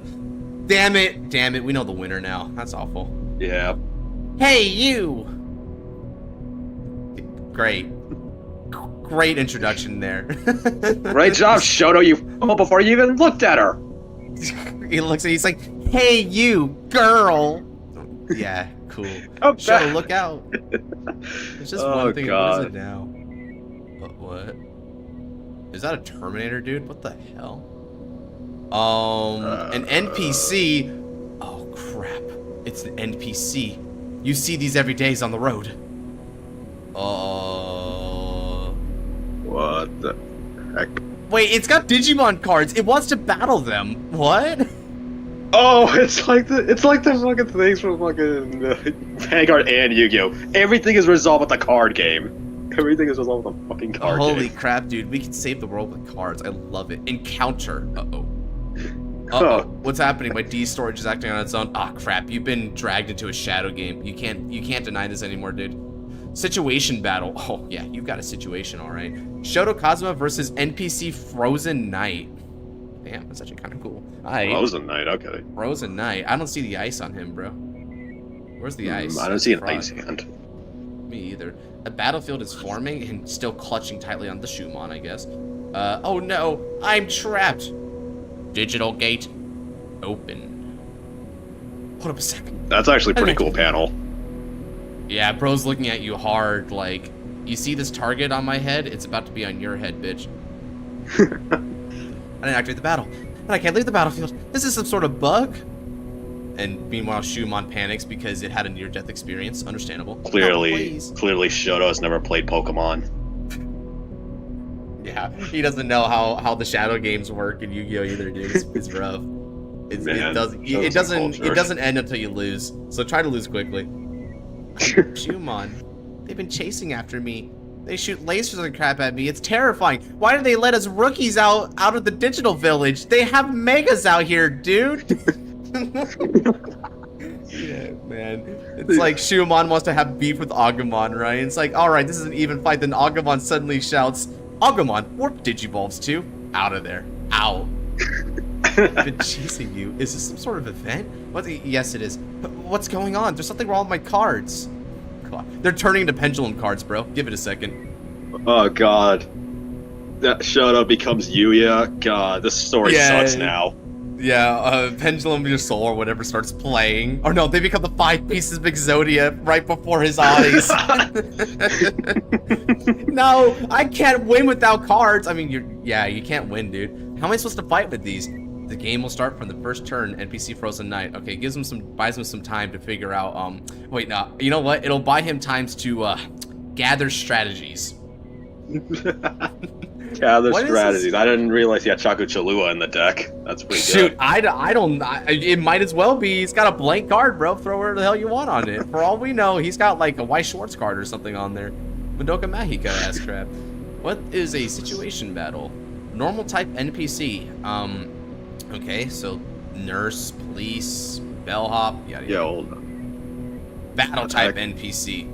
Speaker 1: Damn it, we know the winner now. That's awful.
Speaker 6: Yeah.
Speaker 1: Hey, you! Great. Great introduction there.
Speaker 6: Great job, Shoto. You fumbled before you even looked at her.
Speaker 1: He looks at he's like, hey, you, girl! Yeah, cool.
Speaker 6: Oh,
Speaker 1: Shoto, look out. It's just
Speaker 6: Oh,
Speaker 1: one thing.
Speaker 6: God.
Speaker 1: What is it now? What? Is that a Terminator, dude? What the hell? An NPC. Oh crap! It's an NPC. You see these every day on the road.
Speaker 6: What the heck?
Speaker 1: Wait, it's got Digimon cards. It wants to battle them. What?
Speaker 6: Oh, it's like the fucking things from fucking Vanguard and Yu-Gi-Oh. Everything is resolved with the card game. Everything is resolved with the fucking card
Speaker 1: Holy
Speaker 6: game.
Speaker 1: crap, dude! We can save the world with cards. I love it. Encounter. Uh-oh.
Speaker 6: Huh.
Speaker 1: What's happening? My D storage is acting on its own. Ah, crap! You've been dragged into a shadow game. You can't deny this anymore, dude. Situation battle. Oh yeah, you've got a situation, all right. Shoto Kazuma versus NPC Frozen Knight. Damn, that's actually kind of cool.
Speaker 6: Frozen Knight, okay.
Speaker 1: Frozen Knight. I don't see the ice on him, bro. Where's the ice?
Speaker 6: I don't see an
Speaker 1: Frog.
Speaker 6: ice hand.
Speaker 1: Me either. A battlefield is forming and still clutching tightly on the Shumon, I guess. Oh no, I'm trapped. Digital gate open. Hold up a second.
Speaker 6: That's actually a pretty cool panel.
Speaker 1: Yeah, bro's looking at you hard, like, you see this target on my head? It's about to be on your head, bitch. I didn't activate the battle, and I can't leave the battlefield. This is some sort of bug. And meanwhile, Shumon panics because it had a near-death experience. Understandable.
Speaker 6: Clearly,
Speaker 1: No, please.
Speaker 6: clearly Shoto has never played Pokemon.
Speaker 1: Yeah, he doesn't know how the shadow games work in Yu-Gi-Oh either, dude. It's rough.
Speaker 6: Man,
Speaker 1: It doesn't end until you lose. So try to lose quickly. Shumon, they've been chasing after me. They shoot lasers and crap at me. It's terrifying. Why do they let us rookies out of the digital village? They have megas out here, dude. Yeah, man. It's like Shumon wants to have beef with Agumon, right? It's like, all right, this is an even fight. Then Agumon suddenly shouts, "Agumon, warp Digivolves too." Out of there. Out. I've been chasing you. Is this some sort of event? What? Yes, it is. What's going on? There's something wrong with my cards. God. They're turning into pendulum cards, bro. Give it a second.
Speaker 6: Oh god. That Shoto becomes Yuya. God, this story sucks now.
Speaker 1: Yeah, Pendulum of Your Soul or whatever starts playing. Or no, they become the 5 pieces of Exodia right before his eyes. No, I can't win without cards. I mean, you can't win, dude. How am I supposed to fight with these? The game will start from the first turn, NPC Frozen Knight. Okay, buys him some time to figure out, wait, no, you know what? It'll buy him times to, gather strategies.
Speaker 6: Gather
Speaker 1: What is
Speaker 6: strategies.
Speaker 1: this?
Speaker 6: I didn't realize he had Chaku Chalua in the deck. That's pretty
Speaker 1: Shoot,
Speaker 6: good.
Speaker 1: I don't. It might as well be. He's got a blank card, bro. Throw whatever the hell you want on it. For all we know, he's got like a White Schwartz card or something on there. Madoka Magica ass crap. What is a situation battle? Normal type NPC. Okay, so nurse, police, bellhop, yada yada.
Speaker 6: Yeah, hold on.
Speaker 1: Battle type NPC.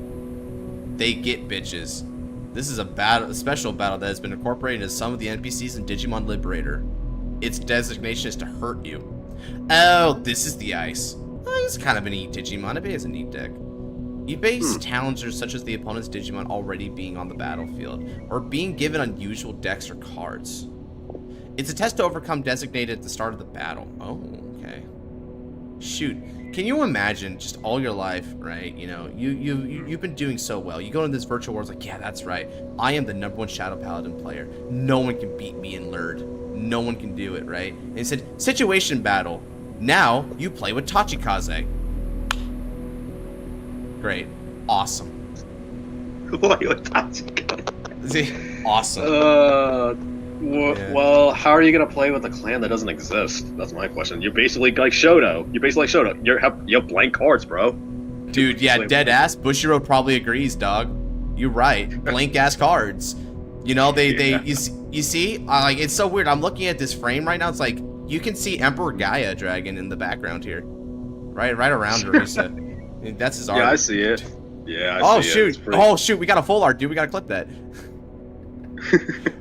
Speaker 1: They get bitches. This is a special battle that has been incorporated into some of the NPCs in Digimon Liberator. Its designation is to hurt you. Oh, this is the ice. Oh, it's kind of an neat Digimon. It has a neat deck. You base challengers such as the opponent's Digimon already being on the battlefield, or being given unusual decks or cards. It's a test to overcome designated at the start of the battle. Oh, okay. Shoot. Can you imagine just all your life, right? You know, you've been doing so well. You go into this virtual world, it's like, yeah, that's right. I am the #1 Shadow Paladin player. No one can beat me in Lurd. No one can do it, right? And it said, situation battle. Now, you play with Tachikaze. Great. Awesome.
Speaker 6: Why would Tachikaze?
Speaker 1: See? Awesome. Yeah.
Speaker 6: Well, how are you gonna play with a clan that doesn't exist? That's my question. You're basically like Shoto. You have blank cards, bro.
Speaker 1: Dude, yeah, dead ass. Bushiroad probably agrees, dog. You're right. Blank ass cards. You know, you see, like, it's so weird. I'm looking at this frame right now. It's like you can see Emperor Gaia Dragon in the background here, right around Arisa. That's his art.
Speaker 6: Yeah, I see it. Yeah.
Speaker 1: Oh shoot! Oh shoot! We got a full art, dude. We gotta clip that.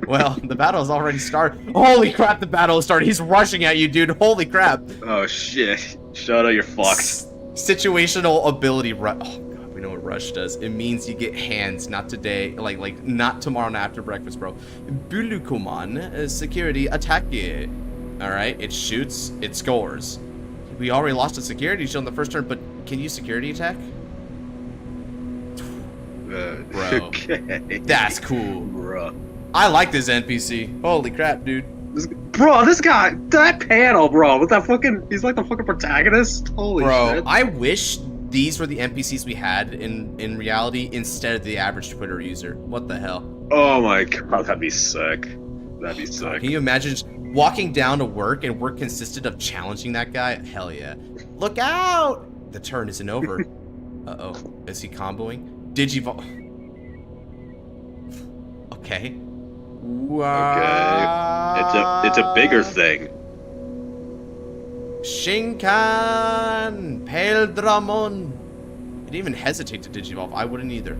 Speaker 1: Well, the battle has already started. Holy crap! The battle has started. He's rushing at you, dude. Holy crap!
Speaker 6: Oh shit! Shut up, you're fucked.
Speaker 1: Situational ability. Oh god, we know what rush does. It means you get hands. Not today. Like not tomorrow and after breakfast, bro. Bulukuman security attack it. All right. It shoots. It scores. We already lost a security shield in the first turn, but can you security attack? Bro,
Speaker 6: okay.
Speaker 1: That's cool.
Speaker 6: Bro.
Speaker 1: I like this NPC. Holy crap, dude.
Speaker 6: This guy, that panel, bro, with that fucking, he's like the fucking protagonist. Holy
Speaker 1: Bro,
Speaker 6: shit.
Speaker 1: I wish these were the NPCs we had in reality instead of the average Twitter user. What the hell?
Speaker 6: Oh my god, that'd be sick. That'd be sick.
Speaker 1: Can you imagine just walking down to work and work consisted of challenging that guy? Hell yeah. Look out! The turn isn't over. Uh-oh. Is he comboing? Digivol. Okay.
Speaker 6: Okay. It's a bigger thing.
Speaker 1: Shinkan Peldramon. I didn't even hesitate to Digivolve. I wouldn't either.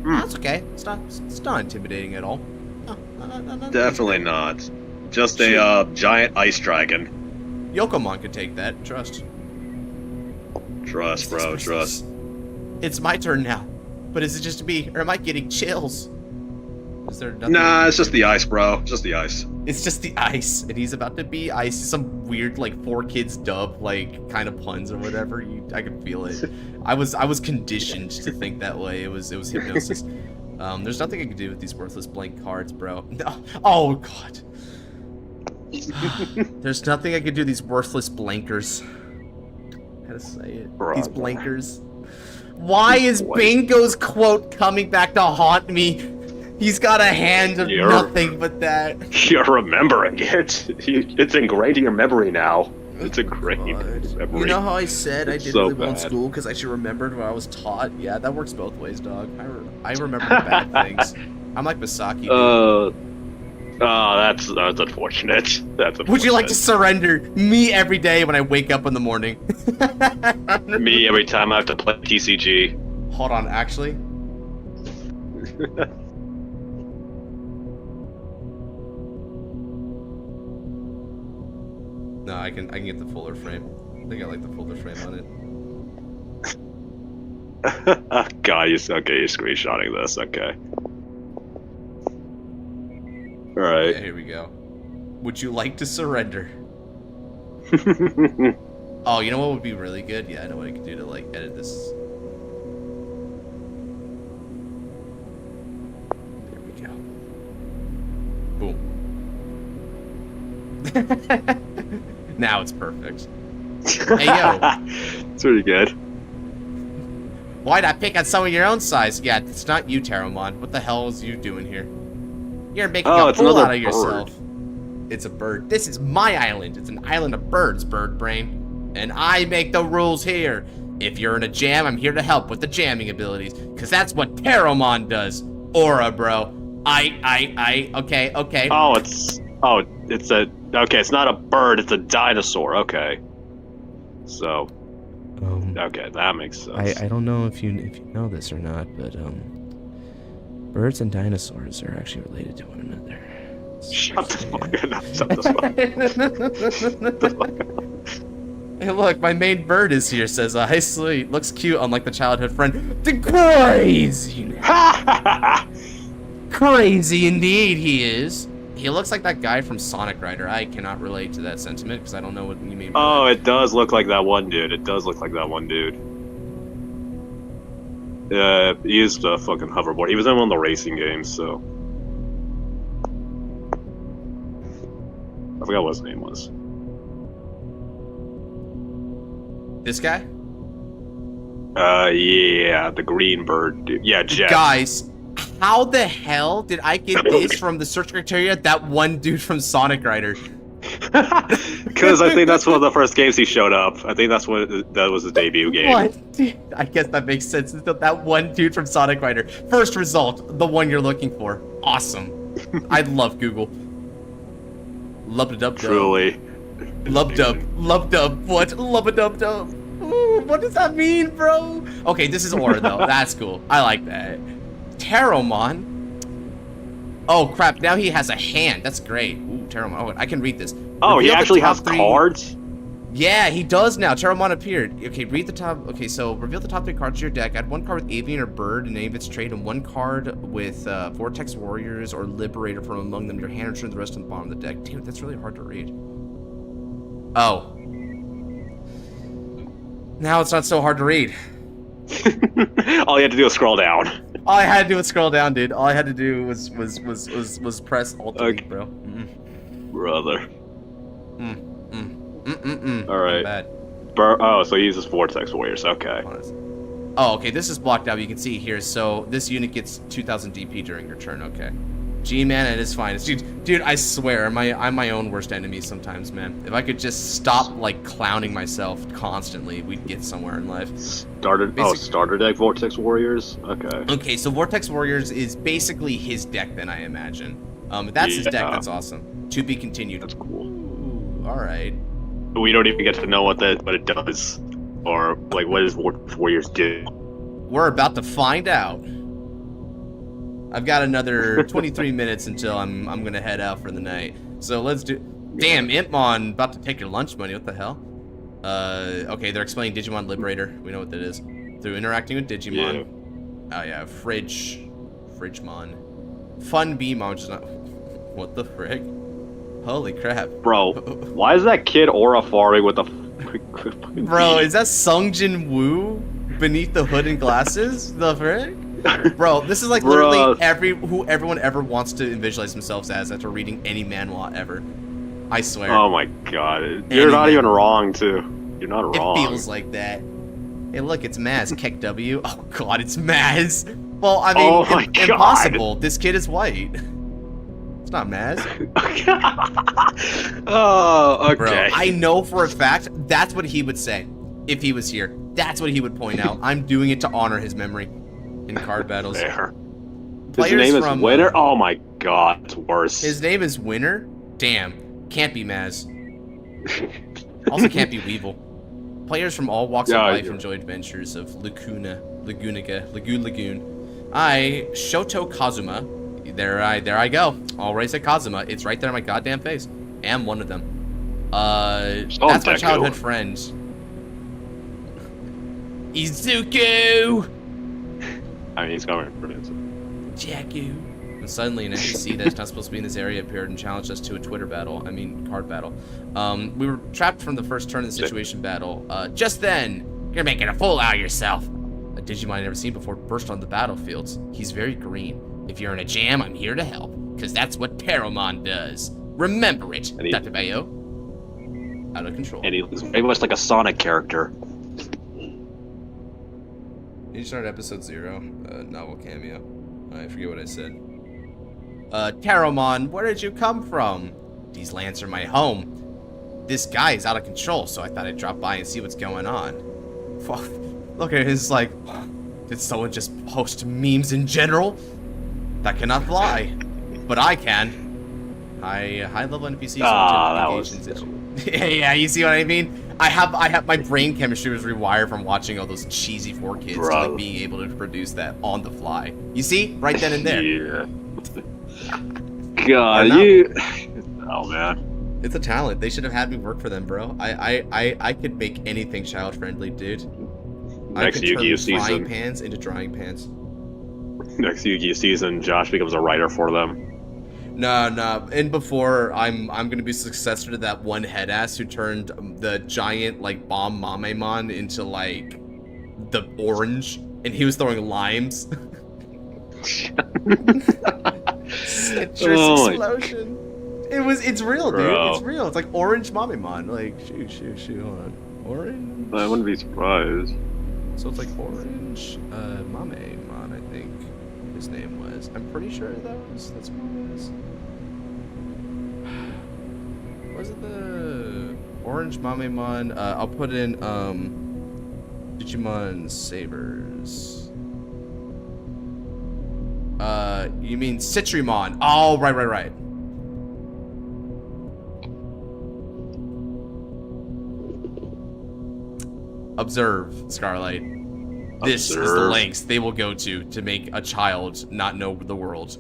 Speaker 1: That's okay. It's not intimidating at all. No,
Speaker 6: Definitely not. Just a giant ice dragon.
Speaker 1: Yokomon could take that. Trust.
Speaker 6: Trust, bro. Trust.
Speaker 1: It's my turn now. But is it just me, or am I getting chills? Is there nothing?
Speaker 6: Nah, it's just the ice, bro. Just the ice.
Speaker 1: It's just the ice, and he's about to be ice. Some weird, like, 4Kids dub, like, kind of puns or whatever. I could feel it. I was conditioned to think that way. It was hypnosis. There's nothing I can do with these worthless blank cards, bro. No. Oh god. There's nothing I can do. These worthless blankers. How to say it?
Speaker 6: Bro.
Speaker 1: These blankers. Why is Bingo's quote coming back to haunt me? He's got a hand of nothing but that.
Speaker 7: You're remembering it. It's ingrained in your memory now.
Speaker 6: It's ingrained in your memory.
Speaker 1: You know how I said I did
Speaker 6: so
Speaker 1: really well in
Speaker 6: bad.
Speaker 1: school because I should remembered what I was taught? Yeah, that works both ways, dog. I remember the bad things. I'm like Misaki.
Speaker 7: That's unfortunate. That's unfortunate.
Speaker 1: Would you like to surrender me every day when I wake up in the morning?
Speaker 7: Me every time I have to play TCG.
Speaker 1: Hold on, actually. No, I can get the fuller frame. I think I like the fuller frame on it.
Speaker 7: God, you're screenshotting this. Okay. All right.
Speaker 1: Yeah, here we go. Would you like to surrender? Oh, you know what would be really good? Yeah, I know what I could do to like edit this. There we go. Boom. Now it's perfect. Hey yo.
Speaker 7: It's pretty good.
Speaker 1: Why'd I pick on some of your own size? Yeah, it's not you, Taromon. What the hell is you doing here? You're making a fool out of yourself. It's a bird. This is my island. It's an island of birds, bird brain. And I make the rules here. If you're in a jam, I'm here to help with the jamming abilities. Cause that's what Taromon does. Aura, bro. Okay.
Speaker 7: It's not a bird, it's a dinosaur. Okay. So, okay, that makes sense.
Speaker 1: I don't know if you know this or not, but birds and dinosaurs are actually related to one another.
Speaker 7: Shut the fuck up. Shut the fuck up.
Speaker 1: Hey, look, my main bird is here, says I. Sweet. Looks cute, unlike the childhood friend. The crazy. Crazy indeed he is. He looks like that guy from Sonic Rider. I cannot relate to that sentiment because I don't know what you mean by
Speaker 7: Oh,
Speaker 1: that.
Speaker 7: it does look like that one dude. He used a fucking hoverboard. He was in one of the racing games, so. I forgot what his name was.
Speaker 1: This guy?
Speaker 7: Yeah, the green bird dude. Yeah, Jeff.
Speaker 1: Guys, how the hell did I get this from the search criteria? That one dude from Sonic Rider.
Speaker 7: Because I think that's one of the first games he showed up. I think that was his debut game.
Speaker 1: What? Dude, I guess that makes sense. That one dude from Sonic Rider. First result, the one you're looking for. Awesome. I love Google. Lub-a-dub-dub.
Speaker 7: Truly.
Speaker 1: Lub-dub. Lub-dub. What? Lub-a-dub-dub. Ooh, what does that mean, bro? Okay, this is Aura, though. That's cool. I like that. Taromon. Oh, crap. Now he has a hand. That's great. Ooh, Taromon. Oh, I can read this.
Speaker 7: Oh, he
Speaker 1: Reveal the
Speaker 7: actually
Speaker 1: top
Speaker 7: has
Speaker 1: three-
Speaker 7: cards?
Speaker 1: Yeah, he does now. Taromon appeared. Okay, read the top. Okay, so reveal the top 3 cards of your deck. Add 1 card with Avian or Bird in any of its trade, and 1 card with Vortex Warriors or Liberator from among them. Your hand and turn the rest on the bottom of the deck. Dude, that's really hard to read. Oh. Now it's not so hard to read.
Speaker 7: All you had to do was scroll down.
Speaker 1: All I had to do was scroll down, dude. All I had to do was press Alt Delete,
Speaker 7: Okay.
Speaker 1: bro.
Speaker 7: Brother.
Speaker 1: All
Speaker 7: Alright.
Speaker 1: Bad.
Speaker 7: Oh, so he uses Vortex Warriors. Okay.
Speaker 1: Honest. Oh, okay. This is blocked out. You can see here. So this unit gets 2,000 DP during your turn. Okay. G-Man at his finest, dude. I swear, I'm my own worst enemy sometimes, man. If I could just stop like clowning myself constantly, we'd get somewhere in life.
Speaker 7: Starter deck Vortex Warriors. Okay.
Speaker 1: Okay, so Vortex Warriors is basically his deck, then I imagine. If that's his deck,
Speaker 7: Yeah.
Speaker 1: that's awesome. To be continued.
Speaker 7: That's cool.
Speaker 1: Ooh, all right.
Speaker 7: We don't even get to know what it does, or like what does Vortex Warriors do.
Speaker 1: We're about to find out. I've got another 23 minutes until I'm gonna head out for the night. So let's do. Damn, Impmon about to take your lunch money. What the hell? Okay, they're explaining Digimon Liberator. We know what that is. Through interacting with Digimon. Oh yeah, Fridgemon. Fun Beemon, which is not. What the frick? Holy crap.
Speaker 7: Bro, why is that kid aura farming with a
Speaker 1: Bro, is that Sungjin Woo beneath the hood and glasses? The frick? Bro, this is like literally who everyone ever wants to visualize themselves as after reading any manhwa ever. I swear.
Speaker 7: Oh my god. You're not even wrong, too. You're not wrong.
Speaker 1: It feels like that. Hey, look, it's Maz. Keck W. Oh god, it's Maz. Well, I mean,
Speaker 7: Oh my God.
Speaker 1: impossible. This kid is white. It's not Maz.
Speaker 7: Oh, okay.
Speaker 1: Bro, I know for a fact that's what he would say if he was here. That's what he would point out. I'm doing it to honor his memory in card battles.
Speaker 7: There. His
Speaker 1: Players
Speaker 7: name is
Speaker 1: from,
Speaker 7: Winner? Oh my god, it's worse.
Speaker 1: His name is Winner? Damn. Can't be Maz. Also can't be Weevil. Players from all walks of life enjoy adventures of Lagoon. I, Shoto Kazuma. There I go. Always at Kazuma. It's right there on my goddamn face. Am one of them. That's my childhood friend. Izuku!
Speaker 7: I mean, he's coming for it.
Speaker 1: Jakku. And suddenly an NPC that's not supposed to be in this area appeared and challenged us to a card battle. We were trapped from the first turn of the situation battle. Just then, you're making a fool out of yourself. A Digimon I've never seen before burst on the battlefields. He's very green. If you're in a jam, I'm here to help. Because that's what Taromon does. Remember it, Dr. Bayo. Out of control.
Speaker 7: And he looks very much like a Sonic character.
Speaker 1: You started episode 0, novel cameo. I forget what I said. Taromon, where did you come from? These lands are my home. This guy is out of control, so I thought I'd drop by and see what's going on. Look at it, it's like, did someone just post memes in general? That cannot fly, but I can. High level NPCs.
Speaker 7: That was
Speaker 1: yeah, you see what I mean? I have my brain chemistry was rewired from watching all those cheesy 4Kids to like being able to produce that on the fly. You see, right then and there.
Speaker 7: Yeah. God, you. Oh man.
Speaker 1: It's a talent. They should have had me work for them, bro. I could make anything child friendly, dude.
Speaker 7: Next Yu-Gi-Oh season.
Speaker 1: Frying pans into drying pans.
Speaker 7: Next Yu-Gi-Oh season, Josh becomes a writer for them.
Speaker 1: No. And before I'm gonna be successor to that one head ass who turned the giant like bomb Mamemon into like the orange, and he was throwing limes. Citrus explosion. It's real, dude.
Speaker 7: Bro.
Speaker 1: It's real. It's like orange Mamemon. Like shoot, hold on. Orange.
Speaker 7: I wouldn't be surprised.
Speaker 1: So it's like orange Mamemon, I think his name was. I'm pretty sure that's what it was. Was it the orange Mamemon? I'll put in Digimon Sabers. You mean Citrimon. Oh, right. Observe, Scarlight. This is the lengths they will go to make a child not know the world.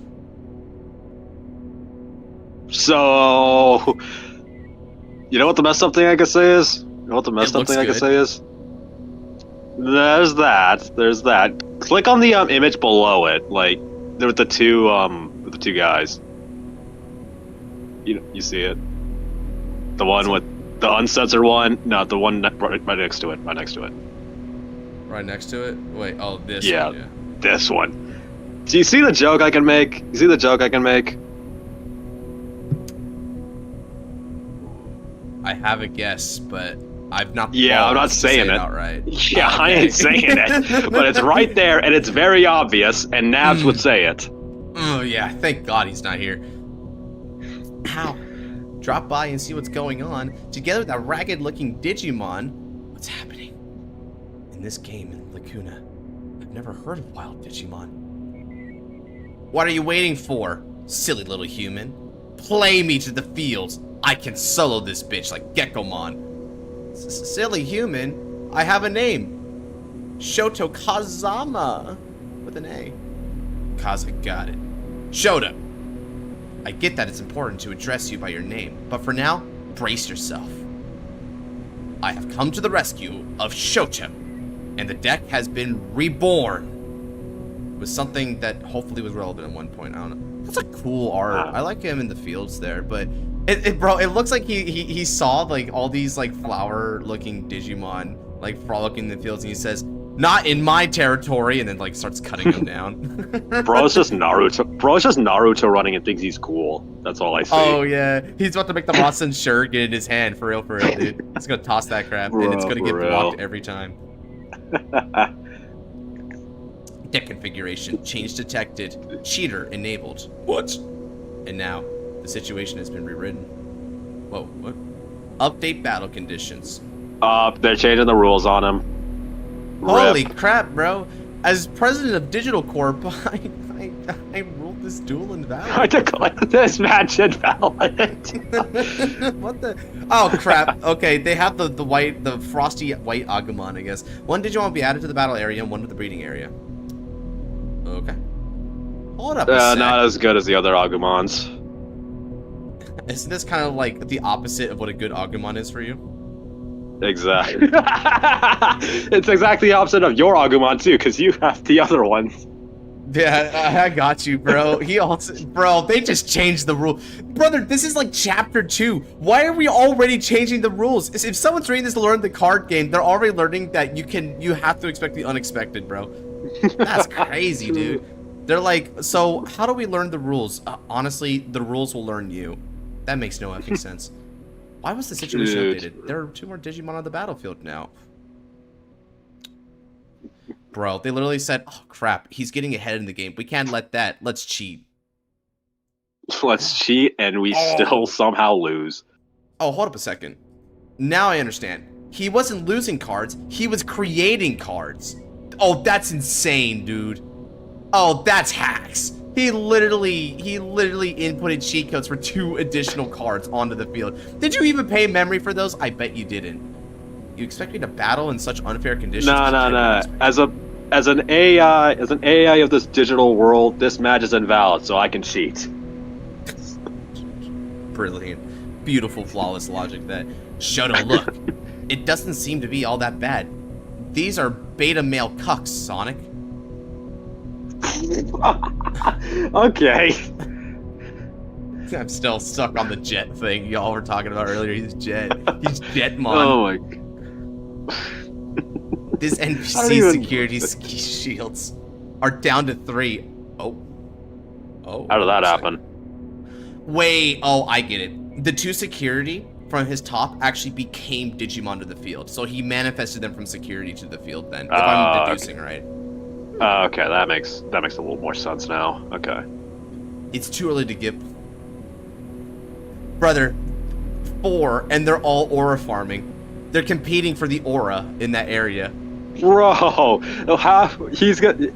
Speaker 7: So, you know what the messed up thing I can say is? You know what the messed up thing I can say is? There's that. Click on the image below it, like with the two guys. You see it? The one with the uncensored one? No, the one right next to it. Right next to it.
Speaker 1: Right next to it? Wait, oh, this
Speaker 7: one.
Speaker 1: Yeah,
Speaker 7: this one. Do you see the joke I can make? You see the joke I can make?
Speaker 1: I have a guess, but I've not.
Speaker 7: Yeah, I'm not saying it.
Speaker 1: Outright.
Speaker 7: Yeah, okay. I ain't saying it, but it's right there, and it's very obvious, and Nabs would say it.
Speaker 1: Oh yeah, thank God he's not here. How? Drop by and see what's going on. Together with that ragged-looking Digimon, what's happening? In this game in Lacuna, I've never heard of wild Digimon. What are you waiting for, silly little human? Play me to the fields. I can solo this bitch like Gekkomon. Silly human, I have a name. Shoto Kazama with an A. Kaza got it. Shoto. I get that it's important to address you by your name, but for now, brace yourself. I have come to the rescue of Shoto, and the deck has been reborn with something that hopefully was relevant at one point. I don't know. That's a cool art. I like him in the fields there, but bro, it looks like he saw like all these like flower-looking Digimon like frolicking in the fields, and he says, "Not in my territory," and then like starts cutting them down.
Speaker 7: Bro, it's just Naruto. Bro, it's just Naruto running and thinks he's cool. That's all I see.
Speaker 1: Oh yeah, he's about to make the Rasen shirt get in his hand for real, dude. He's gonna toss that crap, and it's gonna get blocked every time. Deck configuration change detected. Cheater enabled. What? And now the situation has been rewritten. Whoa, what? Update battle conditions.
Speaker 7: They're changing the rules on him.
Speaker 1: Holy crap, bro. As president of Digital Corp, I ruled this duel invalid.
Speaker 7: I declare this match invalid.
Speaker 1: What the? Oh, crap. Okay, they have the frosty white Agumon, I guess. One Digimon will be added to the battle area and one to the breeding area. Okay. Hold up a sec.
Speaker 7: Not as good as the other Agumons.
Speaker 1: Isn't this kind of like the opposite of what a good Agumon is for you?
Speaker 7: Exactly. It's exactly the opposite of your Agumon too, because you have the other one.
Speaker 1: Yeah, I got you, bro. Bro, they just changed the rule. Brother, this is like chapter 2. Why are we already changing the rules? If someone's reading this to learn the card game, they're already learning that you have to expect the unexpected, bro. That's crazy, dude. They're like, so how do we learn the rules? Honestly, the rules will learn you. That makes no effing sense. Why was the situation updated? There are 2 more Digimon on the battlefield now. Bro, they literally said, oh crap, he's getting ahead in the game. We can't let that. Let's cheat.
Speaker 7: Let's cheat and we still somehow lose.
Speaker 1: Oh, hold up a second. Now I understand. He wasn't losing cards, he was creating cards. Oh, that's insane, dude. Oh, that's hacks. He literally inputted cheat codes for 2 additional cards onto the field. Did you even pay memory for those? I bet you didn't. You expect me to battle in such unfair conditions?
Speaker 7: No. As an AI of this digital world, this match is invalid, so I can cheat.
Speaker 1: Brilliant. Beautiful, flawless logic that. Shoto, look. It doesn't seem to be all that bad. These are beta male cucks, Sonic.
Speaker 7: Okay.
Speaker 1: I'm still stuck on the Jet thing y'all were talking about earlier. He's Jet. He's Jetmon.
Speaker 7: Oh my god.
Speaker 1: This NPC security shields are down to 3. Oh.
Speaker 7: How did that happen?
Speaker 1: Wait. Oh, I get it. The 2 security from his top actually became Digimon to the field. So he manifested them from security to the field then, if I'm deducing right.
Speaker 7: Okay, that makes a little more sense now. Okay.
Speaker 1: It's too early to give. Brother, 4, and they're all aura farming. They're competing for the aura in that area.
Speaker 7: Bro,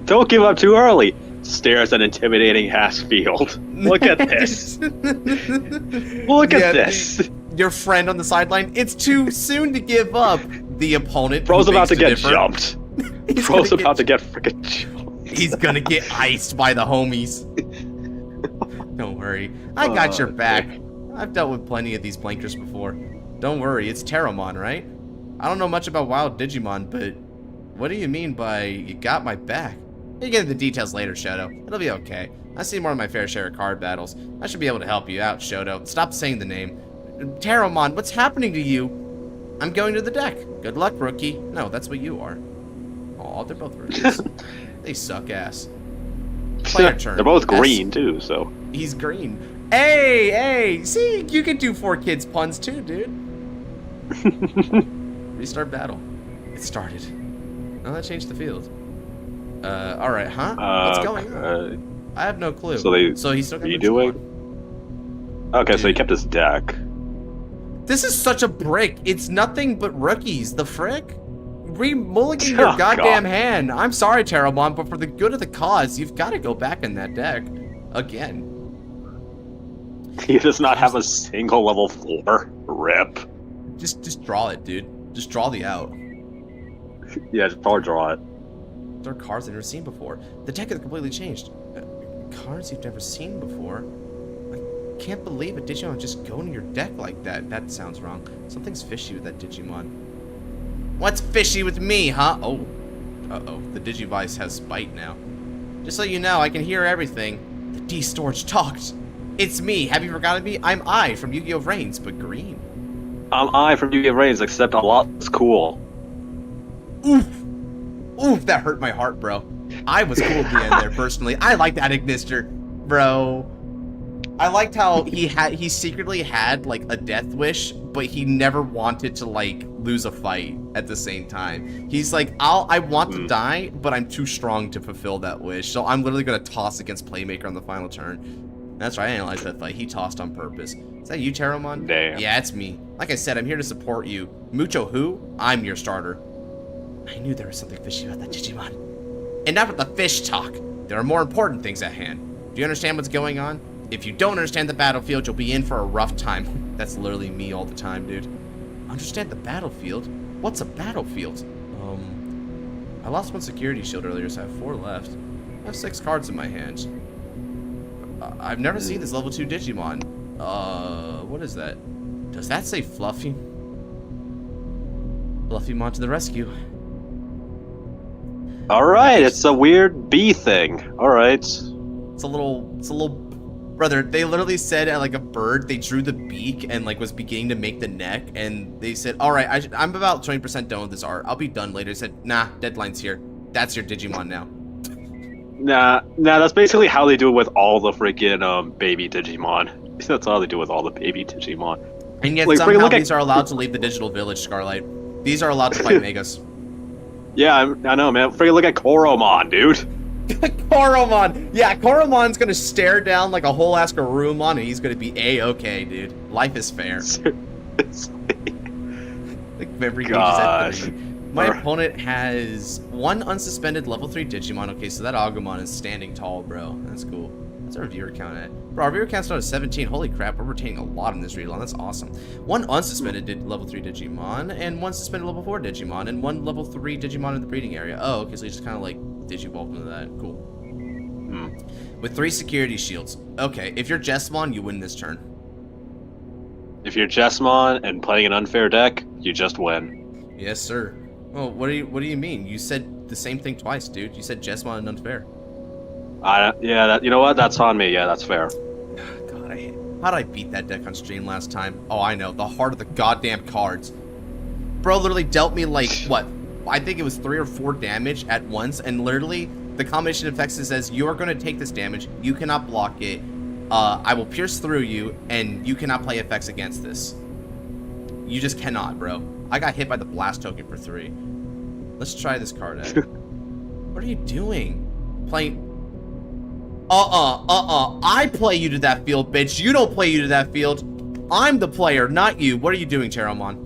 Speaker 7: don't give up too early. stares at an intimidating ass field. Look at this. Look at this.
Speaker 1: Your friend on the sideline. It's too soon to give up. The opponent.
Speaker 7: Bro's about to get
Speaker 1: differ.
Speaker 7: jumped. Bro's about to get freaking jumped.
Speaker 1: He's gonna get iced by the homies. Don't worry. I got your back. I've dealt with plenty of these blankers before. Don't worry, it's Terramon, right? I don't know much about wild Digimon, but what do you mean by you got my back? You get the details later, Shoto. It'll be okay. I've seen more than my fair share of card battles. I should be able to help you out, Shoto. Stop saying the name. Terramon, what's happening to you? I'm going to the deck. Good luck, rookie. No, that's what you are. Aw, they're both rookies. They suck ass. Player turn.
Speaker 7: They're both green, too, so.
Speaker 1: He's green. Hey! See, you can do 4Kids puns too, dude. Restart battle. It started. Oh, that changed the field. Alright, huh? What's going on? I have no clue. So he's still gonna
Speaker 7: doing? Okay, dude. So he kept his deck.
Speaker 1: This is such a brick. It's nothing but rookies. The frick? Re-mulligan your goddamn hand. I'm sorry, Terramon, but for the good of the cause, you've got to go back in that deck. Again.
Speaker 7: He does not have a single level 4. Rip.
Speaker 1: Just draw it, dude. Just draw the out.
Speaker 7: Yeah, just power draw it.
Speaker 1: There are cards I've never seen before. The deck has completely changed. Cards you've never seen before? I can't believe a Digimon just go into your deck like that. That sounds wrong. Something's fishy with that Digimon. What's fishy with me, huh? Oh. Uh-oh. The Digivice has spite now. Just so you know, I can hear everything. The D-Storage talked. It's me. Have you forgotten me? I'm I from Yu-Gi-Oh! Reigns, but green.
Speaker 7: I'm I from Yu-Gi-Oh! Reigns, except a lot less cool.
Speaker 1: Oof. Oof, that hurt my heart, bro. I was cool at the end there, personally. I like that Ignister, bro. I liked how he secretly had, like, a death wish, but he never wanted to, like, lose a fight at the same time. He's like, I want to die, but I'm too strong to fulfill that wish, so I'm literally gonna toss against Playmaker on the final turn. That's right, I analyzed that fight. He tossed on purpose. Is that you, Terramon?
Speaker 7: Damn.
Speaker 1: Yeah, it's me. Like I said, I'm here to support you. Mucho who? I'm your starter. I knew there was something fishy about that Digimon. Enough with the fish talk. There are more important things at hand. Do you understand what's going on? If you don't understand the battlefield, you'll be in for a rough time. That's literally me all the time, dude. Understand the battlefield? What's a battlefield? I lost one security shield earlier, so I have 4 left. I have 6 cards in my hand. I've never seen this level 2 Digimon. What is that? Does that say Fluffy? Fluffymon to the rescue.
Speaker 7: Alright, it's a weird bee thing. Alright.
Speaker 1: It's a little brother, they literally said like a bird, they drew the beak and like was beginning to make the neck, and they said, alright, I'm about 20% done with this art. I'll be done later. They said, nah, deadline's here. That's your Digimon now.
Speaker 7: Nah, that's basically how they do it with all the freaking baby Digimon. That's how they do it with all the baby Digimon.
Speaker 1: And yet somehow these are allowed to leave the digital village, Scarlight. These are allowed to fight Megas.
Speaker 7: Yeah, I know, man. Freaking look at Koromon, dude.
Speaker 1: Koromon! Yeah, Koromon's gonna stare down like a whole ass Garurumon and he's gonna be A-okay, dude. Life is fair. Like memory pages at 3. My opponent has 1 unsuspended level 3 Digimon. Okay, so that Agumon is standing tall, bro. That's cool. What's our viewer count at? Bro, our viewer count's not at 17. Holy crap, we're retaining a lot in this read-along. That's awesome. 1 unsuspended level 3 Digimon, and 1 suspended level 4 Digimon, and 1 level 3 Digimon in the breeding area. Oh, okay, so you just kind of like Digivolved into that. Cool. With 3 security shields. Okay, if you're Jessamon, you win this turn.
Speaker 7: If you're Jessamon and playing an unfair deck, you just win.
Speaker 1: Yes, sir. Oh, what do you mean? You said the same thing twice, dude. You said Jessamon and unfair.
Speaker 7: Yeah, you know what? That's on me. Yeah, that's fair.
Speaker 1: God, how did I beat that deck on stream last time? Oh, I know. The heart of the goddamn cards. Bro literally dealt me like, what? I think it was 3 or 4 damage at once, and literally the combination of effects says, you are going to take this damage, you cannot block it, I will pierce through you, and you cannot play effects against this. You just cannot, bro. I got hit by the blast token for 3. Let's try this card out. What are you doing? Playing... I play you to that field, bitch. You don't play you to that field. I'm the player, not you. What are you doing, Terramon?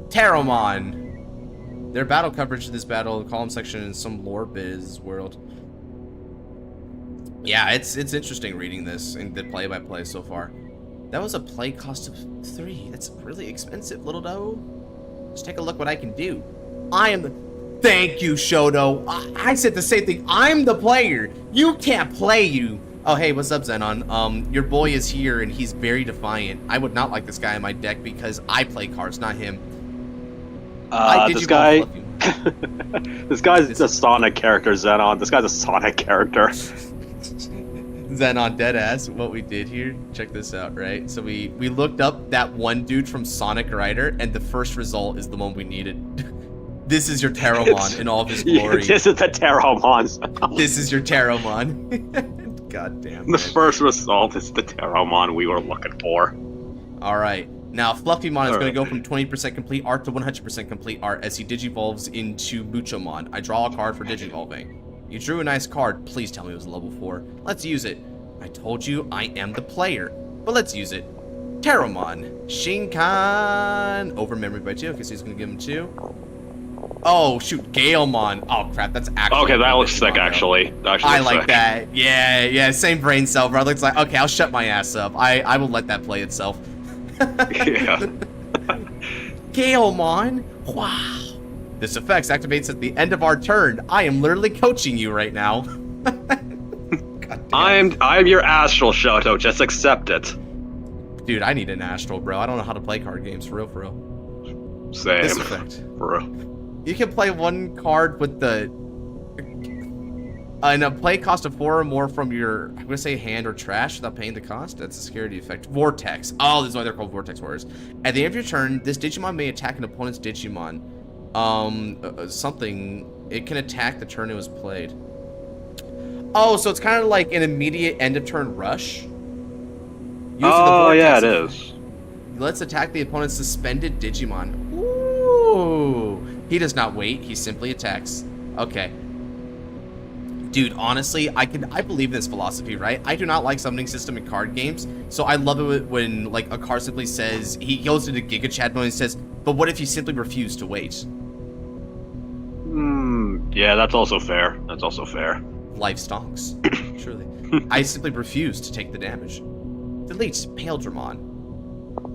Speaker 1: Terramon. Their battle coverage of this battle, the column section in some lore biz world. Yeah, it's interesting reading this and the play-by-play so far. That was a play cost of 3. That's really expensive, little doe. Just take a look what I can do. I am the... Thank you, Shoto. I said the same thing. I'm the player. You can't play, you. Oh, hey, what's up, Xenon? Your boy is here, and he's very defiant. I would not like this guy in my deck because I play cards, not him.
Speaker 7: This guy... this guy's a Sonic character, Xenon. This guy's a Sonic character.
Speaker 1: Xenon deadass, what we did here, check this out, right? So we looked up that one dude from Sonic Rider, and the first result is the one we needed. This is your Terramon in all of his glory.
Speaker 7: This is the Terramon.
Speaker 1: This is your Terramon. God damn.
Speaker 7: The first result is the Terramon we were looking for.
Speaker 1: Alright. Now, Fluffymon is going to go from 20% complete art to 100% complete art as he digivolves into Muchomon. I draw a card for digivolving. You drew a nice card. Please tell me it was a level 4. Let's use it. I told you I am the player. But let's use it. Terramon. Shinkan. Over memory by 2. Okay, so he's going to give him 2. Oh, shoot. Galemon. Oh, crap. That's actually...
Speaker 7: Okay, that looks sick, actually.
Speaker 1: I like that. Yeah. Same brain cell, bro. Looks like, okay, I'll shut my ass up. I will let that play itself.
Speaker 7: Yeah.
Speaker 1: Galemon. Wow. This effect activates at the end of our turn. I am literally coaching you right now.
Speaker 7: I'm your astral, Shoto. Just accept it.
Speaker 1: Dude, I need an astral, bro. I don't know how to play card games, for real.
Speaker 7: Same.
Speaker 1: This effect.
Speaker 7: For real.
Speaker 1: You can play one card with the... and a play cost of 4 or more from your, I'm gonna say hand or trash without paying the cost. That's a security effect. Vortex. Oh, this is why they're called Vortex Warriors. At the end of your turn, this Digimon may attack an opponent's Digimon. It can attack the turn it was played. Oh, so it's kind of like an immediate end of turn rush.
Speaker 7: Oh, yeah, it is.
Speaker 1: Let's attack the opponent's suspended Digimon. Ooh. He does not wait. He simply attacks. Okay. Dude, honestly, I believe in this philosophy, right? I do not like summoning system in card games, so I love it when, like, a card simply says, he goes into Giga Chat mode and says, but what if you simply refuse to wait?
Speaker 7: Yeah, that's also fair. That's also fair.
Speaker 1: Life stonks. Surely. I simply refuse to take the damage. Delete Paledramon.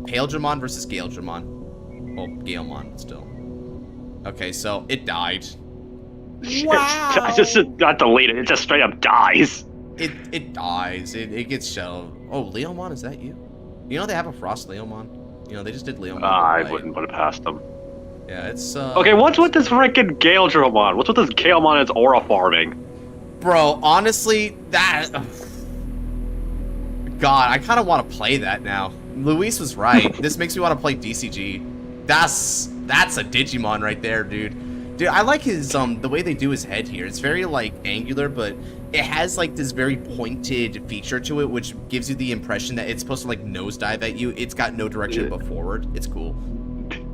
Speaker 1: Paledramon versus Galedramon. Well, Galemon, still. Okay, so it died.
Speaker 7: Wow. I just got deleted. It just straight up dies.
Speaker 1: It dies. It gets shelved. Oh, Leomon, is that you? You know they have a Frost Leomon? You know, they just did Leomon.
Speaker 7: I wouldn't put it past them.
Speaker 1: Yeah, it's
Speaker 7: Okay, what's with this freaking Galedramon? What's with this Galemon and its aura farming?
Speaker 1: Bro, honestly, that... God, I kind of want to play that now. Luis was right. This makes me want to play DCG. That's a Digimon right there, dude. Dude, I like his, the way they do his head here. It's very, like, angular, but it has, like, this very pointed feature to it, which gives you the impression that it's supposed to, like, nosedive at you. It's got no direction but forward. It's cool.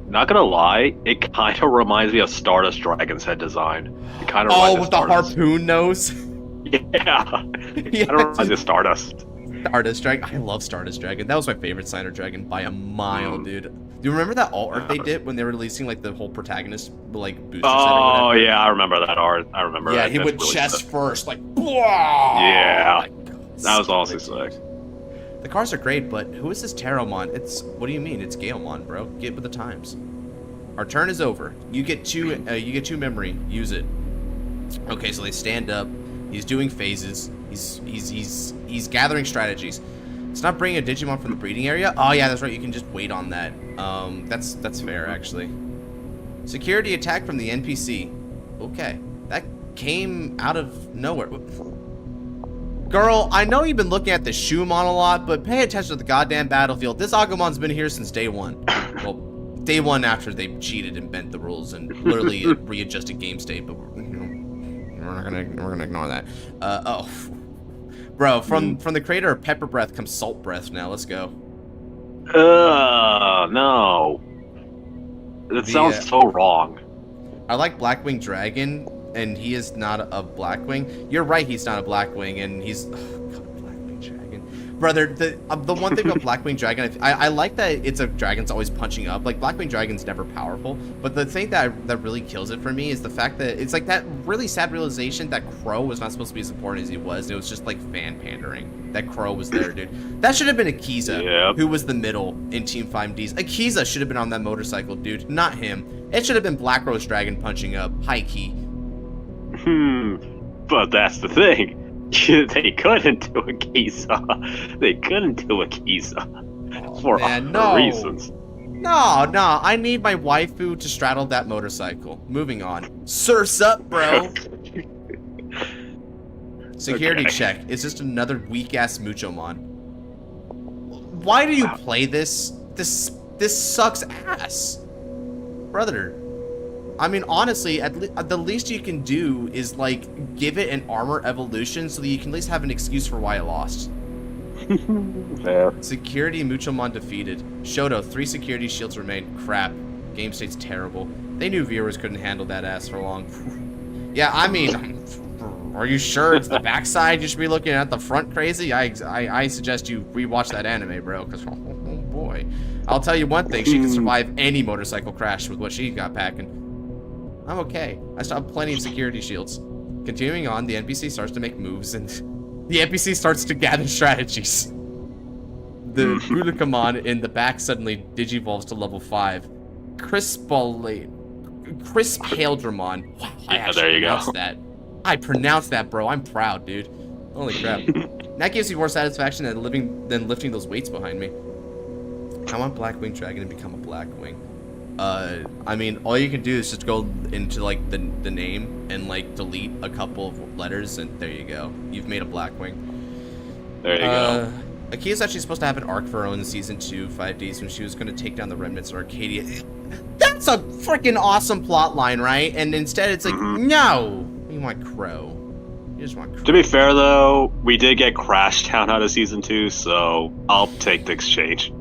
Speaker 7: Not gonna lie, it kind of reminds me of Stardust Dragon's head design. It kind of reminds me of
Speaker 1: with the harpoon nose?
Speaker 7: Yeah. It reminds me of Stardust.
Speaker 1: Stardust Dragon. I love Stardust Dragon. That was my favorite Signer Dragon by a mile, dude. Do you remember that alt art they did when they were releasing like the whole protagonist like booster set or whatever?
Speaker 7: Yeah, I remember that art. I remember that.
Speaker 1: Yeah, he went really chest first, like
Speaker 7: yeah.
Speaker 1: Oh God,
Speaker 7: that was also sick.
Speaker 1: The cards are great, but who is this Terramon? What do you mean? It's Galemon, bro. Get with the times. Our turn is over. You get two memory. Use it. Okay, so they stand up. He's doing phases. He's gathering strategies. It's not bringing a Digimon from the breeding area. Oh yeah, that's right. You can just wait on that. That's fair actually. Security attack from the NPC. Okay, that came out of nowhere. Girl, I know you've been looking at the Shumon a lot, but pay attention to the goddamn battlefield. This Agumon's been here since day one. Well, day one after they cheated and bent the rules and literally readjusted game state, but we're gonna ignore that. Bro, from the creator of Pepper Breath comes Salt Breath now. Let's go.
Speaker 7: No. It sounds so wrong.
Speaker 1: I like Blackwing Dragon, and he is not a Blackwing. You're right, he's not a Blackwing, and he's... Oh, God, Blackwing Dragon. Brother, the one thing about Blackwing Dragon, I like that it's a dragon's always punching up. Like, Blackwing Dragon's never powerful, but the thing that really kills it for me is the fact that it's like that really sad realization that Crow was not supposed to be as important as he was. It was just like fan pandering that Crow was there, dude. That should have been Akiza, who was the middle in Team 5Ds. Akiza should have been on that motorcycle, dude, not him. It should have been Black Rose Dragon punching up, high key.
Speaker 7: But that's the thing. They couldn't do Akiza. They couldn't do Akiza for reasons.
Speaker 1: No, I need my waifu to straddle that motorcycle. Moving on. Surf's up, bro. Security check. It's just another weak-ass Muchomon. Why do you play this? This sucks ass. Brother. I mean, honestly, the least you can do is, like, give it an armor evolution so that you can at least have an excuse for why it lost.
Speaker 7: Fair.
Speaker 1: Security Muchomon defeated. Shoto, 3 security shields remain. Crap. Game state's terrible. They knew viewers couldn't handle that ass for long. Yeah, I mean, are you sure it's the backside you should be looking at, the front crazy? I suggest you rewatch that anime, bro, because, oh boy. I'll tell you one thing, she can survive any motorcycle crash with what she got packing. I'm okay. I still have plenty of security shields. Continuing on, the NPC starts to make moves, and the NPC starts to gather strategies. The Budokamon in the back suddenly digivolves to level 5. Crisp Haildramon. Wow,
Speaker 7: yeah, there you go.
Speaker 1: That. I pronounced that, bro. I'm proud, dude. Holy crap. That gives you more satisfaction than lifting those weights behind me. I want Blackwing Dragon to become a Blackwing. I mean, all you can do is just go into, like, the name and, like, delete a couple of letters, and there you go. You've made a Blackwing.
Speaker 7: There you go.
Speaker 1: Akia's actually supposed to have an arc for her own in Season 2, 5Ds, when she was going to take down the remnants of Arcadia. That's a freaking awesome plot line, right? And instead it's like, no! You want Crow. You just want Crow.
Speaker 7: To be fair, though, we did get Crash Town out of Season 2, so I'll take the exchange.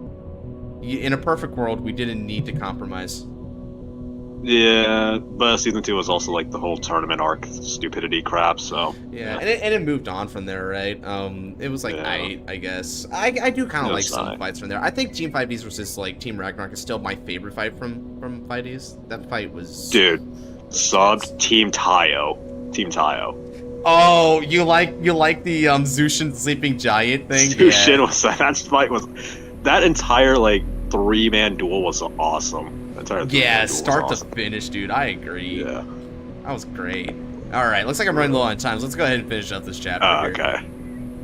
Speaker 1: In a perfect world, we didn't need to compromise.
Speaker 7: Yeah, but Season 2 was also like the whole tournament arc stupidity crap, so...
Speaker 1: Yeah, and it moved on from there, right? It was like, I guess. I do kind of like some fights from there. I think Team 5Ds versus like Team Ragnarok is still my favorite fight from 5Ds. That fight was...
Speaker 7: Dude, subbed Team Taio. Team Taio.
Speaker 1: Oh, you like the Zushin Sleeping Giant thing?
Speaker 7: Zushin was... That fight was... That entire, like, 3-man duel was awesome.
Speaker 1: Yeah, start to finish, dude. I agree.
Speaker 7: Yeah.
Speaker 1: That was great. Alright, looks like I'm running low on time, so let's go ahead and finish up this chapter here.
Speaker 7: Okay.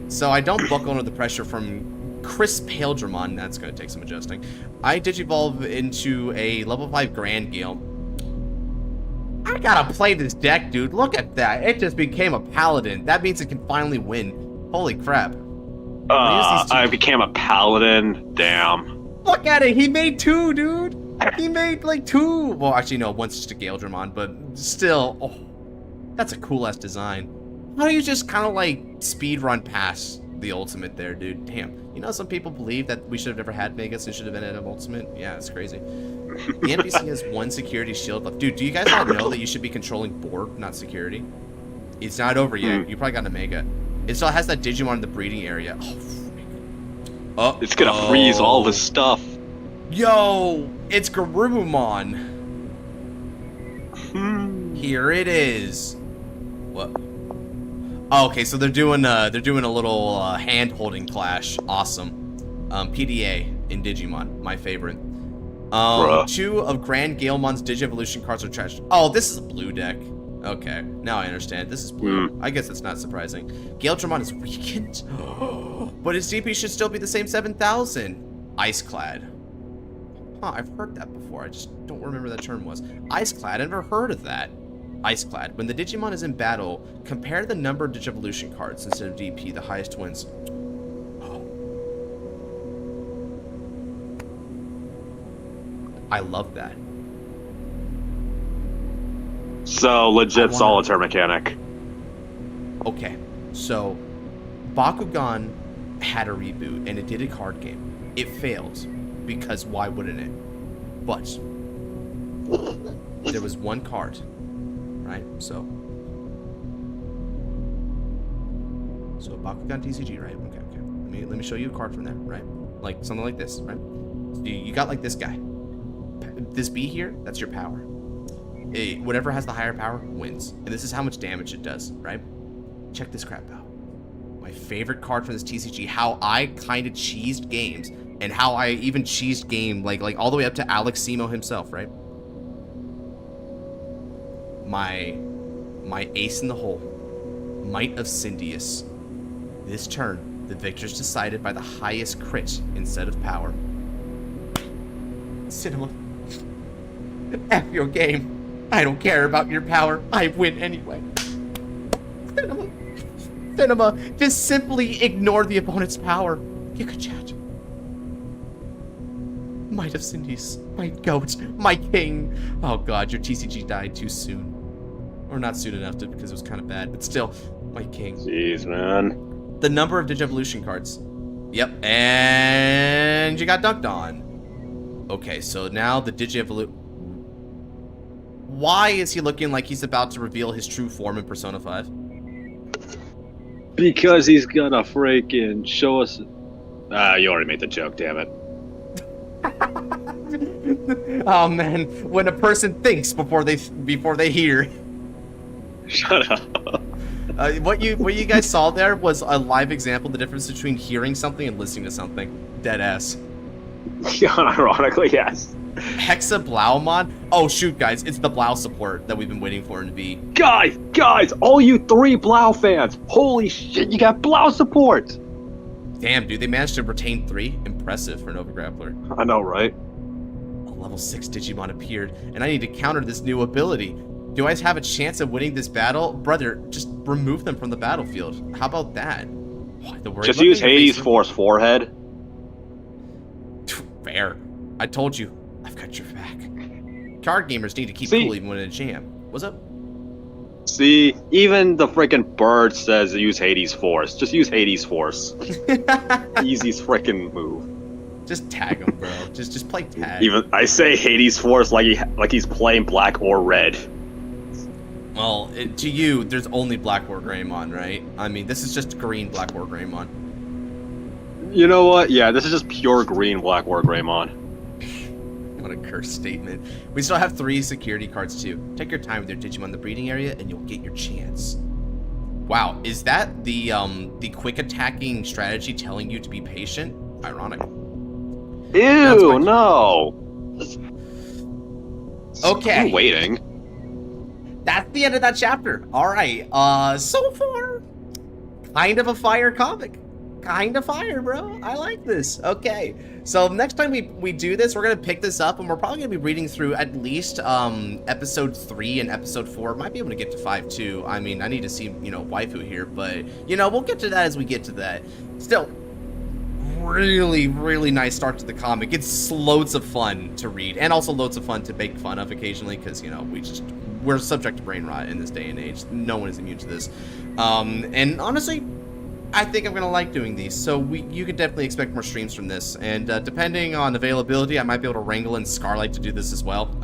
Speaker 1: So I don't buckle under the pressure from Crisp Haildramon. That's going to take some adjusting. I digivolve into a level 5 Grand Gale. I gotta play this deck, dude. Look at that. It just became a Paladin. That means it can finally win. Holy crap.
Speaker 7: I became a Paladin. Damn.
Speaker 1: Look at it. He made 2, dude. He made like 2. Well, actually, no. One's just a Gaildramon, but still. Oh, that's a cool-ass design. How do you just kind of like speed run past the ultimate there, dude? Damn. You know, some people believe that we should have never had Megas and should have been at an ultimate. Yeah, it's crazy. The NPC has 1 security shield left. Dude, do you guys not know that you should be controlling board, not security? It's not over yet. You probably got an Omega. It still has that Digimon in the breeding area. Oh,
Speaker 7: it's gonna freeze all the stuff.
Speaker 1: Yo, it's Garurumon. Here it is. What? Oh, okay, so they're doing a little hand-holding clash. Awesome. PDA in Digimon, my favorite. 2 of Grand Galemon's Digievolution cards are trashed. Oh, this is a blue deck. Okay, now I understand. This is blue. I guess it's not surprising. Gaildramon is weakened, but his DP should still be the same 7,000. Iceclad. Huh, I've heard that before. I just don't remember what that term was. Iceclad, I've never heard of that. Iceclad. When the Digimon is in battle, compare the number of Digivolution cards instead of DP. The highest wins. I love that.
Speaker 7: So, legit solitaire mechanic.
Speaker 1: Okay, so Bakugan had a reboot, and it did a card game. It failed, because why wouldn't it? But there was 1 card, right? So Bakugan TCG, right? Okay. Let me show you a card from there, right? Like something like this, right? So you got like this guy. This B here, that's your power. Whatever has the higher power wins. And this is how much damage it does, right? Check this crap out. My favorite card from this TCG, how I kind of cheesed games, and how I even cheesed game like all the way up to Alex Simo himself, right? My ace in the hole, Might of Syndius. This turn, the victor's decided by the highest crit instead of power. Cinema. F your game. I don't care about your power. I win anyway. Cinema. Just simply ignore the opponent's power. You could chat. Might of Cindy's. My goat. My king. Oh god, your TCG died too soon. Or not soon enough because it was kind of bad. But still, my king.
Speaker 7: Jeez, man.
Speaker 1: The number of Digivolution cards. Yep. And you got dunked on. Okay, so now the Digivolution. Why is he looking like he's about to reveal his true form in Persona 5?
Speaker 7: Because he's gonna freaking show us. You already made the joke, damn it.
Speaker 1: Oh man, when a person thinks before they hear.
Speaker 7: Shut up.
Speaker 1: What you guys saw there was a live example of the difference between hearing something and listening to something. Dead ass.
Speaker 7: Yeah, ironically, yes.
Speaker 1: Hexa Blaumon? Oh shoot, guys, it's the Blau support that we've been waiting for in V.
Speaker 7: Guys, all you 3 Blau fans, holy shit, you got Blau support!
Speaker 1: Damn, dude, they managed to retain 3. Impressive for Nova Grappler.
Speaker 7: I know, right?
Speaker 1: A level 6 Digimon appeared, and I need to counter this new ability. Do I have a chance of winning this battle? Brother, just remove them from the battlefield. How about that?
Speaker 7: Just use Hades Force forehead.
Speaker 1: Fair. I told you. I've got your back. Card gamers need to keep cool even when in a jam. What's up?
Speaker 7: See, even the freaking bird says use Hades Force. Just use Hades Force. Easiest freaking move.
Speaker 1: Just tag him, bro. Just play tag.
Speaker 7: Even I say Hades Force like he's playing black or red.
Speaker 1: Well, to you, there's only Black War Greymon, right? I mean, this is just green Black War Greymon.
Speaker 7: You know what? Yeah, this is just pure green Black War Greymon.
Speaker 1: What a cursed statement. We still have 3 security cards too. Take your time with your Digimon in the breeding area and you'll get your chance. Wow, is that the quick attacking strategy telling you to be patient? Ironic.
Speaker 7: Ew, no.
Speaker 1: Okay.
Speaker 7: I'm waiting.
Speaker 1: That's the end of that chapter. Alright, so far, kind of a fire comic. Kind of fire, bro. I like this. Okay, so next time we do this, we're gonna pick this up, and we're probably gonna be reading through at least episode 3 and episode 4. Might be able to get to 5 too. I mean, I need to see waifu here, but we'll get to that as we get to that. Still, really nice start to the comic. It's loads of fun to read, and also loads of fun to make fun of occasionally, because we're subject to brain rot in this day and age. No one is immune to this, and honestly, I think I'm gonna like doing these, so you can definitely expect more streams from this, and depending on availability, I might be able to wrangle in Scarlight to do this as well.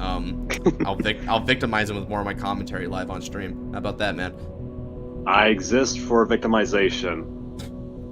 Speaker 1: I'll victimize him with more of my commentary live on stream. How about that, man?
Speaker 7: I exist for victimization.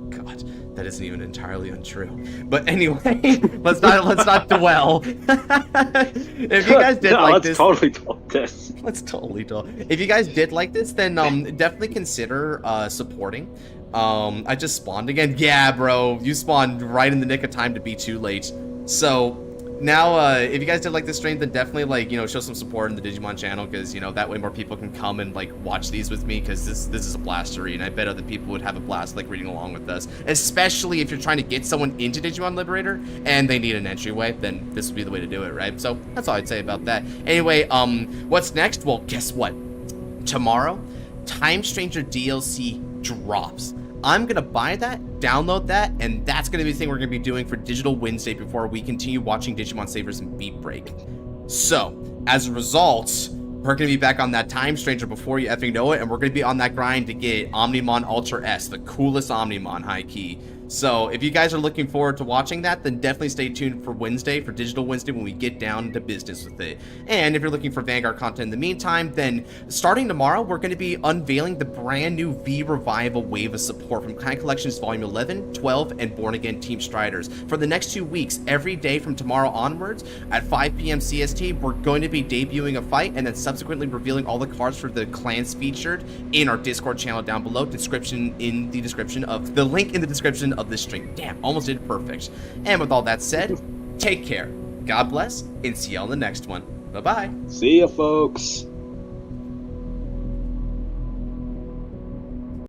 Speaker 1: God, that isn't even entirely untrue. But anyway, let's not dwell. If you guys did like this,
Speaker 7: totally talk this.
Speaker 1: Let's totally talk. If you guys did like this, then definitely consider supporting. I just spawned again. Yeah, bro, you spawned right in the nick of time to be too late. So now, if you guys did like this stream, then definitely show some support in the Digimon channel, because that way more people can come and watch these with me, because this is a blast to read, and I bet other people would have a blast reading along with us. Especially if you're trying to get someone into Digimon Liberator and they need an entryway, then this would be the way to do it, right? So that's all I'd say about that. Anyway, what's next? Well, guess what? Tomorrow, Time Stranger DLC drops. I'm gonna buy that, download that, and that's gonna be the thing we're gonna be doing for Digital Wednesday before we continue watching Digimon Savers and Beat Break. So, as a result, we're gonna be back on that Time Stranger before you effing know it, and we're gonna be on that grind to get Omnimon Ultra S, the coolest Omnimon, high key. So if you guys are looking forward to watching that, then definitely stay tuned for Wednesday, for Digital Wednesday, when we get down to business with it. And if you're looking for Vanguard content in the meantime, then starting tomorrow, we're going to be unveiling the brand new V Revival Wave of Support from Kind Collections Volume 11, 12, and Born Again Team Striders. For the next 2 weeks, every day from tomorrow onwards, at 5 p.m. CST, we're going to be debuting a fight and then subsequently revealing all the cards for the clans featured in our Discord channel down below. The link in the description of this stream. Damn, almost did it perfect. And with all that said, take care, God bless, and see y'all in the next one. Bye-bye.
Speaker 7: See ya, folks.